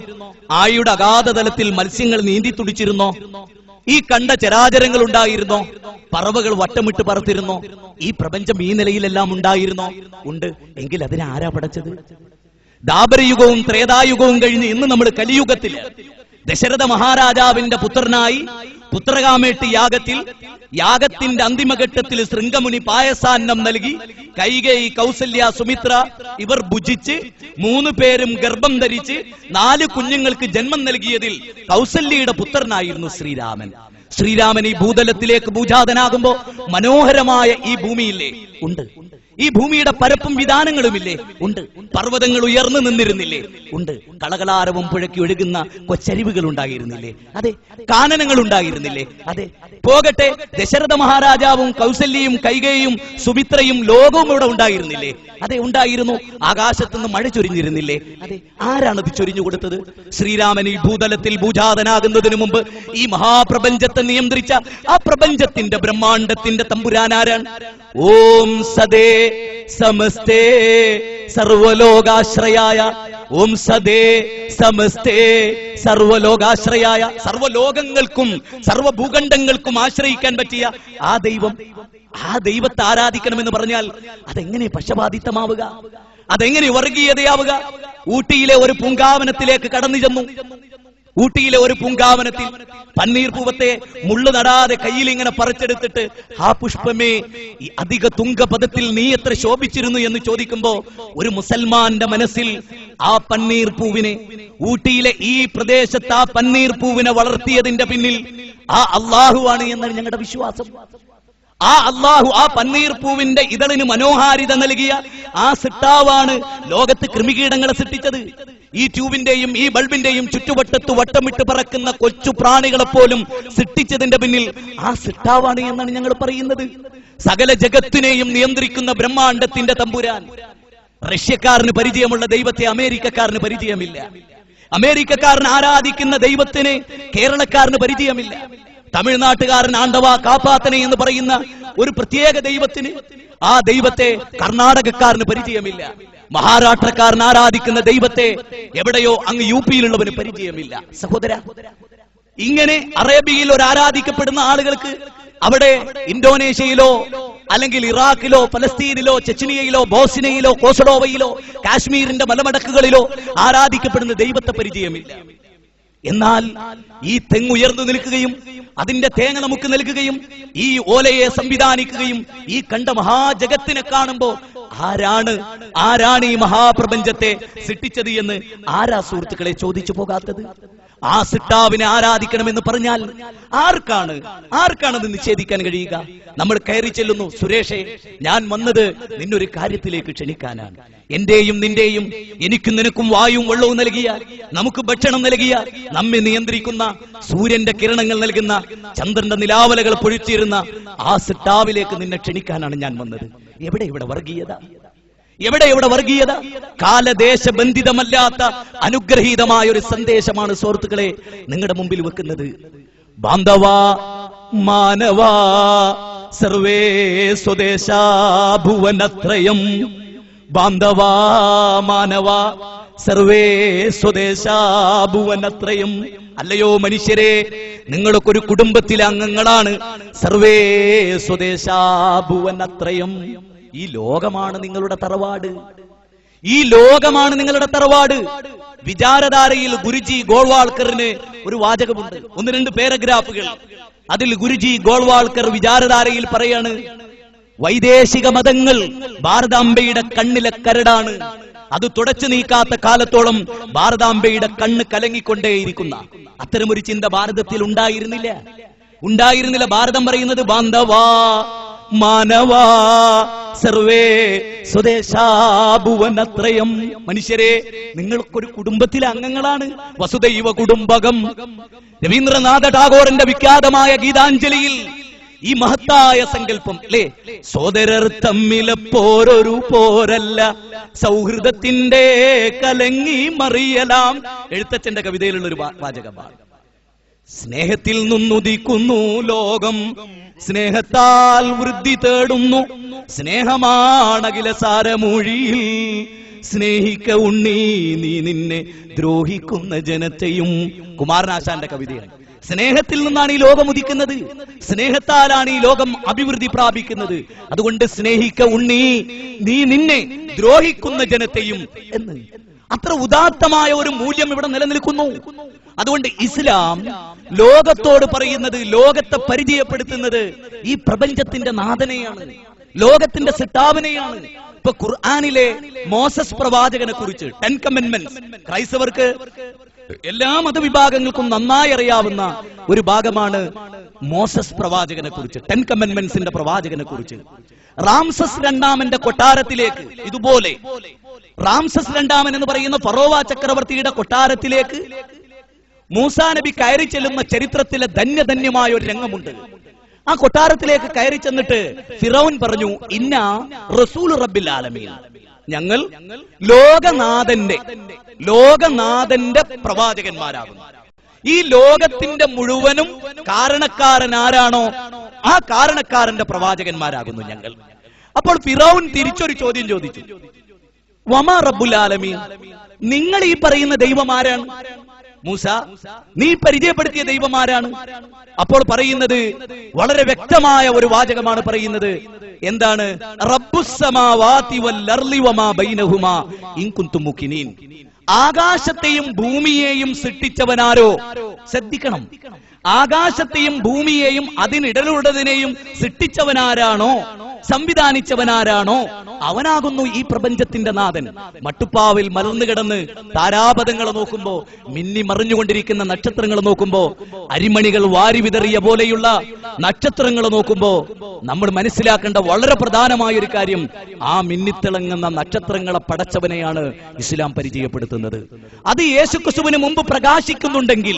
ആഴിയുടെ അഗാധതലത്തിൽ മത്സ്യങ്ങൾ നീന്തി തുടിച്ചിരുന്നോ? ഈ കണ്ട ചരാചരങ്ങൾ ഉണ്ടായിരുന്നോ? പറവകൾ വട്ടമിട്ട് പറത്തിരുന്നോ? ഈ പ്രപഞ്ചം ഈ നിലയിലെല്ലാം ഉണ്ടായിരുന്നോ? ഉണ്ട്. എങ്കിൽ അതിനെ ആരാ പടച്ചത്? ദാപരയുഗവും ത്രേതായുഗവും കഴിഞ്ഞ് ഇന്ന് നമ്മൾ കലിയുഗത്തില് ദശരഥ മഹാരാജാവിന്റെ പുത്രനായി പുത്രകാമേട്ടി യാഗത്തിന്റെ അന്തിമഘട്ടത്തിൽ ശൃംഗമുനി പായസാന്നം നൽകി കൈകേയി, കൗസല്യ, സുമിത്ര ഇവർ ഭുജിച്ച് 3 പേരും ഗർഭം ധരിച്ച് 4 കുഞ്ഞുങ്ങൾക്ക് ജന്മം നൽകിയതിൽ കൗസല്യയുടെ പുത്രനായിരുന്നു ശ്രീരാമൻ. ശ്രീരാമൻ ഈ ഭൂതലത്തിലേക്ക് ഭൂജാതനാകുമ്പോ മനോഹരമായ ഈ ഭൂമിയില്ലേ? ഉണ്ട്. ഈ ഭൂമിയുടെ പരപ്പും വിധാനങ്ങളുമില്ലേ? ഉണ്ട്. പർവ്വതങ്ങൾ ഉയർന്നു നിന്നിരുന്നില്ലേ? ഉണ്ട്. കളകളാരവും പുഴക്കി ഒഴുകുന്ന കൊച്ചരിവുകൾ ഉണ്ടായിരുന്നില്ലേ? അതെ. കാനനങ്ങൾ ഉണ്ടായിരുന്നില്ലേ? അതെ. പോകട്ടെ, ദശരഥ മഹാരാജാവും കൗസല്യയും കൈകേയും സുമിത്രയും ലോകവും ഇവിടെ ഉണ്ടായിരുന്നില്ലേ? അതെ, ഉണ്ടായിരുന്നു. ആകാശത്തുനിന്ന് മഴ ചൊരിഞ്ഞിരുന്നില്ലേ? അതെ. ആരാണത് ചൊരിഞ്ഞു കൊടുത്തത്? ശ്രീരാമൻ ഈ ഭൂതലത്തിൽ ഭൂജാതനാകുന്നതിന് മുമ്പ് ഈ മഹാപ്രപഞ്ചത്തെ നിയന്ത്രിച്ച ആ പ്രപഞ്ചത്തിന്റെ ബ്രഹ്മാണ്ടത്തിന്റെ തമ്പുരാനാരാണ്? ഓം സദേ സമസ്തേ സർവലോകാശ്രയായ, ഓം സദേ സമസ്തേ സർവലോകാശ്രയായ, സർവലോകങ്ങൾക്കും സർവഭൂഖണ്ഡങ്ങൾക്കും ആശ്രയിക്കാൻ പറ്റിയ ആ ദൈവം, ആ ദൈവത്തെ ആരാധിക്കണമെന്ന് പറഞ്ഞാൽ അതെങ്ങനെ പക്ഷപാതിത്വമാവുക? അതെങ്ങനെ വർഗീയതയാവുക? ഊട്ടിയിലെ ഒരു പൂങ്കാവനത്തിലേക്ക് കടന്നു ചെന്നു. ഊട്ടിയിലെ ഒരു പൂങ്കാവനത്തിൽ പന്നീർ പൂവത്തെ മുള്ളു നടാതെ കയ്യിൽ ഇങ്ങനെ പറിച്ചെടുത്തിട്ട്, ആ പുഷ്പമേ ഈ അധിക തുങ്കപദത്തിൽ നീ എത്ര ശോഭിച്ചിരുന്നു എന്ന് ചോദിക്കുമ്പോ ഒരു മുസൽമാന്റെ മനസ്സിൽ ആ പന്നീർ പൂവിനെ, ഊട്ടിയിലെ ഈ പ്രദേശത്ത് ആ പന്നീർ പൂവിനെ വളർത്തിയതിന്റെ പിന്നിൽ ആ അള്ളാഹുവാണ് എന്നാണ് ഞങ്ങളുടെ വിശ്വാസം. ആ അള്ളാഹു, ആ പന്നീർ പൂവിന്റെ ഇതളിന് മനോഹാരിത നൽകിയ ആ സിട്ടാവാണ് ലോകത്ത് കൃമികീടങ്ങളെ സൃഷ്ടിച്ചത്. ഈ ട്യൂബിന്റെയും ഈ ബൾബിന്റെയും ചുറ്റുവട്ടത്ത് വട്ടമിട്ട് പറക്കുന്ന കൊച്ചു പ്രാണികളെ പോലും സൃഷ്ടിച്ചതിന്റെ പിന്നിൽ ആ സിട്ടാവാണ് എന്നാണ് ഞങ്ങൾ പറയുന്നത്. സകല ജഗത്തിനെയും നിയന്ത്രിക്കുന്ന ബ്രഹ്മാണ്ടത്തിന്റെ തമ്പുരാൻ. റഷ്യക്കാരന് പരിചയമുള്ള ദൈവത്തെ അമേരിക്കക്കാരന് പരിചയമില്ല. അമേരിക്കക്കാരൻ ആരാധിക്കുന്ന ദൈവത്തിന് കേരളക്കാരന് പരിചയമില്ല. തമിഴ്നാട്ടുകാരൻ ആണ്ടവ കാപ്പാത്തനെ എന്ന് പറയുന്ന ഒരു പ്രത്യേക ദൈവത്തിന്, ആ ദൈവത്തെ കർണാടകക്കാരന് പരിചയമില്ല. മഹാരാഷ്ട്രക്കാരൻ ആരാധിക്കുന്ന ദൈവത്തെ എവിടെയോ അങ്ങ് യുപിയിലുള്ളവന് പരിചയമില്ല. സഹോദര, ഇങ്ങനെ അറേബ്യയിൽ ഒരു ആരാധിക്കപ്പെടുന്ന ആളുകൾക്ക് അവിടെ ഇന്തോനേഷ്യയിലോ അല്ലെങ്കിൽ ഇറാഖിലോ പലസ്തീനിലോ ചെച്നിയയിലോ ബോസ്നിയയിലോ കോസഡോവയിലോ കാശ്മീരിന്റെ മലമടക്കുകളിലോ ആരാധിക്കപ്പെടുന്ന ദൈവത്തെ പരിചയമില്ല. എന്നാൽ ഈ തെങ്ങുയർന്നു നിൽക്കുകയും അതിന്റെ തേങ്ങ നമുക്ക് നൽകുകയും ഈ ഓലയെ സംവിധാനിക്കുകയും ഈ കണ്ട മഹാജഗത്തിനെ കാണുമ്പോ ആരാണ് ഈ മഹാപ്രപഞ്ചത്തെ സൃഷ്ടിച്ചത് എന്ന് ആരാ സുഹൃത്തുക്കളെ ചോദിച്ചു പോകാത്തത്? ആ സിട്ടാവിനെ ആരാധിക്കണമെന്ന് പറഞ്ഞാൽ ആർക്കാണത് നിഷേധിക്കാൻ കഴിയുക? നമ്മൾ കയറി ചെല്ലുന്നു, സുരേഷേ, ഞാൻ വന്നത് നിന്നൊരു കാര്യത്തിലേക്ക് ക്ഷണിക്കാനാണ്. എന്റെയും നിന്റെയും, എനിക്കും നിനക്കും വായുവും വെള്ളവും നൽകിയ, നമുക്ക് ഭക്ഷണം നൽകിയ, നമ്മെ നിയന്ത്രിക്കുന്ന, സൂര്യന്റെ കിരണങ്ങൾ നൽകുന്ന, ചന്ദ്രന്റെ നിലാവലകൾ പൊഴിച്ചിരുന്ന ആ സിട്ടാവിലേക്ക് നിന്നെ ക്ഷണിക്കാനാണ് ഞാൻ വന്നത്. എവിടെ ഇവിടെ വർഗീയത? എവിടെ ഇവിടെ വർഗീയത? കാലദേശബന്ധിതമല്ലാത്ത അനുഗ്രഹീതമായ ഒരു സന്ദേശമാണ് സുഹൃത്തുക്കളെ നിങ്ങളുടെ മുമ്പിൽ വെക്കുന്നത്. ബാന്ധവാ മാനവാ സർവേ സ്വദേശാ ഭുവനത്രയം, ബാന്ധവാ മാനവാ സർവേ സ്വദേശാ ഭുവനത്രയം. അല്ലയോ മനുഷ്യരെ, നിങ്ങളൊക്കെ ഒരു കുടുംബത്തിലെ അംഗങ്ങളാണ്. സർവേ സ്വദേശാ ഭുവനത്രയം. ഈ ലോകമാണ് നിങ്ങളുടെ തറവാട്. ഈ ലോകമാണ് നിങ്ങളുടെ തറവാട്. വിചാരധാരയിൽ ഗുരുജി ഗോൾവാൾക്കറിന് ഒരു വാചകമുണ്ട്, 1-2 പാരഗ്രാഫുകൾ. അതിൽ ഗുരുജി ഗോൾവാൾക്കർ വിചാരധാരയിൽ പറയാണ്, വൈദേശിക മതങ്ങൾ ഭാരതാംബയുടെ കണ്ണിലെ കരടാണ്. അത് തുടച്ചു നീക്കാത്ത കാലത്തോളം ഭാരതാംബയുടെ കണ്ണ് കലങ്ങിക്കൊണ്ടേയിരിക്കുന്ന അത്തരമൊരു ചിന്ത ഭാരതത്തിൽ ഉണ്ടായിരുന്നില്ല. ഭാരതം പറയുന്നത് ബാന്ധവാ മാനവാ സർവേ സ്വദേശാ ഭുവനത്രയം. മനുഷ്യരെ, നിങ്ങൾക്കൊരു കുടുംബത്തിലെ അംഗങ്ങളാണ്. വസുദൈവ കുടുംബകം. രവീന്ദ്രനാഥ ടാഗോറിന്റെ വിഖ്യാതമായ ഗീതാഞ്ജലിയിൽ ഈ മഹത്തായ സങ്കല്പം അല്ലേ? സോദരർ തമ്മിലെപ്പോരൊരു പോരല്ല, സൗഹൃദത്തിന്റെ കലങ്ങി മറിയലാം. എഴുത്തച്ഛന്റെ കവിതയിലുള്ള ഒരു വാചകമാണ്. സ്നേഹത്തിൽ നിന്നുദിക്കുന്നു ലോകം, സ്നേഹത്താൽ വൃദ്ധി തേടുന്നു, സ്നേഹമാണകില സാരമൊഴിയിൽ. സ്നേഹിക്ക ഉണ്ണി നീ നിന്നെ ദ്രോഹിക്കുന്ന ജനത്തെയും. കുമാരനാശാന്റെ കവിതയാണ്. സ്നേഹത്തിൽ നിന്നാണ് ഈ ലോകം ഉദിക്കുന്നത്, സ്നേഹത്താലാണ് ഈ ലോകം അഭിവൃദ്ധി പ്രാപിക്കുന്നത്. അതുകൊണ്ട് സ്നേഹിക്ക ഉണ്ണി നീ നിന്നെ ദ്രോഹിക്കുന്ന ജനത്തെയും എന്ന്. അത്ര ഉദാത്തമായ ഒരു മൂല്യം ഇവിടെ നിലനിൽക്കുന്നു. അതുകൊണ്ട് ഇസ്ലാം ലോകത്തോട് പറയുന്നത്, ലോകത്തെ പരിചയപ്പെടുത്തുന്നത് ഈ പ്രപഞ്ചത്തിന്റെ നാഥനെയാണ്, ലോകത്തിന്റെ സിട്ടാവിനെയാണ്. ഇപ്പൊ ഖുർആനിലെ മോസസ് പ്രവാചകനെ കുറിച്ച് 10 കമൻമെന്റ്സ് ക്രൈസ്തവർക്ക് എല്ലാ മതവിഭാഗങ്ങൾക്കും നന്നായി അറിയാവുന്ന ഒരു ഭാഗമാണ് മോസസ് പ്രവാചകനെ കുറിച്ച്, 10 കമൻമെന്റ്സിന്റെ പ്രവാചകനെ കുറിച്ച്. റാംസസ് രണ്ടാമന്റെ കൊട്ടാരത്തിലേക്ക്, ഇതുപോലെ റാംസസ് രണ്ടാമൻ എന്ന് പറയുന്ന ഫറോവ ചക്രവർത്തിയുടെ കൊട്ടാരത്തിലേക്ക് മൂസാ നബി കയറി ചെല്ലുന്ന ചരിത്രത്തിലെ ധന്യധന്യമായ ഒരു രംഗമുണ്ട്. ആ കൊട്ടാരത്തിലേക്ക് കയറി ചെന്നിട്ട് ഫിറൗൻ പറഞ്ഞു, ഇന്ന റസൂൽ റബ്ബിൽ ആലമീൻ, ഞങ്ങൾ ലോകനാഥന്റെ പ്രവാചകന്മാരാകുന്നു. ഈ ലോകത്തിന്റെ മുഴുവനും കാരണക്കാരൻ ആരാണോ ആ കാരണക്കാരന്റെ പ്രവാചകന്മാരാകുന്നു ഞങ്ങൾ. അപ്പോൾ ഫിറൗൻ തിരിച്ചൊരു ചോദ്യം ചോദിച്ചു, വമാ റബ്ബുൽ ആലമീൻ, നിങ്ങൾ ഈ പറയുന്ന ദൈവം ആരാണ്? മൂസ, നീ പരിചയപ്പെടുത്തിയ ദൈവം ആരാണ്? അപ്പോൾ പറയുന്നത് വളരെ വ്യക്തമായ ഒരു വാചകമാണ് പറയുന്നത്. എന്താണ്? റബ്ബുസ് സമാവാതി വൽ അർളി വമാ ബൈനഹുമാ ഇൻ കുൻതും മുഖിനീൻ. ആകാശത്തെയും ഭൂമിയെയും സൃഷ്ടിച്ചവനാരോ? ശ്രദ്ധിക്കണം, ആകാശത്തെയും ഭൂമിയെയും അതിനിടയിലുള്ളതിനെയും സൃഷ്ടിച്ചവനാരാണോ, സംവിധാനിച്ചവനാരാണോ, അവനാകുന്നു ഈ പ്രപഞ്ചത്തിന്റെ നാഥൻ. മട്ടുപ്പാവിൽ മലർന്നു കിടന്ന് താരാപഥങ്ങളെ നോക്കുമ്പോ, മിന്നി മറിഞ്ഞുകൊണ്ടിരിക്കുന്ന നക്ഷത്രങ്ങൾ നോക്കുമ്പോ, അരിമണികൾ വാരി വിതറിയ പോലെയുള്ള നക്ഷത്രങ്ങൾ നോക്കുമ്പോ നമ്മൾ മനസ്സിലാക്കേണ്ട വളരെ പ്രധാനമായ ഒരു കാര്യം, ആ മിന്നിത്തിളങ്ങുന്ന നക്ഷത്രങ്ങളെ പടച്ചവനെയാണ് ഇസ്ലാം പരിചയപ്പെടുത്തുന്നത്. അത് യേശുക്രിസ്തുവിന് മുമ്പ് പ്രകാശിക്കുന്നുണ്ടെങ്കിൽ,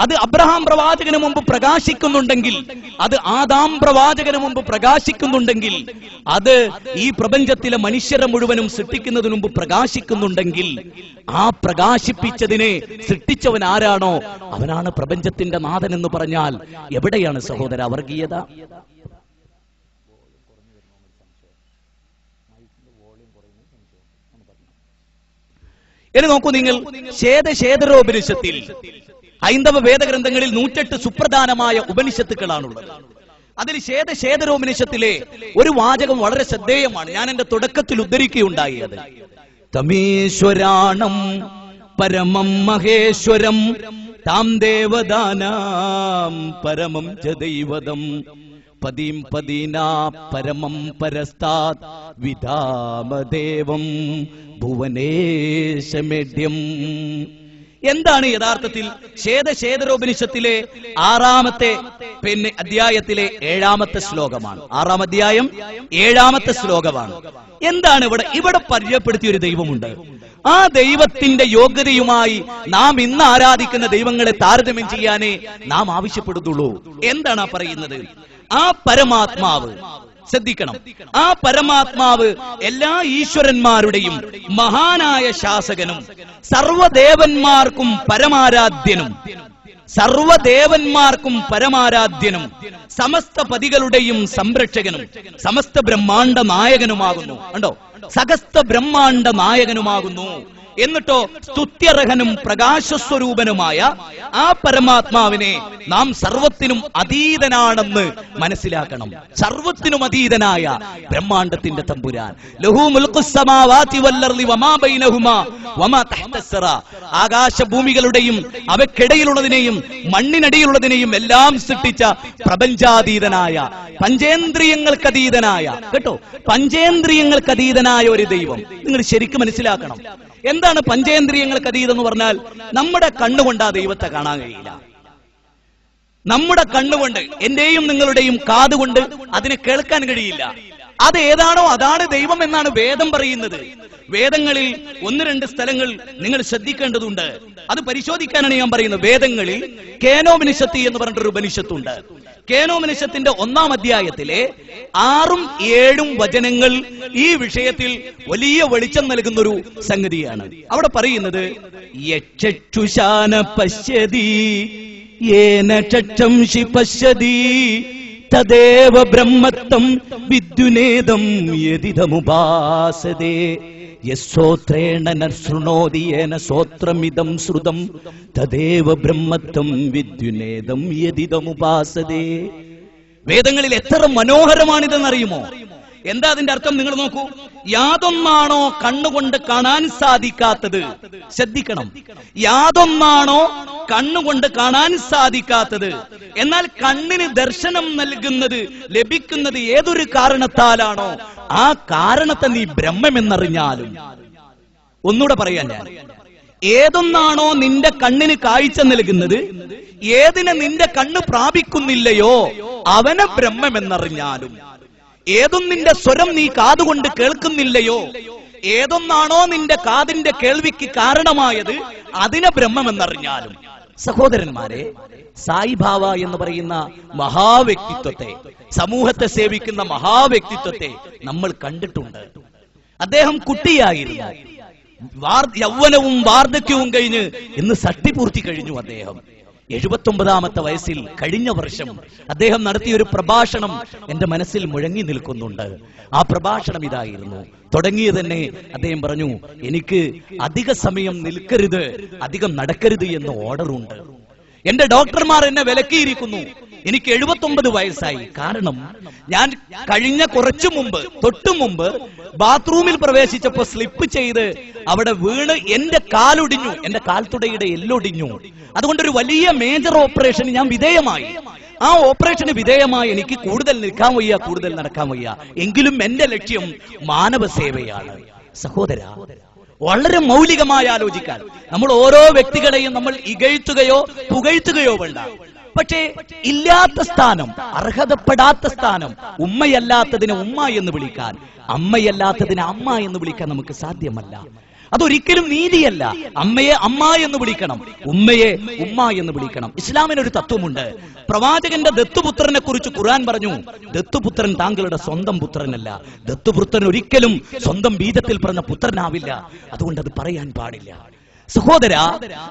അത് അബ്രഹാം പ്രവാചകന് മുമ്പ് പ്രകാശിക്കുന്നുണ്ടെങ്കിൽ, അത് ആദാം പ്രവാചകന് മുമ്പ് പ്രകാശിക്കുന്നുണ്ടെങ്കിൽ, അത് ഈ പ്രപഞ്ചത്തിലെ മനുഷ്യരെ മുഴുവനും സൃഷ്ടിക്കുന്നതിന് മുമ്പ് പ്രകാശിക്കുന്നുണ്ടെങ്കിൽ, ആ പ്രകാശിപ്പിച്ചതിനെ സൃഷ്ടിച്ചവൻ ആരാണോ അവനാണ് പ്രപഞ്ചത്തിന്റെ നാഥൻ എന്ന് പറഞ്ഞാൽ എവിടെയാണ് സഹോദര വർഗീയത? ഇനി നോക്കൂ നിങ്ങൾ, ശേദരോപനിഷത്തിൽ, ഹൈന്ദവ വേദഗ്രന്ഥങ്ങളിൽ 108 സുപ്രധാനമായ ഉപനിഷത്തുക്കളാണുള്ളത്. അതിൽ ശേദരോപനിഷത്തിലെ ഒരു വാചകം വളരെ ശ്രദ്ധേയമാണ്. ഞാൻ എന്റെ തുടക്കത്തിൽ ഉദ്ധരിക്കുകയുണ്ടായി. അത് തമീശ്വരാണം പരമം മഹേശ്വരം താം ദേവദാനാം പരമം ച ദൈവതം പദീം പദീനാ പരമം പരസ്താത് വിധാമദേവം ഭുവനേശമേഢ്യം. എന്താണ് യഥാർത്ഥത്തിൽ ശേദരോപനിഷത്തിലെ 6ാമത്തെ അധ്യായത്തിലെ 7ാമത്തെ ശ്ലോകമാണ്. 6ാം അധ്യായം 7ാമത്തെ ശ്ലോകമാണ്. എന്താണ് ഇവിടെ പരിചയപ്പെടുത്തിയ ഒരു ദൈവമുണ്ട്. ആ ദൈവത്തിന്റെ യോഗ്യതയുമായി നാം ഇന്ന് ആരാധിക്കുന്ന ദൈവങ്ങളെ താരതമ്യം ചെയ്യാനേ നാം ആവശ്യപ്പെടുന്നുള്ളൂ. എന്താണ് ആ പറയുന്നത്? ആ പരമാത്മാവ്, ശ്രദ്ധിക്കണം, ആ പരമാത്മാവ് എല്ലാ ഈശ്വരന്മാരുടെയും മഹാനായ ശാസകനും സർവദേവന്മാർക്കും പരമാരാധ്യനും സമസ്ത പതികളുടെയും സംരക്ഷകനും സമസ്ത ബ്രഹ്മാണ്ഡ നായകനുമാകുന്നു. കണ്ടോ, സകസ്ത ബ്രഹ്മാണ്ഡ നായകനുമാകുന്നു. എന്നിട്ടോ സ്തുത്യർഹനും പ്രകാശസ്വരൂപനുമായ ആ പരമാത്മാവിനെ നാം സർവത്തിനും അതീതനാണെന്ന് മനസ്സിലാക്കണം. സർവത്തിനും അതീതനായ ബ്രഹ്മാണ്ഡത്തിന്റെ തമ്പുരാൻ. ലഹു മുൽഖുസ് സമാവാതി വൽ അർളി വമാ ബൈനഹുമാ വമാ തഹ്തസ്സറ. ആകാശഭൂമികളുടെയും അവയ്ക്കിടയിലുള്ളതിനെയും മണ്ണിനടിയിലുള്ളതിനെയും എല്ലാം സൃഷ്ടിച്ച പ്രപഞ്ചാതീതനായ, പഞ്ചേന്ദ്രിയങ്ങൾക്കതീതനായ, കേട്ടോ, പഞ്ചേന്ദ്രിയങ്ങൾക്കതീതനായ ഒരു ദൈവം. നിങ്ങൾ ശരിക്കും മനസ്സിലാക്കണം. എന്താണ് പഞ്ചേന്ദ്രിയങ്ങൾക്ക് അതീതം എന്ന് പറഞ്ഞാൽ? നമ്മുടെ കണ്ണുകൊണ്ട് ആ ദൈവത്തെ കാണാൻ കഴിയില്ല. നമ്മുടെ കണ്ണുകൊണ്ട്, എന്റെയും നിങ്ങളുടെയും കാതുകൊണ്ട് അതിനെ കേൾക്കാൻ കഴിയില്ല. അത് ഏതാണോ അതാണ് ദൈവം എന്നാണ് വേദം പറയുന്നത്. വേദങ്ങളിൽ 1-2 സ്ഥലങ്ങൾ നിങ്ങൾ ശ്രദ്ധിക്കേണ്ടതുണ്ട്. അത് പരിശോധിക്കാനാണ് ഞാൻ പറയുന്നത്. വേദങ്ങളിൽ കേനോപനിഷത്ത് എന്ന് പറഞ്ഞിട്ടൊരു ഉപനിഷത്തുണ്ട്. കേനോപനിഷത്തിന്റെ 1-ാം അധ്യായത്തിലെ 6ഉം 7ഉം വചനങ്ങൾ ഈ വിഷയത്തിൽ വലിയ വെളിച്ചം നൽകുന്നൊരു സംഗതിയാണ്. അവിടെ പറയുന്നത് യക്ഷുശാന പശ്യതി യേന ചക്ഷംഷി പശ്യതി തദേവ ബ്രഹ്മത്വം വിദ്യുനേദം യദിദമുപാസതേ യസ്സോത്രേണ നർശൃണോതി യേന സോത്രമിദം ശ്രുതം തദേവ ബ്രഹ്മത്വം വിദ്യുനേദം യദിദമുപാസതേ. വേദങ്ങളിൽ എത്ര മനോഹരമാണിതെന്നറിയുമോ? എന്താ അതിന്റെ അർത്ഥം? നിങ്ങൾ നോക്കൂ. യാതൊന്നാണോ കണ്ണുകൊണ്ട് കാണാൻ സാധിക്കാത്തത്, ശ്രദ്ധിക്കണം, യാതൊന്നാണോ കണ്ണുകൊണ്ട് കാണാൻ സാധിക്കാത്തത്, എന്നാൽ കണ്ണിന് ദർശനം നൽകുന്നത്, ലഭിക്കുന്നത് ഏതൊരു കാരണത്താലാണോ ആ കാരണത്തെ നീ ബ്രഹ്മമെന്നറിഞ്ഞാലും. ഒന്നുകൂടെ പറയാൻ ഞാൻ, ഏതൊന്നാണോ നിന്റെ കണ്ണിന് കാഴ്ച നൽകുന്നത്, ഏതിനെ നിന്റെ കണ്ണ് പ്രാപിക്കുന്നില്ലയോ അവനെ ബ്രഹ്മമെന്നറിഞ്ഞാലും. ഏതൊന്നിന്റെ സ്വരം നീ കാതുകൊണ്ട് കേൾക്കുന്നില്ലയോ, ഏതൊന്നാണോ നിന്റെ കാതിന്റെ കേൾവിക്ക് കാരണമായത് അതിനെ ബ്രഹ്മമെന്നറിഞ്ഞാലും. സഹോദരന്മാരെ, സായിബാബ എന്ന് പറയുന്ന മഹാവ്യക്തിത്വത്തെ, സമൂഹത്തെ സേവിക്കുന്ന മഹാവ്യക്തിത്വത്തെ നമ്മൾ കണ്ടിട്ടുണ്ട്. അദ്ദേഹം കുട്ടിയായിരുന്നു, യൗവനവും വാർദ്ധക്യവും കഴിഞ്ഞ് ഇന്ന് ഷഷ്ടിപൂർത്തി കഴിഞ്ഞു. അദ്ദേഹം 79-ാമത്തെ വയസ്സിൽ കഴിഞ്ഞ വർഷം അദ്ദേഹം നടത്തിയൊരു പ്രഭാഷണം എന്റെ മനസ്സിൽ മുഴങ്ങി നിൽക്കുന്നുണ്ട്. ആ പ്രഭാഷണം ഇതായിരുന്നു. തുടങ്ങിയത് തന്നെ അദ്ദേഹം പറഞ്ഞു, എനിക്ക് അധിക സമയം നിൽക്കരുത്, അധികം നടക്കരുത് എന്ന് ഓർഡറുണ്ട്. എന്റെ ഡോക്ടർമാർ എന്നെ വിലക്കിയിരിക്കുന്നു. എനിക്ക് 79 വയസ്സായി. കാരണം ഞാൻ കഴിഞ്ഞ കുറച്ചു മുമ്പ്, തൊട്ടു മുമ്പ് ബാത്റൂമിൽ പ്രവേശിച്ചപ്പോ സ്ലിപ്പ് ചെയ്ത് അവിടെ വീണ് എന്റെ കാലൊടിഞ്ഞു, എന്റെ കാൽത്തുടയുടെ എല്ലൊടിഞ്ഞു. അതുകൊണ്ടൊരു വലിയ മേജർ ഓപ്പറേഷന് ഞാൻ വിധേയമായി. ആ ഓപ്പറേഷന് വിധേയമായി എനിക്ക് കൂടുതൽ നിൽക്കാൻ വയ്യ, കൂടുതൽ നടക്കാൻ വയ്യ. എങ്കിലും എന്റെ ലക്ഷ്യം മാനവ സേവയാണ്. സഹോദര, വളരെ മൗലികമായി ആലോചിക്കാൻ, നമ്മൾ ഓരോ വ്യക്തികളെയും നമ്മൾ ഇകഴ്ത്തുകയോ പുകഴ്ത്തുകയോ വേണ്ട. പക്ഷേ ഇല്ലാത്ത സ്ഥാനം, അർഹതപ്പെടാത്ത സ്ഥാനം, ഉമ്മയല്ലാത്തതിനെ ഉമ്മ എന്ന് വിളിക്കാൻ, അമ്മയല്ലാത്തതിനെ അമ്മ എന്ന് വിളിക്കാൻ നമുക്ക് സാധ്യമല്ല. അതൊരിക്കലും നീതിയല്ല. അമ്മയെ അമ്മ എന്ന് വിളിക്കണം, ഉമ്മയെ ഉമ്മ എന്ന് വിളിക്കണം. ഇസ്ലാമിനൊരു തത്വമുണ്ട്. പ്രവാചകന്റെ ദത്തുപുത്രനെ കുറിച്ച് ഖുർആൻ പറഞ്ഞു, ദത്തുപുത്രൻ താങ്കളുടെ സ്വന്തം പുത്രനല്ല. ദത്തുപുത്രൻ ഒരിക്കലും സ്വന്തം ബീജത്തിൽ പറഞ്ഞ പുത്രനാവില്ല. അതുകൊണ്ട് അത് പറയാൻ പാടില്ല. സഹോദര,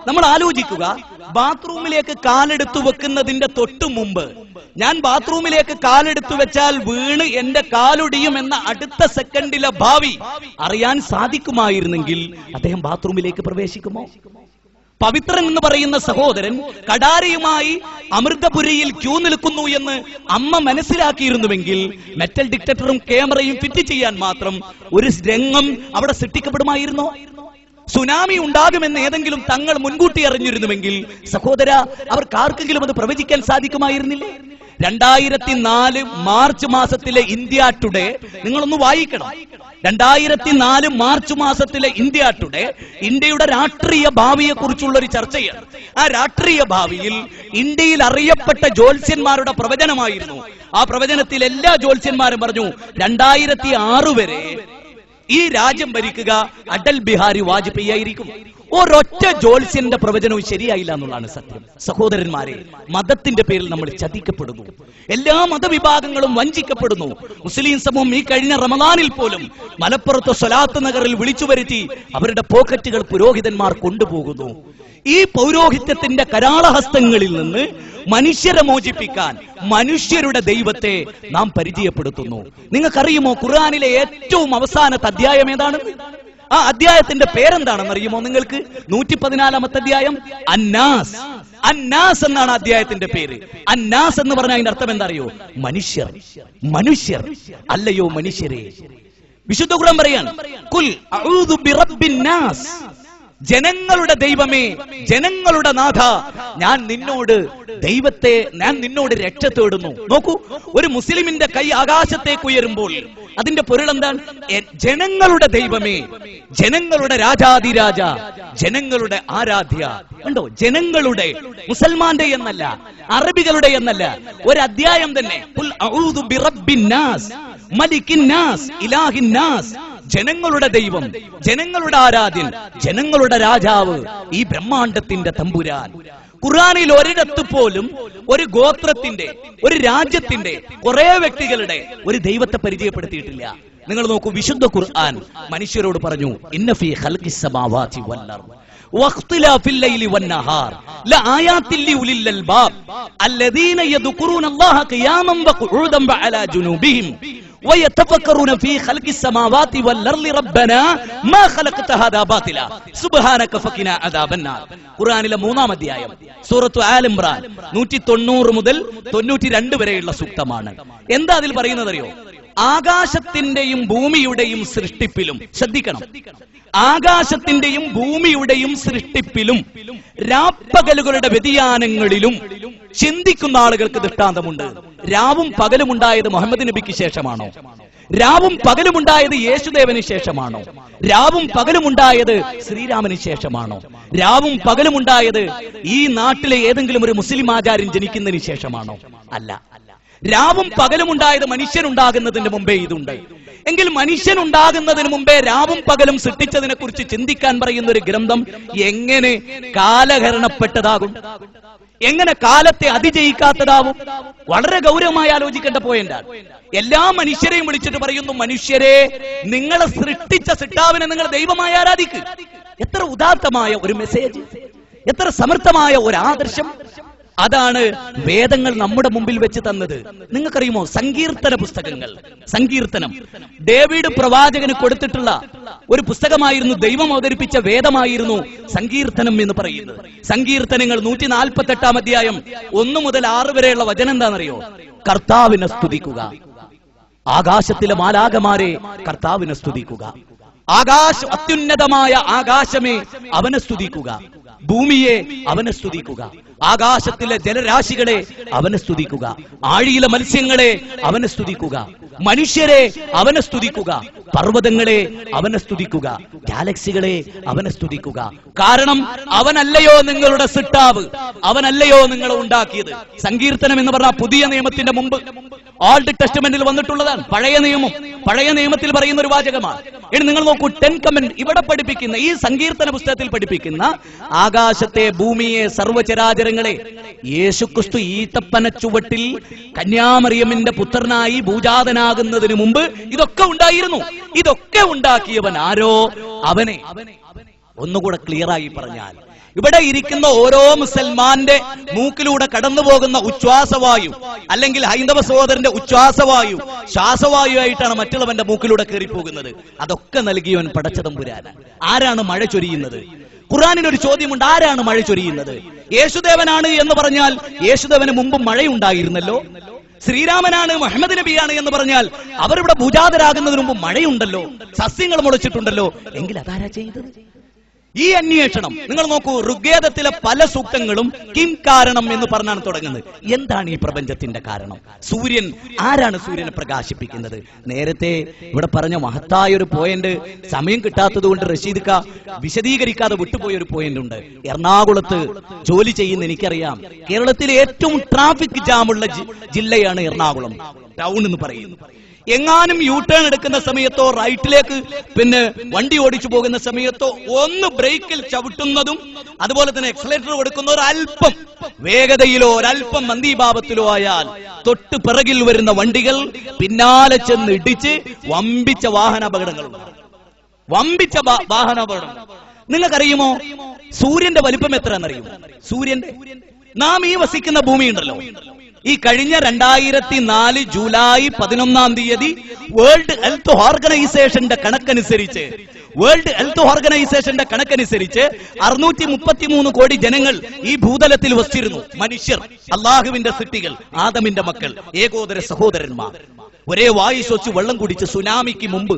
നമ്മൾ ആലോചിക്കുക, ബാത്റൂമിലേക്ക് കാലെടുത്തു വെക്കുന്നതിന്റെ തൊട്ടു മുമ്പ്, ഞാൻ ബാത്റൂമിലേക്ക് കാലെടുത്തു വെച്ചാൽ വീണ് എന്റെ കാലൊടിയും എന്ന അടുത്ത സെക്കൻഡിലെ ഭാവി അറിയാൻ സാധിക്കുമായിരുന്നെങ്കിൽ അദ്ദേഹം ബാത്റൂമിലേക്ക് പ്രവേശിക്കുമോ? പവിത്രൻ എന്ന് പറയുന്ന സഹോദരൻ കടാരയുമായി അമൃതപുരിയിൽ ക്യൂ നിൽക്കുന്നു എന്ന് അമ്മ മനസ്സിലാക്കിയിരുന്നുവെങ്കിൽ മെറ്റൽ ഡിറ്റക്ടറും ക്യാമറയും ഫിറ്റ് ചെയ്യാൻ മാത്രം ഒരു രംഗം അവിടെ സൃഷ്ടിക്കപ്പെടുമായിരുന്നോ? സുനാമി ഉണ്ടാകുമെന്ന് ഏതെങ്കിലും തങ്ങൾ മുൻകൂട്ടി അറിഞ്ഞിരുന്നുവെങ്കിൽ സഹോദര, അവർക്ക് ആർക്കെങ്കിലും അത് പ്രവചിക്കാൻ സാധിക്കുമായിരുന്നില്ലേ? 2004 മാർച്ച് മാസത്തിലെ ഇന്ത്യ ടുഡേ നിങ്ങളൊന്ന് വായിക്കണം. 2004 മാർച്ച് മാസത്തിലെ ഇന്ത്യ ടുഡേ ഇന്ത്യയുടെ രാഷ്ട്രീയ ഭാവിയെ കുറിച്ചുള്ള ഒരു ചർച്ചയാണ്. ആ രാഷ്ട്രീയ ഭാവിയിൽ ഇന്ത്യയിൽ അറിയപ്പെട്ട ജ്യോത്സ്യന്മാരുടെ പ്രവചനമായിരുന്നു. ആ പ്രവചനത്തിൽ എല്ലാ ജ്യോത്സ്യന്മാരും പറഞ്ഞു 2006 വരെ ഈ രാജ്യം ഭരിക്കുക അടൽ ബിഹാരി വാജ്പേയി ആയിരിക്കും. ഒരൊറ്റ ജ്യോത്സ്യന്റെ പ്രവചനവും ശരിയായില്ല എന്നുള്ളതാണ് സത്യം. സഹോദരന്മാരെ, മതത്തിന്റെ പേരിൽ നമ്മൾ ചതിക്കപ്പെടുന്നു. എല്ലാ മതവിഭാഗങ്ങളും വഞ്ചിക്കപ്പെടുന്നു. മുസ്ലിം സമൂഹം ഈ കഴിഞ്ഞ റമദാനിൽ പോലും മലപ്പുറത്ത് സ്വലാത്ത് നഗറിൽ വിളിച്ചു വരുത്തി അവരുടെ പോക്കറ്റുകൾ പുരോഹിതന്മാർ കൊണ്ടുപോകുന്നു. ഈ പൗരോഹിത്യത്തിന്റെ കരാളഹസ്തങ്ങളിൽ നിന്ന് മനുഷ്യരെ മോചിപ്പിക്കാൻ മനുഷ്യരുടെ ദൈവത്തെ നാം പരിചയപ്പെടുത്തുന്നു. നിങ്ങൾക്കറിയുമോ ഖുർആനിലെ ഏറ്റവും അവസാനത്തെ അധ്യായം ഏതാണെന്ന്? ആ അധ്യായത്തിന്റെ പേരെന്താണെന്നറിയുമോ നിങ്ങൾക്ക്? 114-ാമത്തെ അധ്യായം അന്നാസ്. അന്നാസ് എന്നാണ് അധ്യായത്തിന്റെ പേര്. അന്നാസ് എന്ന് പറഞ്ഞാൽ അതിന്റെ അർത്ഥം എന്താ അറിയോ? മനുഷ്യർ. മനുഷ്യർ അല്ലയോ മനുഷ്യരെ. വിശുദ്ധ ഖുർആൻ പറയാൻ, ഖുൽ അഊദു ബിറബ്ബിൻ നാസ്, ജനങ്ങളുടെ ദൈവമേ, ജനങ്ങളുടെ നാഥ, ഞാൻ നിന്നോട് രക്ഷ തേടുന്നു. നോക്കൂ, ഒരു മുസ്ലിമിന്റെ കൈ ആകാശത്തേക്ക് ഉയരുമ്പോൾ അതിന്റെ പൊരുളെന്താണ്? ജനങ്ങളുടെ ദൈവമേ, ജനങ്ങളുടെ രാജാതിരാജ, ജനങ്ങളുടെ ആരാധ്യ. കണ്ടോ? ജനങ്ങളുടെ, മുസൽമാന്റെ എന്നല്ല, അറബികളുടെ എന്നല്ല, ഒരു അധ്യായം തന്നെ. ഖുൽ അഊദു ബിറബ്ബിൻ നാസ് മലിക്കിൻ നാസ് ഇലാഹിൻ നാസ്, ജനങ്ങളുടെ ദൈവം, ജനങ്ങളുടെ ആരാധ്യൻ, ജനങ്ങളുടെ രാജാവ്, ഈ ബ്രഹ്മാണ്ടത്തിന്റെ തമ്പുരാൻ. ഖുർആനിൽ ഒരിടത്ത് പോലും ഒരു ഗോത്രത്തിന്റെ, ഒരു രാജ്യത്തിന്റെ, കുറെ വ്യക്തികളുടെ ഒരു ദൈവത്തെ പരിചയപ്പെടുത്തിയിട്ടില്ല. നിങ്ങൾ നോക്കൂ, വിശുദ്ധ ഖുർആൻ മനുഷ്യരോട് പറഞ്ഞു, ഇന്ന ഫീ ഖൽഖിസ് സമാവാതി വൽ അർദ് വഖ്തിലാഫിൽ ലൈലി വന്നഹാർ ലആയാതിൻ ലിഉലിൽ അൽബാബ് അല്ലദീന യദ്കുറൂനല്ലാഹ ഖിയാമൻ വഖുഊദൻ വഅലാ ജുനൂബിഹിം ويتفكرون في خلق السماوات والارض ربنا ما خلقت هذا باطلا سبحانك فقنا عذاب النار. ഖുർആനിലെ 3-ാം അധ്യായം സൂറത്തു ആൽ ഇംറാൻ 190 മുതൽ 92 വരെയുള്ള സൂക്തമാണ്. എന്താ അതിൽ പറയുന്നത് അറിയോ? ആകാശത്തിന്റെയും ഭൂമിയുടെയും സൃഷ്ടിപ്പിലും, ശ്രദ്ധിക്കണം, ആകാശത്തിന്റെയും ഭൂമിയുടെയും സൃഷ്ടിപ്പിലും രാപ്പകലുകളുടെ വ്യതിയാനങ്ങളിലും ചിന്തിക്കുന്ന ആളുകൾക്ക് ദൃഷ്ടാന്തമുണ്ട്. രാവും പകലും ഉണ്ടായത് മുഹമ്മദ് നബിക്ക് ശേഷമാണോ? രാവും പകലും ഉണ്ടായത് യേശുദേവന് ശേഷമാണോ? രാവും പകലും ഉണ്ടായത് ശ്രീരാമന് ശേഷമാണോ? രാവും പകലും ഉണ്ടായത് ഈ നാട്ടിലെ ഏതെങ്കിലും ഒരു മുസ്ലിം ആചാര്യൻ ജനിക്കുന്നതിന് ശേഷമാണോ? അല്ല. രാവും പകലും ഉണ്ടായത് മനുഷ്യനുണ്ടാകുന്നതിന് മുമ്പേ ഇതുണ്ട്. എങ്കിൽ മനുഷ്യനുണ്ടാകുന്നതിന് മുമ്പേ രാവും പകലും സൃഷ്ടിച്ചതിനെ കുറിച്ച് ചിന്തിക്കാൻ പറയുന്ന ഒരു ഗ്രന്ഥം എങ്ങനെ കാലഹരണപ്പെട്ടതാകും? എങ്ങനെ കാലത്തെ അതിജയിക്കാത്തതാവും? വളരെ ഗൗരവമായി ആലോചിക്കേണ്ട പോയിന്റാണ്. എല്ലാ മനുഷ്യരെയും വിളിച്ചിട്ട് പറയുന്നു, മനുഷ്യരെ, നിങ്ങളെ സൃഷ്ടിച്ച സൃഷ്ടാവിനെ നിങ്ങൾ ദൈവമായി ആരാധിക്കുക. എത്ര ഉദാത്തമായ ഒരു മെസ്സേജ്, എത്ര സമർത്ഥമായ ഒരു ആദർശം. അതാണ് വേദങ്ങൾ നമ്മുടെ മുമ്പിൽ വെച്ച് തന്നത്. നിങ്ങൾക്കറിയുമോ, സങ്കീർത്തന പുസ്തകങ്ങൾ, സങ്കീർത്തനം ഡേവിഡ് പ്രവാചകന് കൊടുത്തിട്ടുള്ള ഒരു പുസ്തകമായിരുന്നു, ദൈവം അവതരിപ്പിച്ച വേദമായിരുന്നു സങ്കീർത്തനം എന്ന് പറയുന്നത്. സങ്കീർത്തനങ്ങൾ 148-ാം അധ്യായം 1 മുതൽ 6 വരെയുള്ള വചനം എന്താണെന്നറിയോ? കർത്താവിനെ സ്തുതിക്കുക, ആകാശത്തിലെ മാലാഖമാരെ കർത്താവിനെ സ്തുതിക്കുക, അത്യുന്നതമായ ആകാശമേ അവനെ സ്തുതിക്കുക, ഭൂമിയെ അവനെ സ്തുതിക്കുക, ആകാശത്തിലെ ജലരാശികളെ അവനെ സ്തുതിക്കുക, ആഴിയിലെ മത്സ്യങ്ങളെ അവനെ സ്തുതിക്കുക, മനുഷ്യരെ അവനെ സ്തുതിക്കുക, പർവ്വതങ്ങളെ അവനെ സ്തുതിക്കുക, ഗാലക്സികളെ അവനെ സ്തുതിക്കുക. കാരണം അവനല്ലയോ നിങ്ങളുടെ സൃഷ്ടാവ്, അവനല്ലയോ നിങ്ങളെ ഉണ്ടാക്കിയത്. സങ്കീർത്തനം എന്ന് പറഞ്ഞാൽ പുതിയ നിയമത്തിന്റെ മുമ്പ് ഓൾഡ് ടെസ്റ്റ്മെന്റിൽ വന്നിട്ടുള്ളതാണ്. പഴയ നിയമത്തിൽ പറയുന്ന ഒരു വാചകമാണ്. ഇനി നിങ്ങൾ നോക്കൂ, 10 കമന്റ് ഇവിടെ പഠിപ്പിക്കുന്ന, ഈ സങ്കീർത്തന പുസ്തകത്തിൽ പഠിപ്പിക്കുന്ന ആകാശത്തെ, ഭൂമിയെ, സർവ്വചരാചരങ്ങളെ യേശുക്രിസ്തു ഈത്തപ്പന ചുവട്ടിൽ കന്യാമറിയമിന്റെ പുത്രനായി ഭൂജാതനാകുന്നതിന് മുമ്പ് ഇതൊക്കെ ഉണ്ടായിരുന്നു. ഇതൊക്കെ ഉണ്ടാക്കിയവൻ ആരോ? അവനെ. ഒന്നുകൂടെ ക്ലിയറായി പറഞ്ഞാൽ, ഇവിടെ ഇരിക്കുന്ന ഓരോ മുസൽമാന്റെ മൂക്കിലൂടെ കടന്നു പോകുന്ന ഉച്ഛ്വാസവായു, അല്ലെങ്കിൽ ഹൈന്ദവ സഹോദരന്റെ ഉച്ഛ്വാസവായു, ശ്വാസവായു ആയിട്ടാണ് മറ്റുള്ളവന്റെ മൂക്കിലൂടെ കയറിപ്പോകുന്നത്. അതൊക്കെ നൽകിയവൻ പടച്ചതമ്പുരാനാണ്. ആരാണ് മഴ ചൊരിയുന്നത്? ഖുർആനിനൊരു ചോദ്യമുണ്ട്, ആരാണ് മഴ ചൊരിയുന്നത്? യേശുദേവനാണ് എന്ന് പറഞ്ഞാൽ യേശുദേവന് മുമ്പ് മഴയുണ്ടായിരുന്നല്ലോ. ശ്രീരാമനാണ്, മുഹമ്മദ് നബിയാണ് എന്ന് പറഞ്ഞാൽ അവരിവിടെ ഭൂജാതരാകുന്നതിന് മുമ്പ് മഴയുണ്ടല്ലോ, സസ്യങ്ങൾ മുളച്ചിട്ടുണ്ടല്ലോ. എങ്കിൽ അതാരാ ചെയ്തത്? ഈ അന്വേഷണം നിങ്ങൾ നോക്കൂ. ഋഗ്വേദത്തിലെ പല സൂക്തങ്ങളും കിം കാരണം എന്ന് പറഞ്ഞാണ് തുടങ്ങുന്നത്. എന്താണ് ഈ പ്രപഞ്ചത്തിന്റെ കാരണം? സൂര്യൻ. ആരാണ് സൂര്യനെ പ്രകാശിപ്പിക്കുന്നത്? നേരത്തെ ഇവിടെ പറഞ്ഞ മഹത്തായ ഒരു പോയിന്റ് സമയം കിട്ടാത്തത് കൊണ്ട് റഷീദ് ക വിശദീകരിക്കാതെ വിട്ടുപോയ ഒരു പോയിന്റ് ഉണ്ട്. എറണാകുളത്ത് ജോലി ചെയ്യുന്ന എനിക്കറിയാം, കേരളത്തിലെ ഏറ്റവും ട്രാഫിക് ജാമുള്ള ജില്ലയാണ് എറണാകുളം ടൗൺ എന്ന് പറയുന്നത്. എങ്ങാനും യു ടേൺ എടുക്കുന്ന സമയത്തോ റൈറ്റിലേക്ക് വണ്ടി ഓടിച്ചു പോകുന്ന സമയത്തോ ഒന്ന് ബ്രേക്കിൽ ചവിട്ടുന്നതും അതുപോലെ തന്നെ എക്സലേറ്റർ കൊടുക്കുന്ന ഒരല്പം വേഗതയിലോ ഒരല്പം മന്ദീഭാവത്തിലോ ആയാൽ തൊട്ട് പിറകിൽ വരുന്ന വണ്ടികൾ പിന്നാലെ ചെന്ന് ഇടിച്ച് വമ്പിച്ച വാഹനാപകടങ്ങളുണ്ട്. വമ്പിച്ച വാഹനാപകടം. നിങ്ങൾക്കറിയുമോ സൂര്യന്റെ വലിപ്പം എത്രയെന്നറിയും? സൂര്യന്റെ, നാം ഈ വസിക്കുന്ന ഭൂമി ഉണ്ടല്ലോ, ഈ കഴിഞ്ഞ 2004 ജൂലൈ 11-ാം തീയതി വേൾഡ് ഹെൽത്ത് ഓർഗനൈസേഷന്റെ കണക്കനുസരിച്ച് 633 കോടി ജനങ്ങൾ ഈ ഭൂതലത്തിൽ വസിച്ചിരുന്നു. മനുഷ്യർ, അള്ളാഹുവിന്റെ സൃഷ്ടികൾ, ആദമിന്റെ മക്കൾ, ഏകോദര സഹോദരന്മാർ. ഒരേ വായു ശ്വസിച്ച് വെള്ളം കുടിച്ച് സുനാമിക്ക് മുമ്പ്,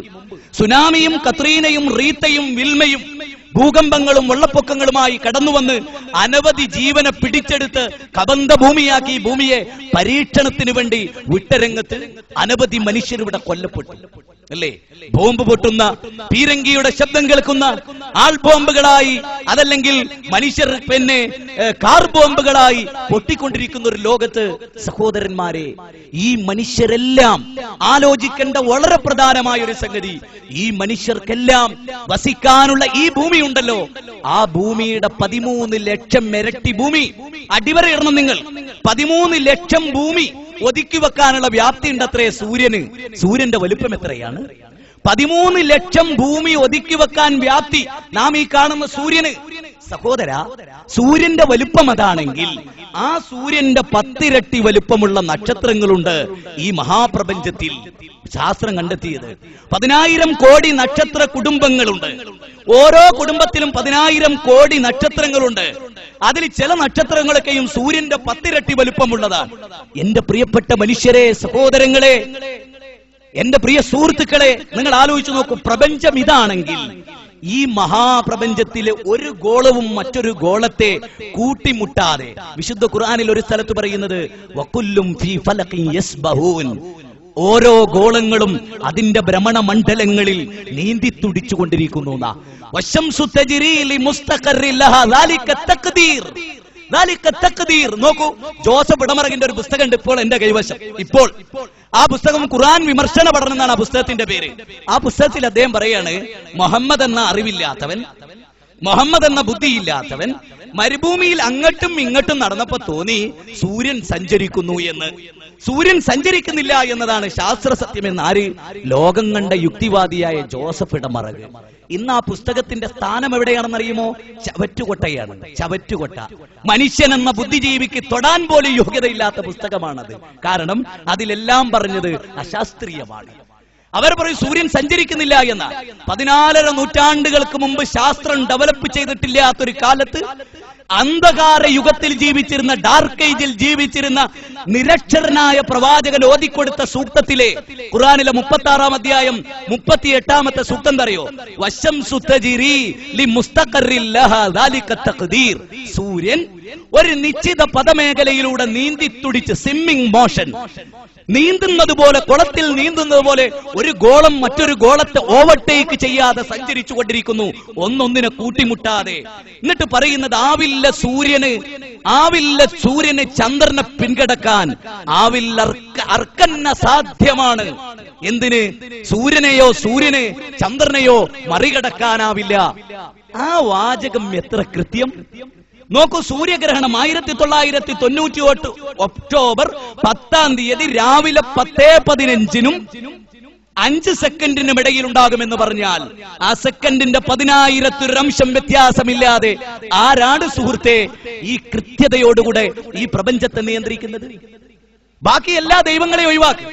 സുനാമിയും കത്രീനയും റീത്തയും വിൽമയും ഭൂകമ്പങ്ങളും വെള്ളപ്പൊക്കങ്ങളുമായി കടന്നുവന്ന് അനവധി ജീവനെ പിടിച്ചെടുത്ത് കബന്ധ ഭൂമിയാക്കി ഈ ഭൂമിയെ പരീക്ഷണത്തിന് വേണ്ടി വിട്ട രംഗത്ത് അനവധി മനുഷ്യരിവിടെ കൊല്ലപ്പെട്ടു അല്ലേ? ബോംബ് പൊട്ടുന്ന, പീരങ്കിയുടെ ശബ്ദം കേൾക്കുന്ന ആൾ ബോംബുകളായി, അതല്ലെങ്കിൽ മനുഷ്യർ കാർ ബോംബുകളായി പൊട്ടിക്കൊണ്ടിരിക്കുന്ന ഒരു ലോകത്ത് സഹോദരന്മാരെ, ഈ മനുഷ്യരെല്ലാം ആലോചിക്കേണ്ട വളരെ പ്രധാനമായ ഒരു സംഗതി, ഈ മനുഷ്യർക്കെല്ലാം വസിക്കാനുള്ള ഈ ഭൂമി ഉണ്ടല്ലോ, ആ ഭൂമിയുടെ 13 ലക്ഷം ഇരട്ടി ഭൂമി അടിവരയിടണം നിങ്ങൾ. 13 ലക്ഷം ഭൂമി ഒതുക്കി വെക്കാനുള്ള വ്യാപ്തി ഉണ്ടത്രേ സൂര്യന്. സൂര്യന്റെ വലുപ്പം എത്രയാണ്? 13 ലക്ഷം ഭൂമി ഒതുക്കി വെക്കാൻ വ്യാപ്തി നാം ഈ കാണുന്ന സൂര്യന്. സഹോദര, സൂര്യന്റെ വലുപ്പം അതാണെങ്കിൽ ആ സൂര്യന്റെ 10 ഇരട്ടി വലുപ്പമുള്ള നക്ഷത്രങ്ങളുണ്ട് ഈ മഹാപ്രപഞ്ചത്തിൽ. ശാസ്ത്രം കണ്ടെത്തിയത് 10,000 കോടി നക്ഷത്ര കുടുംബങ്ങളുണ്ട്. ഓരോ കുടുംബത്തിലും 10,000 കോടി നക്ഷത്രങ്ങളുണ്ട്. അതിൽ ചില നക്ഷത്രങ്ങളൊക്കെയും സൂര്യന്റെ 10 ഇരട്ടി വലുപ്പമുള്ളതാണ്. എന്റെ പ്രിയപ്പെട്ട മനുഷ്യരെ, സഹോദരങ്ങളെ, എന്റെ പ്രിയ സുഹൃത്തുക്കളെ, നിങ്ങൾ ആലോചിച്ചു നോക്കൂ. പ്രപഞ്ചം ഇതാണെങ്കിൽ ഈ മഹാപ്രപഞ്ചത്തിലെ ഒരു ഗോളവും മറ്റൊരു ഗോളത്തെ കൂട്ടിമുട്ടാതെ, വിശുദ്ധ ഖുർആനിൽ ഒരു സ്ഥലത്ത് പറയുന്നത് വകുല്ലും ഫീ ഫലഖിൻ യസ്ബഹൂൻ, ഓരോ ഗോളങ്ങളും അതിന്റെ ഭ്രമണ മണ്ഡലങ്ങളിൽ നീന്തി തുടിച്ചുകൊണ്ടിരിക്കുന്നു. വശംസു തജ്രീ ലിമുസ്തഖറിൻ ലഹാ ദാലിക തഖ്ദീർ. നോക്കൂ, ജോസഫ് ഇടമറകിന്റെ ഒരു പുസ്തകമുണ്ട് ഇപ്പോൾ എന്റെ കൈവശം. ഇപ്പോൾ ആ പുസ്തകം ഖുർആൻ വിമർശന പഠനം എന്നാണ് ആ പുസ്തകത്തിന്റെ പേര്. ആ പുസ്തകത്തിൽ അദ്ദേഹം പറയാണ്, മുഹമ്മദ് എന്ന അറിവില്ലാത്തവൻ, മുഹമ്മദ് എന്ന ബുദ്ധിയില്ലാത്തവൻ മരുഭൂമിയിൽ അങ്ങോട്ടും ഇങ്ങോട്ടും നടന്നപ്പോ തോന്നി സൂര്യൻ സഞ്ചരിക്കുന്നു എന്ന്. സൂര്യൻ സഞ്ചരിക്കുന്നില്ല എന്നതാണ് ശാസ്ത്ര സത്യമെന്ന് ആര്? ലോകം കണ്ട യുക്തിവാദിയായ ജോസഫ് ഇടമറക്. ഇന്ന് ആ പുസ്തകത്തിന്റെ സ്ഥാനം എവിടെയാണെന്നറിയുമോ? ചവറ്റുകൊട്ടയാണ്. ചവറ്റുകൊട്ട. മനുഷ്യൻ എന്ന ബുദ്ധിജീവിക്ക് തൊടാൻ പോലും യോഗ്യതയില്ലാത്ത പുസ്തകമാണത്. കാരണം അതിലെല്ലാം പറഞ്ഞത് അശാസ്ത്രീയമാണ്. അവർ പറയും സൂര്യൻ സഞ്ചരിക്കുന്നില്ല എന്ന. 14 നൂറ്റാണ്ടുകൾക്ക് മുമ്പ് ശാസ്ത്രം ഡെവലപ്പ് ചെയ്തിട്ടില്ലാത്തൊരു കാലത്ത് അന്ധകാര യുഗത്തിൽ ജീവിച്ചിരുന്ന, ഡാർക്ക് ഏജിൽ ജീവിച്ചിരുന്ന നിരക്ഷരനായ പ്രവാചകൻ ഓതിക്കൊടുത്ത സൂക്തത്തിലെ ഖുർആനിലെ 36-ാം അധ്യായം 38-ാമത്തെ സൂക്തം എന്തറിയോ? വശംസു തജ്രീ ലിമുസ്തഖറിൻ ലഹാ ദാലിക തഖ്ദീർ. സൂര്യൻ ഒരു നിശ്ചിത പദമേഖലയിലൂടെ നീന്തി തുടിച്ച്, സ്വിമ്മിംഗ് മോഷൻ, നീന്തുന്നത് പോലെ, കുളത്തിൽ നീന്തുന്നത് പോലെ ഒരു ഗോളം മറ്റൊരു ഗോളത്തെ ഓവർടേക്ക് ചെയ്യാതെ സഞ്ചരിച്ചു കൊണ്ടിരിക്കുന്നു, ഒന്നൊന്നിനെ കൂട്ടിമുട്ടാതെ. എന്നിട്ട് പറയുന്നത് ആവില്ല സൂര്യന് ചന്ദ്രനെ പിൻകടക്കാൻ, ആവില്ല, അർക്കന്ന സാധ്യമാണ്. എന്തിന്? സൂര്യന് ചന്ദ്രനെയോ മറികടക്കാനാവില്ല. ആ വാചകം എത്ര കൃത്യം! നോക്കൂ, സൂര്യഗ്രഹണം 1998 ഒക്ടോബർ 10-ാം തീയതി രാവിലെ 10:15 5 സെക്കൻഡിനും ഇടയിൽ ഉണ്ടാകുമെന്ന് പറഞ്ഞാൽ ആ സെക്കൻഡിന്റെ 10,000 അംശം വ്യത്യാസമില്ലാതെ ആരാണ് സുഹൃത്തെ ഈ കൃത്യതയോടുകൂടെ ഈ പ്രപഞ്ചത്തെ നിയന്ത്രിക്കുന്നത്? ബാക്കി എല്ലാ ദൈവങ്ങളെയും ഒഴിവാക്കി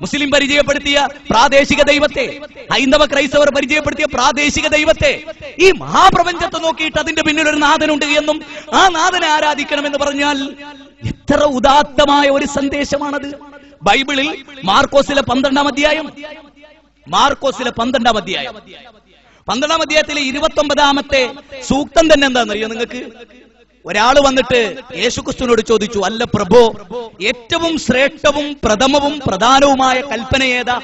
മുസ്ലിം പരിചയപ്പെടുത്തിയ പ്രാദേശിക ദൈവത്തെ, ഹൈന്ദവ ക്രൈസ്തവർ പരിചയപ്പെടുത്തിയ പ്രാദേശിക ദൈവത്തെ, ഈ മഹാപ്രപഞ്ചത്തെ നോക്കിയിട്ട് അതിന്റെ പിന്നിൽ ഒരു നാഥനുണ്ട് എന്നും ആ നാഥനെ ആരാധിക്കണമെന്ന് പറഞ്ഞാൽ എത്ര ഉദാത്തമായ ഒരു സന്ദേശമാണത്. ബൈബിളിൽ മാർക്കോസിലെ 12-ാം അധ്യായം, 12-ാം അധ്യായത്തിലെ 29-ാമത്തെ സൂക്തം തന്നെ എന്താണെന്നറിയോ നിങ്ങൾക്ക്? ഒരാള് വന്നിട്ട് യേശുക്രിസ്തുവിനോട് ചോദിച്ചു, അല്ല പ്രഭോ, ഏറ്റവും ശ്രേഷ്ഠവും പ്രഥമവും പ്രധാനവുമായ കൽപ്പന ഏതാ?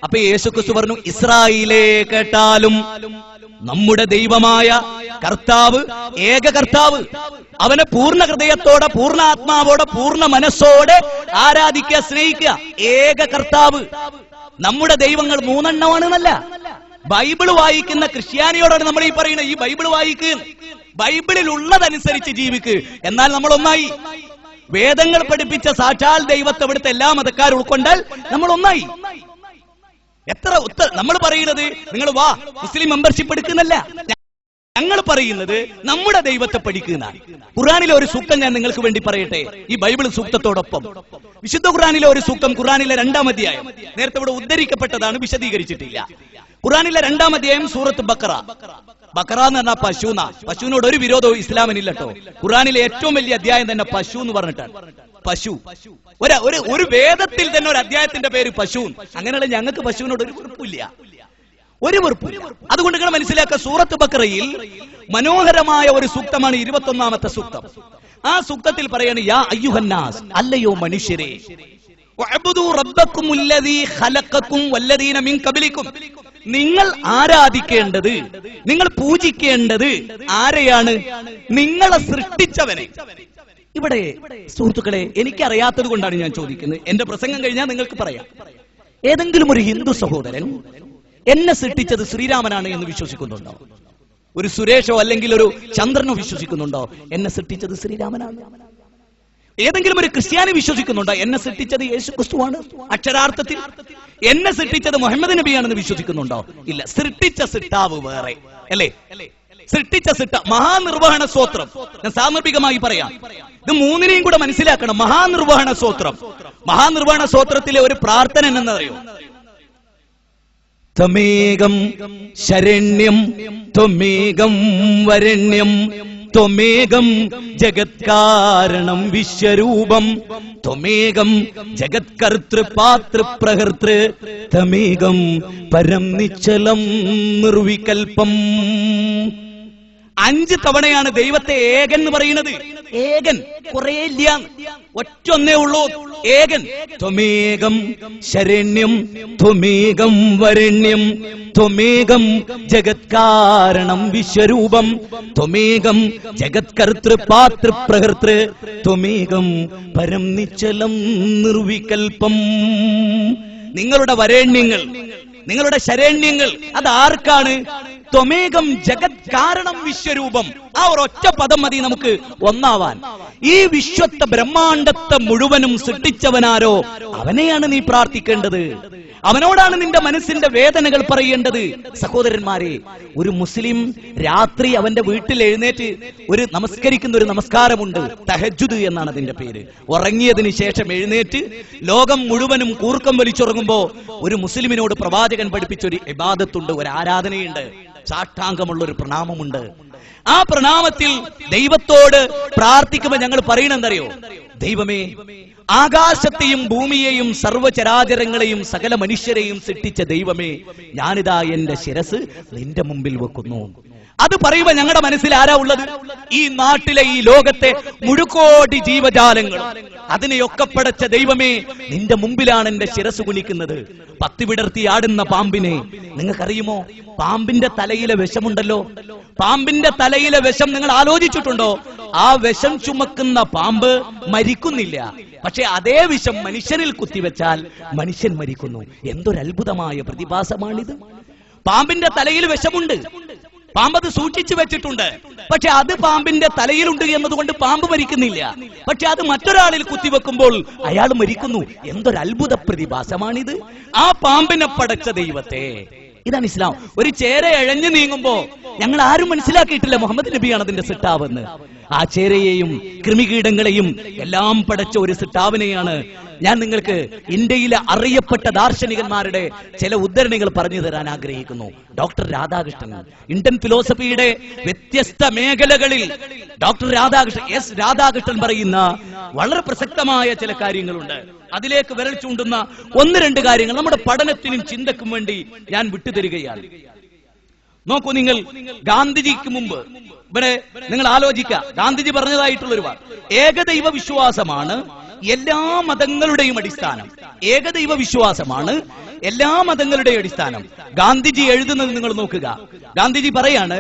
അപ്പൊ യേശുക്രിസ്തു പറഞ്ഞു, ഇസ്രായേലേ കേട്ടാലും നമ്മുടെ ദൈവമായ കർത്താവ്, ഏക കർത്താവ്, അവനെ പൂർണ്ണ ഹൃദയത്തോടെ, പൂർണ്ണ ആത്മാവോടെ, പൂർണ്ണ മനസ്സോടെ ആരാധിക്കുക, സ്നേഹിക്കുക. ഏക കർത്താവ്. നമ്മുടെ ദൈവങ്ങൾ 3 എണ്ണമാണെന്നല്ല. ബൈബിള് വായിക്കുന്ന ക്രിസ്ത്യാനിയോടാണ് നമ്മൾ ഈ പറയുന്നത്, ഈ ബൈബിള് വായിക്കുക, ബൈബിളിൽ ഉള്ളതനുസരിച്ച് ജീവിക്ക്. എന്നാൽ നമ്മൾ ഒന്നായി. വേദങ്ങൾ പഠിപ്പിച്ച സാക്ഷാൽ ദൈവത്തെ ഇവിടുത്തെ എല്ലാ മതക്കാരും ഉൾക്കൊണ്ടാൽ നമ്മൾ ഒന്നായി. നമ്മൾ പറയുന്നത് നിങ്ങൾ വാ മുസ്ലിം മെമ്പർഷിപ്പ് എടുക്കുന്നല്ല, ഞങ്ങൾ പറയുന്നത് നമ്മുടെ ദൈവത്തെ പഠിക്കുന്നതാണ്. ഖുർആനിലെ ഒരു സൂക്തം ഞാൻ നിങ്ങൾക്ക് വേണ്ടി പറയട്ടെ, ഈ ബൈബിൾ സൂക്തത്തോടൊപ്പം. വിശുദ്ധ ഖുർആനിലെ ഒരു സൂക്തം, ഖുർആനിലെ 2-ാം അധ്യായം, നേരത്തെ ഇവിടെ ഉദ്ധരിക്കപ്പെട്ടതാണ്, വിശദീകരിച്ചിട്ടില്ല. ഖുർആനിലെ 2-ാം അധ്യായം സൂറത്ത് ബഖറ. ബഖറ എന്ന് പറഞ്ഞാൽ പശുവിനോട് ഒരു വിരോധവും ഇസ്ലാമിനില്ലട്ടോ. ഖുർആനിലെ ഏറ്റവും വലിയ അധ്യായം തന്നെ പശു എന്ന് പറഞ്ഞിട്ടാണ്. പശു, ഒരു വേദത്തിൽ തന്നെ ഒരു അധ്യായത്തിന്റെ പേര് പശു. അങ്ങനെയുള്ള ഞങ്ങൾക്ക് പശുവിനോട് ഒരു വെറുപ്പില്ല, ഒരു വെറുപ്പില്ല. അതുകൊണ്ട് നിങ്ങൾ മനസ്സിലാക്കുക, സൂറത്ത് ബഖറയിൽ മനോഹരമായ ഒരു സൂക്തമാണ് 21-ാമത്തെ സൂക്തം. ആ സൂക്തത്തിൽ പറയാണ്, യാ അയ്യുഹന്നാസ്, അല്ലയോ മനുഷ്യരെ, നിങ്ങൾ ആരാധിക്കേണ്ടത്, നിങ്ങൾ പൂജിക്കേണ്ടത് ആരെയാണ്? നിങ്ങളെ സൃഷ്ടിച്ചവനെ. ഇവിടെ സുഹൃത്തുക്കളെ, എനിക്കറിയാത്തത് കൊണ്ടാണ് ഞാൻ ചോദിക്കുന്നത്. എന്റെ പ്രസംഗം കഴിഞ്ഞാൽ നിങ്ങൾക്ക് പറയാം. ഏതെങ്കിലും ഒരു ഹിന്ദു സഹോദരൻ എന്നെ സൃഷ്ടിച്ചത് ശ്രീരാമനാണ് എന്ന് വിശ്വസിക്കുന്നുണ്ടോ? ഒരു സുരേഷോ അല്ലെങ്കിൽ ഒരു ചന്ദ്രനോ വിശ്വസിക്കുന്നുണ്ടോ എന്നെ സൃഷ്ടിച്ചത് ശ്രീരാമനാണ്? ഏതെങ്കിലും ഒരു ക്രിസ്ത്യാനി വിശ്വസിക്കുന്നുണ്ടോ എന്നെ സൃഷ്ടിച്ചത് യേശു ക്രിസ്തുവാണ്? അക്ഷരാർത്ഥത്തിൽ എന്നെ സൃഷ്ടിച്ചത് മുഹമ്മദ് നബിയാണെന്ന് വിശ്വസിക്കുന്നുണ്ടോ? ഇല്ല. സൃഷ്ടിച്ച സിട്ടാവ് വേറെ അല്ലേ? സൃഷ്ടിച്ച സിട്ട മഹാനിർവഹണ സ്തോത്രം. ഞാൻ സാന്ദർഭികമായി പറയാം, ഇത് മൂന്നിനെയും കൂടെ മനസ്സിലാക്കണം. മഹാനിർവഹണ സ്തോത്രം, മഹാനിർവഹണ സ്തോത്രത്തിലെ ഒരു പ്രാർത്ഥന എന്നറിയോ? ത്വമേകം ശരണ്യം ത്വമേകം വരണ്യം ത്വമേകം ജഗത്കാരണം വിശ്വരൂപം ത്വമേകം ജഗത്കർത്തൃ പാതൃ പ്രകർത്തൃ ത്വമേകം പരം നിശ്ചലം നിർവികൽപ്പം. 5 തവണയാണ് ദൈവത്തെ ഏകൻ എന്ന് പറയുന്നത്. ഏകൻ, കുറേ ഇല്ല, ഒറ്റൊന്നേ ഉള്ളൂ, ഏകൻ. ത്വമേകം ശരണ്യം ത്വമേകം വരണ്യം ത്വമേകം ജഗത്കാരണം വിശ്വരൂപം ത്വമേകം ജഗത്കർത്തൃ പാതൃ പ്രകർത്തൃ ത്വമേകം പരം നിശ്ചലം നിർവികൽപ്പം. നിങ്ങളുടെ വരേണ്യങ്ങൾ, നിങ്ങളുടെ ശരണ്യങ്ങൾ അതാർക്കാണ്? ത്വമേകം ജഗത് കാരണം വിശ്വരൂപം. ആ ഒരൊറ്റ പദം മതി നമുക്ക് ഒന്നാവാൻ. ഈ വിശ്വത്തെ ബ്രഹ്മാണ്ടത്തെ മുഴുവനും സൃഷ്ടിച്ചവനാരോ അവനെയാണ് നീ പ്രാർത്ഥിക്കേണ്ടത്. അവനോടാണ് നിന്റെ മനസ്സിന്റെ വേദനകൾ പറയേണ്ടത്. സഹോദരന്മാരെ, ഒരു മുസ്ലിം രാത്രി അവന്റെ വീട്ടിൽ എഴുന്നേറ്റ് ഒരു നമസ്കരിക്കുന്ന ഒരു നമസ്കാരമുണ്ട്, തഹജ്ജുദ് എന്നാണ് അതിന്റെ പേര്. ഉറങ്ങിയതിന് ശേഷം എഴുന്നേറ്റ് ലോകം മുഴുവനും കൂർക്കം വലിച്ചുറങ്ങുമ്പോ ഒരു മുസ്ലിമിനോട് പ്രവാചകൻ പഠിപ്പിച്ച ഒരു ഇബാദത്തുണ്ട്, ഒരു ആരാധനയുണ്ട്, സാഷ്ടാംഗമുള്ള ഒരു പ്രണാമമുണ്ട്. ആ പ്രണാമത്തിൽ ദൈവത്തോട് പ്രാർത്ഥിക്കുമ്പോൾ ഞങ്ങൾ പറയണെന്തറിയോ? ദൈവമേ, ആകാശത്തെയും ഭൂമിയെയും സർവ്വചരാചരങ്ങളെയും സകല മനുഷ്യരെയും സൃഷ്ടിച്ച ദൈവമേ, ഞാനിതാ എന്റെ ശിരസ് നിന്റെ മുമ്പിൽ വെക്കുന്നു. അത് പറയുമ്പോ ഞങ്ങളുടെ മനസ്സിൽ ആരാ ഉള്ളത്? ഈ നാട്ടിലെ, ഈ ലോകത്തെ മുഴുക്കോടി ജീവജാലങ്ങൾ. അതിനെയൊക്കെ പടച്ച ദൈവമേ, നിന്റെ മുമ്പിലാണ് എന്റെ ശിരസ് കുനിക്കുന്നത്. 10 വിടർത്തി ആടുന്ന പാമ്പിനെ നിങ്ങൾക്കറിയുമോ? പാമ്പിന്റെ തലയിലെ വിഷമുണ്ടല്ലോ, പാമ്പിന്റെ തലയിലെ വിഷം നിങ്ങൾ ആലോചിച്ചിട്ടുണ്ടോ? ആ വിഷം ചുമക്കുന്ന പാമ്പ് മരിക്കുന്നില്ല, പക്ഷെ അതേ വിഷം മനുഷ്യനിൽ കുത്തിവെച്ചാൽ മനുഷ്യൻ മരിക്കുന്നു. എന്തൊരത്ഭുതമായ പ്രതിഭാസമാണിത്! പാമ്പിന്റെ തലയിൽ വിഷമുണ്ട്, പാമ്പത് സൂക്ഷിച്ചു വെച്ചിട്ടുണ്ട്, പക്ഷെ അത് പാമ്പിന്റെ തലയിലുണ്ട് എന്നതുകൊണ്ട് പാമ്പ് മരിക്കുന്നില്ല. പക്ഷെ അത് മറ്റൊരാളിൽ കുത്തിവെക്കുമ്പോൾ അയാൾ മരിക്കുന്നു. എന്തൊരത്ഭുത പ്രതിഭാസമാണിത്! ആ പാമ്പിനെ പടച്ച ദൈവത്തെ, ഇതാണ് ഇസ്ലാം. ഒരു ചേര എഴഞ്ഞു നീങ്ങുമ്പോ ഞങ്ങൾ ആരും മനസ്സിലാക്കിയിട്ടില്ല മുഹമ്മദ് നബിയാണ് അതിന്റെ സിട്ടാവെന്ന്. ആ ചേരയെയും കൃമികീടങ്ങളെയും എല്ലാം പടച്ച ഒരു സിട്ടാവിനെയാണ് ഞാൻ നിങ്ങൾക്ക് ഇന്ത്യയിലെ അറിയപ്പെട്ട ദാർശനികന്മാരുടെ ചില ഉദ്ധരണികൾ പറഞ്ഞു തരാൻ ആഗ്രഹിക്കുന്നു. ഡോക്ടർ രാധാകൃഷ്ണൻ, ഇന്ത്യൻ ഫിലോസഫിയുടെ വ്യത്യസ്ത മേഖലകളിൽ ഡോക്ടർ രാധാകൃഷ്ണൻ പറയുന്ന വളരെ പ്രസക്തമായ ചില കാര്യങ്ങളുണ്ട്. അതിലേക്ക് വിരൽ ചൂണ്ടുന്ന 1-2 കാര്യങ്ങൾ നമ്മുടെ പഠനത്തിനും ചിന്തക്കും വേണ്ടി ഞാൻ വിട്ടുതരികയാണ്. നോക്കൂ, നിങ്ങൾ ഗാന്ധിജിക്ക് മുമ്പ് ഇവിടെ നിങ്ങൾ ആലോചിക്കുക, ഗാന്ധിജി പറഞ്ഞതായിട്ടുള്ള ഒരു വാക്ക്, ഏകദൈവ വിശ്വാസമാണ് എല്ലാ മതങ്ങളുടെയും അടിസ്ഥാനം. ഏകദൈവ വിശ്വാസമാണ് എല്ലാ മതങ്ങളുടെയും അടിസ്ഥാനം. ഗാന്ധിജി എഴുതുന്നത് നിങ്ങൾ നോക്കുക. ഗാന്ധിജി പറയാണ്,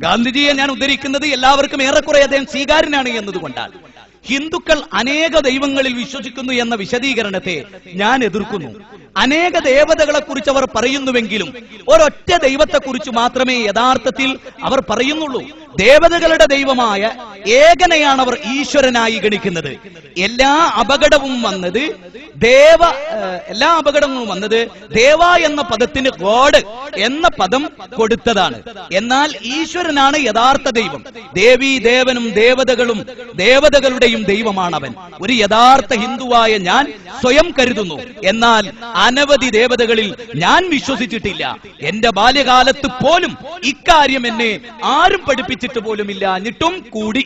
ഗാന്ധിജിയെ ഞാൻ ഉദ്ധരിക്കുന്നത് എല്ലാവർക്കും ഏറെക്കുറെ അദ്ദേഹം സ്വീകാര്യനാണ് എന്നതുകൊണ്ടാണ്. ഹിന്ദുക്കൾ അനേക ദൈവങ്ങളിൽ വിശ്വസിക്കുന്നു എന്ന വിശദീകരണത്തെ ഞാൻ എതിർക്കുന്നു. അനേക ദേവതകളെ കുറിച്ച് അവർ പറയുന്നുവെങ്കിലും ഒരൊറ്റ ദൈവത്തെക്കുറിച്ച് മാത്രമേ യഥാർത്ഥത്തിൽ അവർ പറയുന്നുള്ളൂ. ദേവതകളുടെ ദൈവമായ ഏകനെയാണ് അവർ ഈശ്വരനായി ഗണിക്കുന്നത്. എല്ലാ അപകടവും വന്നത് ദേവ എന്ന പദത്തിന് ഗോഡ് എന്ന പദം കൊടുത്തതാണ്. എന്നാൽ ഈശ്വരനാണ് യഥാർത്ഥ ദൈവം. ദേവീ ദേവനും ദേവതകളുടെയും ദൈവമാണ് അവൻ. ഒരു യഥാർത്ഥ ഹിന്ദുവായ ഞാൻ സ്വയം കരുതുന്നു. എന്നാൽ അനവധി ദേവതകളിൽ ഞാൻ വിശ്വസിച്ചിട്ടില്ല. എന്റെ ബാല്യകാലത്ത് പോലും ഇക്കാര്യം എന്നെ ആരും പഠിപ്പിച്ചിട്ട് പോലുമില്ല. എന്നിട്ടും കൂടി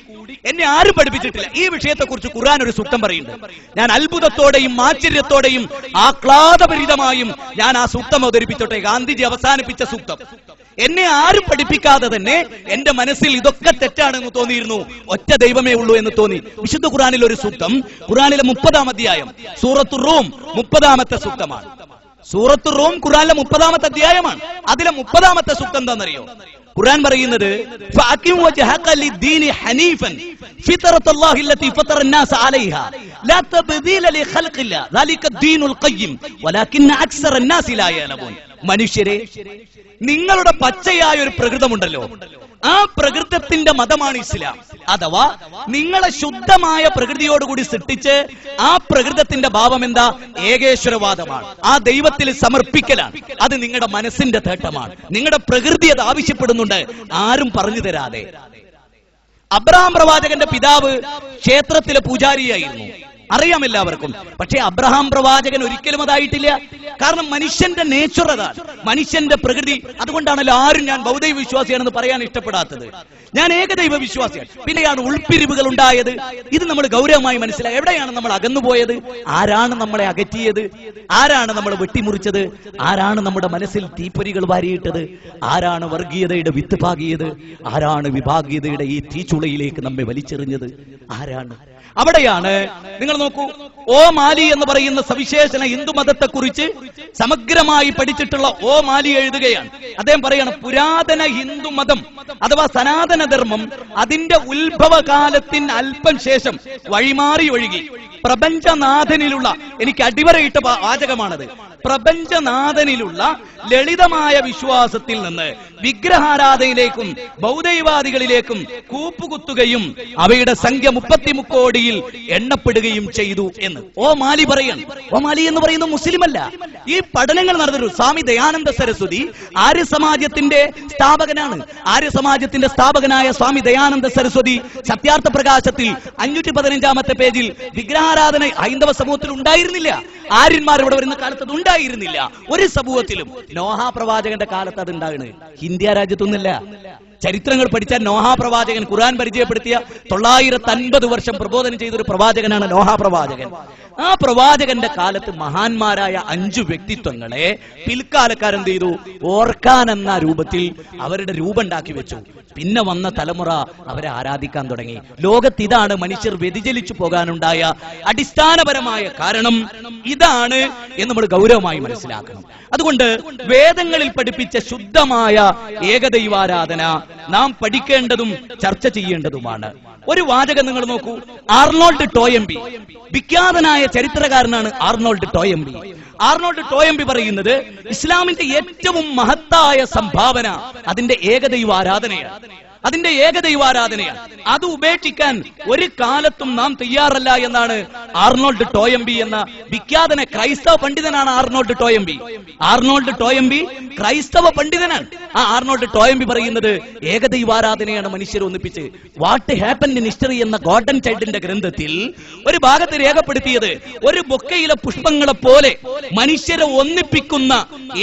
എന്നെ ആരും പഠിപ്പിച്ചിട്ടില്ല. ഈ വിഷയത്തെക്കുറിച്ച് ഖുർആൻ ഒരു സൂക്തം പറയുന്നുണ്ട്. ഞാൻ അത്ഭുതത്തോടെയും ആശ്ചര്യത്തോടെയും ആഹ്ലാദഭരിതമായും ഞാൻ ആ സൂക്തം അവതരിപ്പിച്ചോട്ടെ. ഗാന്ധിജി അവസാനിപ്പിച്ച സൂക്തം എന്നെ ആരും പഠിപ്പിക്കാതെ തന്നെ എന്റെ മനസ്സിൽ ഇതൊക്കെ തെറ്റാണെന്ന് തോന്നിയിരുന്നു. ഒറ്റ ദൈവമേ ഉള്ളൂ എന്ന് തോന്നി. വിശുദ്ധ ഖുർആനിൽ ഒരു സൂക്തം, ഖുർആനിലെ 30-ാം അധ്യായം, സൂറത്തുർ റൂം 30-ാമത്തെ സൂക്തമാണ്. സൂറത്തുർ റൂം ഖുർആനിലെ 30-ാമത്തെ അധ്യായമാണ്. അതിലെ 30-ാമത്തെ സൂക്തം എന്താണെന്നറിയോ? ഖുർആൻ പറയുന്നത്, ഫഅഖിം വജ്ഹക ലിദ്ദീനി ഹനീഫൻ ഫിത്രത്തല്ലാഹി അല്ലതി ഫതറ الناس عليها لا تبديل لخلق الله ذلك الدين القيم ولكن اكثر الناس لا يعلمون. മനുഷ്യരെ, നിങ്ങളുടെ പച്ചയായ ഒരു പ്രകൃതമുണ്ടല്ലോ, ആ പ്രകൃതത്തിന്റെ മതമാണ് ഇസ്ലാം. അഥവാ നിങ്ങളെ ശുദ്ധമായ പ്രകൃതിയോടുകൂടി സൃഷ്ടിച്ച് ആ പ്രകൃതത്തിന്റെ ഭാവം എന്താ? ഏകേശ്വരവാദമാണ്. ആ ദൈവത്തിൽ സമർപ്പിക്കലാണ്. അത് നിങ്ങളുടെ മനസ്സിന്റെ തേട്ടമാണ്. നിങ്ങളുടെ പ്രകൃതി അത് ആവശ്യപ്പെടുന്നുണ്ട്, ആരും പറഞ്ഞു തരാതെ. അബ്രഹാം പ്രവാചകന്റെ പിതാവ് ക്ഷേത്രത്തിലെ പൂജാരിയായിരുന്നു, അറിയാം എല്ലാവർക്കും. പക്ഷേ അബ്രഹാം പ്രവാചകൻ ഒരിക്കലും അതായിട്ടില്ല. കാരണം മനുഷ്യന്റെ നേച്ചർ അതാണ്, മനുഷ്യന്റെ പ്രകൃതി. അതുകൊണ്ടാണല്ലോ ആരും ഞാൻ ബൗദ്ധൈവ വിശ്വാസിയാണെന്ന് പറയാൻ ഇഷ്ടപ്പെടാത്തത്. ഞാൻ ഏകദൈവ വിശ്വാസിയാണ്. പിന്നെയാണ് ഉൾപ്പിരിവുകൾ ഉണ്ടായത്. ഇത് നമ്മൾ ഗൗരവമായി മനസ്സിലായി. എവിടെയാണ് നമ്മൾ അകന്നുപോയത്? ആരാണ് നമ്മളെ അകറ്റിയത്? ആരാണ് നമ്മളെ വെട്ടിമുറിച്ചത്? ആരാണ് നമ്മുടെ മനസ്സിൽ തീപ്പൊരികൾ വാരിയിട്ടത്? ആരാണ് വർഗീയതയുടെ വിത്ത് പാകിയത്? ആരാണ് വിഭാഗീയതയുടെ ഈ തീച്ചുളയിലേക്ക് നമ്മെ വലിച്ചെറിഞ്ഞത്? ആരാണ്? അവിടെയാണ് നിങ്ങൾ നോക്കൂ, ഓ മാലി എന്ന് പറയുന്ന സവിശേഷണ ഹിന്ദു മതത്തെ കുറിച്ച് സമഗ്രമായി പഠിച്ചിട്ടുള്ള ഓ മാലി എഴുതുകയാണ്. അദ്ദേഹം പറയാണ്, പുരാതന ഹിന്ദു മതം അഥവാ സനാതന ധർമ്മം അതിന്റെ ഉത്ഭവകാലത്തിന് അല്പം ശേഷം വഴിമാറി ഒഴുകി പ്രപഞ്ചനാഥനിലുള്ള, എനിക്ക് അടിവരയിട്ട വാചകമാണത്, പ്രപഞ്ചനാഥനിലുള്ള ലളിതമായ വിശ്വാസത്തിൽ നിന്ന് വിഗ്രഹാരാധനയിലേക്കും ബൗദ്ധൈവാദികളിലേക്കും കൂപ്പുകുത്തുകയും അവയുടെ സംഖ്യ 33 കോടിയിൽ എണ്ണപ്പെടുകയും ചെയ്തു എന്ന് ഓ മാലി പറയാണ്. ഓ മാലി എന്ന് പറയുന്നത് മുസ്ലിമല്ല. ഈ പഠനങ്ങൾ നടന്നൊരു സ്വാമി ദയാനന്ദ സരസ്വതി ആര്യസമാജത്തിന്റെ സ്ഥാപകനാണ്. ആര്യസമാജത്തിന്റെ സ്ഥാപകനായ സ്വാമി ദയാനന്ദ സരസ്വതി സത്യാർത്ഥ പ്രകാശത്തിൽ 515-ാമത്തെ പേജിൽ വിഗ്രഹാരാധന ഹൈന്ദവ സമൂഹത്തിൽ ഉണ്ടായിരുന്നില്ല. ആര്യന്മാർ ഇവിടെ വരുന്ന കാലത്ത് അത് ഉണ്ടായിരുന്നില്ല. ഒരു സമൂഹത്തിലും നോഹാ പ്രവാചകന്റെ കാലത്ത് അത് ഉണ്ടാകുന്നത് ഇന്ത്യ രാജ്യത്തൊന്നുമില്ല. ചരിത്രങ്ങൾ പഠിച്ചാൽ നോഹാ പ്രവാചകൻ ഖുർആൻ പരിചയപ്പെടുത്തിയ 950 വർഷം പ്രബോധനം ചെയ്തൊരു പ്രവാചകനാണ് നോഹാ പ്രവാചകൻ. ആ പ്രവാചകന്റെ കാലത്ത് മഹാന്മാരായ 5 വ്യക്തിത്വങ്ങളെ പിൽക്കാലക്കാരെന്ത് ചെയ്തു? ഓർക്കാൻ എന്ന രൂപത്തിൽ അവരുടെ രൂപം ഉണ്ടാക്കി വെച്ചു. പിന്നെ വന്ന തലമുറ അവരെ ആരാധിക്കാൻ തുടങ്ങി. ലോകത്ത് ഇതാണ് മനുഷ്യർ വ്യതിചലിച്ചു പോകാനുണ്ടായ അടിസ്ഥാനപരമായ കാരണം. ഇതാണ് എന്ന് നമ്മൾ ഗൗരവമായി മനസ്സിലാക്കണം. അതുകൊണ്ട് വേദങ്ങളിൽ പഠിപ്പിച്ച ശുദ്ധമായ ഏകദൈവാരാധന നാം പഠിക്കേണ്ടതും ചർച്ച ചെയ്യേണ്ടതുമാണ്. ഒരു വാചകം നിങ്ങൾ നോക്കൂ, ആർണോൾഡ് ടോയംബി, വിഖ്യാതനായ ചരിത്രകാരനാണ് ആർണോൾഡ് ടോയംബി. ആർണോൾഡ് ടോയംബി പറയുന്നത് ഇസ്ലാമിന്റെ ഏറ്റവും മഹത്തായ സംഭാവന അതിന്റെ ഏകദൈവാരാധനയാണ്. അതിന്റെ ഏകദൈവാരാധനയാണ്. അത് ഉപേക്ഷിക്കാൻ ഒരു കാലത്തും നാം തയ്യാറല്ല എന്നാണ് ആർണോൾഡ് ടോയംബി എന്ന വിഖ്യാതന ക്രൈസ്തവ പണ്ഡിതനാണ് ആർണോൾഡ് ടോയംബി. ആർണോൾഡ് ടോയംബി ക്രൈസ്തവ പണ്ഡിതനാണ്. ആ ആർണോൾഡ് ടോയംബി പറയുന്നത് ഏകദൈവാരാധനയാണ് മനുഷ്യരെ ഒന്നിപ്പിച്ച്. വാട്ട് ഹാപ്പൻഡ് ഇൻ ഹിസ്റ്ററി എന്ന ഗോർഡൻ ചൈൽഡിന്റെ ഗ്രന്ഥത്തിൽ ഒരു ഭാഗത്ത് രേഖപ്പെടുത്തിയത് ഒരു ബൊക്കയിലെ പുഷ്പങ്ങളെ പോലെ മനുഷ്യരെ ഒന്നിപ്പിക്കുന്ന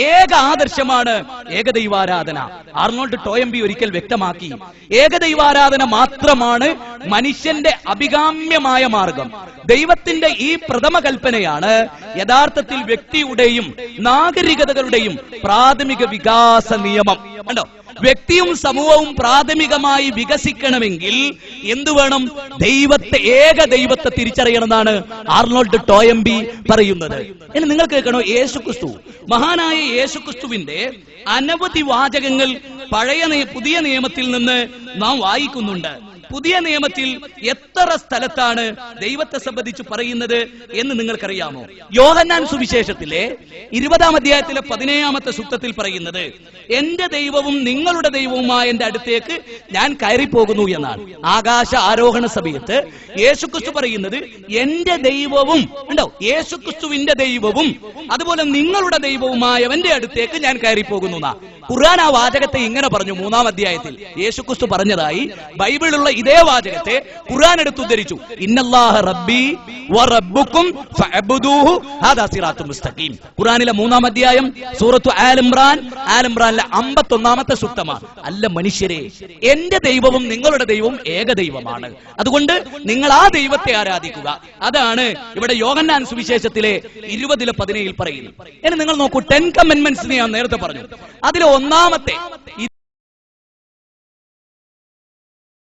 ഏക ആദർശമാണ് ഏകദൈവാരാധന. ആർണോൾഡ് ടോയംബി ഒരിക്കൽ വ്യക്തമാക്കി, ഏകദൈവാരാധന മാത്രമാണ് മനുഷ്യന്റെ അഭികാമ്യമായ മാർഗം. ദൈവത്തിന്റെ ഈ പ്രഥമ കൽപ്പനയാണ് യഥാർത്ഥത്തിൽ വ്യക്തിയുടെയും നാഗരികതകളുടെയും പ്രാഥമിക വികാസ നിയമം. കണ്ടോ, വ്യക്തിയും സമൂഹവും പ്രാഥമികമായി വികസിക്കണമെങ്കിൽ എന്തു വേണം? ദൈവത്തെ, ഏക ദൈവത്തെ തിരിച്ചറിയണമെന്നാണ് ആർണോൾഡ് ടോയംബി പറയുന്നത്. ഇനി നിങ്ങൾ കേൾക്കണോ, യേശുക്രിസ്തു, മഹാനായ യേശുക്രിസ്തുവിന്റെ അനവധി വാചകങ്ങൾ പുതിയ നിയമത്തിൽ നിന്ന് നാം വായിക്കുന്നുണ്ട്. പുതിയ നിയമത്തിൽ എത്ര സ്ഥലത്താണ് ദൈവത്തെ സംബന്ധിച്ച് പറയുന്നത് എന്ന് നിങ്ങൾക്കറിയാമോ? യോഹന്നാൻ സുവിശേഷത്തിലെ 20-ാം അധ്യായത്തിലെ 17-ാമത്തെ സൂക്തത്തിൽ പറയുന്നത്, എന്റെ ദൈവവും നിങ്ങളുടെ ദൈവവുമായ എന്റെ അടുത്തേക്ക് ഞാൻ കയറിപ്പോകുന്നു എന്നാണ്. ആകാശ ആരോഹണ സമയത്ത് യേശുക്രിസ്തു പറയുന്നത് എന്റെ ദൈവവും, ഉണ്ടോ, യേശുക്രിസ്തുവിന്റെ ദൈവവും അതുപോലെ നിങ്ങളുടെ ദൈവവുമായവന്റെ അടുത്തേക്ക് ഞാൻ കയറിപ്പോകുന്നു എന്നാ. ഖുർആൻ ആ വാചകത്തെ ഇങ്ങനെ പറഞ്ഞു. 3-ാം അധ്യായത്തിൽ യേശുക്രിസ്തു പറഞ്ഞതായി ബൈബിളിലുള്ള ഇതേ വാചകത്തെ ഖുർആൻ എടുത്ത് ഉദ്ധരിച്ചു. ഇന്നല്ലാഹ റബ്ബി വ റബ്ബുക്കും ഫഅബ്ദൂഹു ഹാദാ സിറാത്തുൽ മുസ്തഖീം. ഖുർആനിലെ 3-ാം അധ്യായം സൂറത്തു ആൽ-ഇംറാനിലെ 51-ാമത്തെ സൂക്തമാണ്. അല്ല മനുഷ്യരെ, എന്റെ ദൈവവും നിങ്ങളുടെ ദൈവവും ഏകദൈവമാണ്. അതുകൊണ്ട് നിങ്ങൾ ആ ദൈവത്തെ ആരാധിക്കുക. അതാണ് ഇവിടെ യോഹന്നാൻ സുവിശേഷത്തിലെ 20-17 പറയുന്നത്. ഇനി നിങ്ങൾ നോക്കൂ, 10 കമാൻഡ്മെന്റ്സ് ഞാൻ നേരത്തെ പറഞ്ഞു. അതിലെ ഒന്നാമത്തെ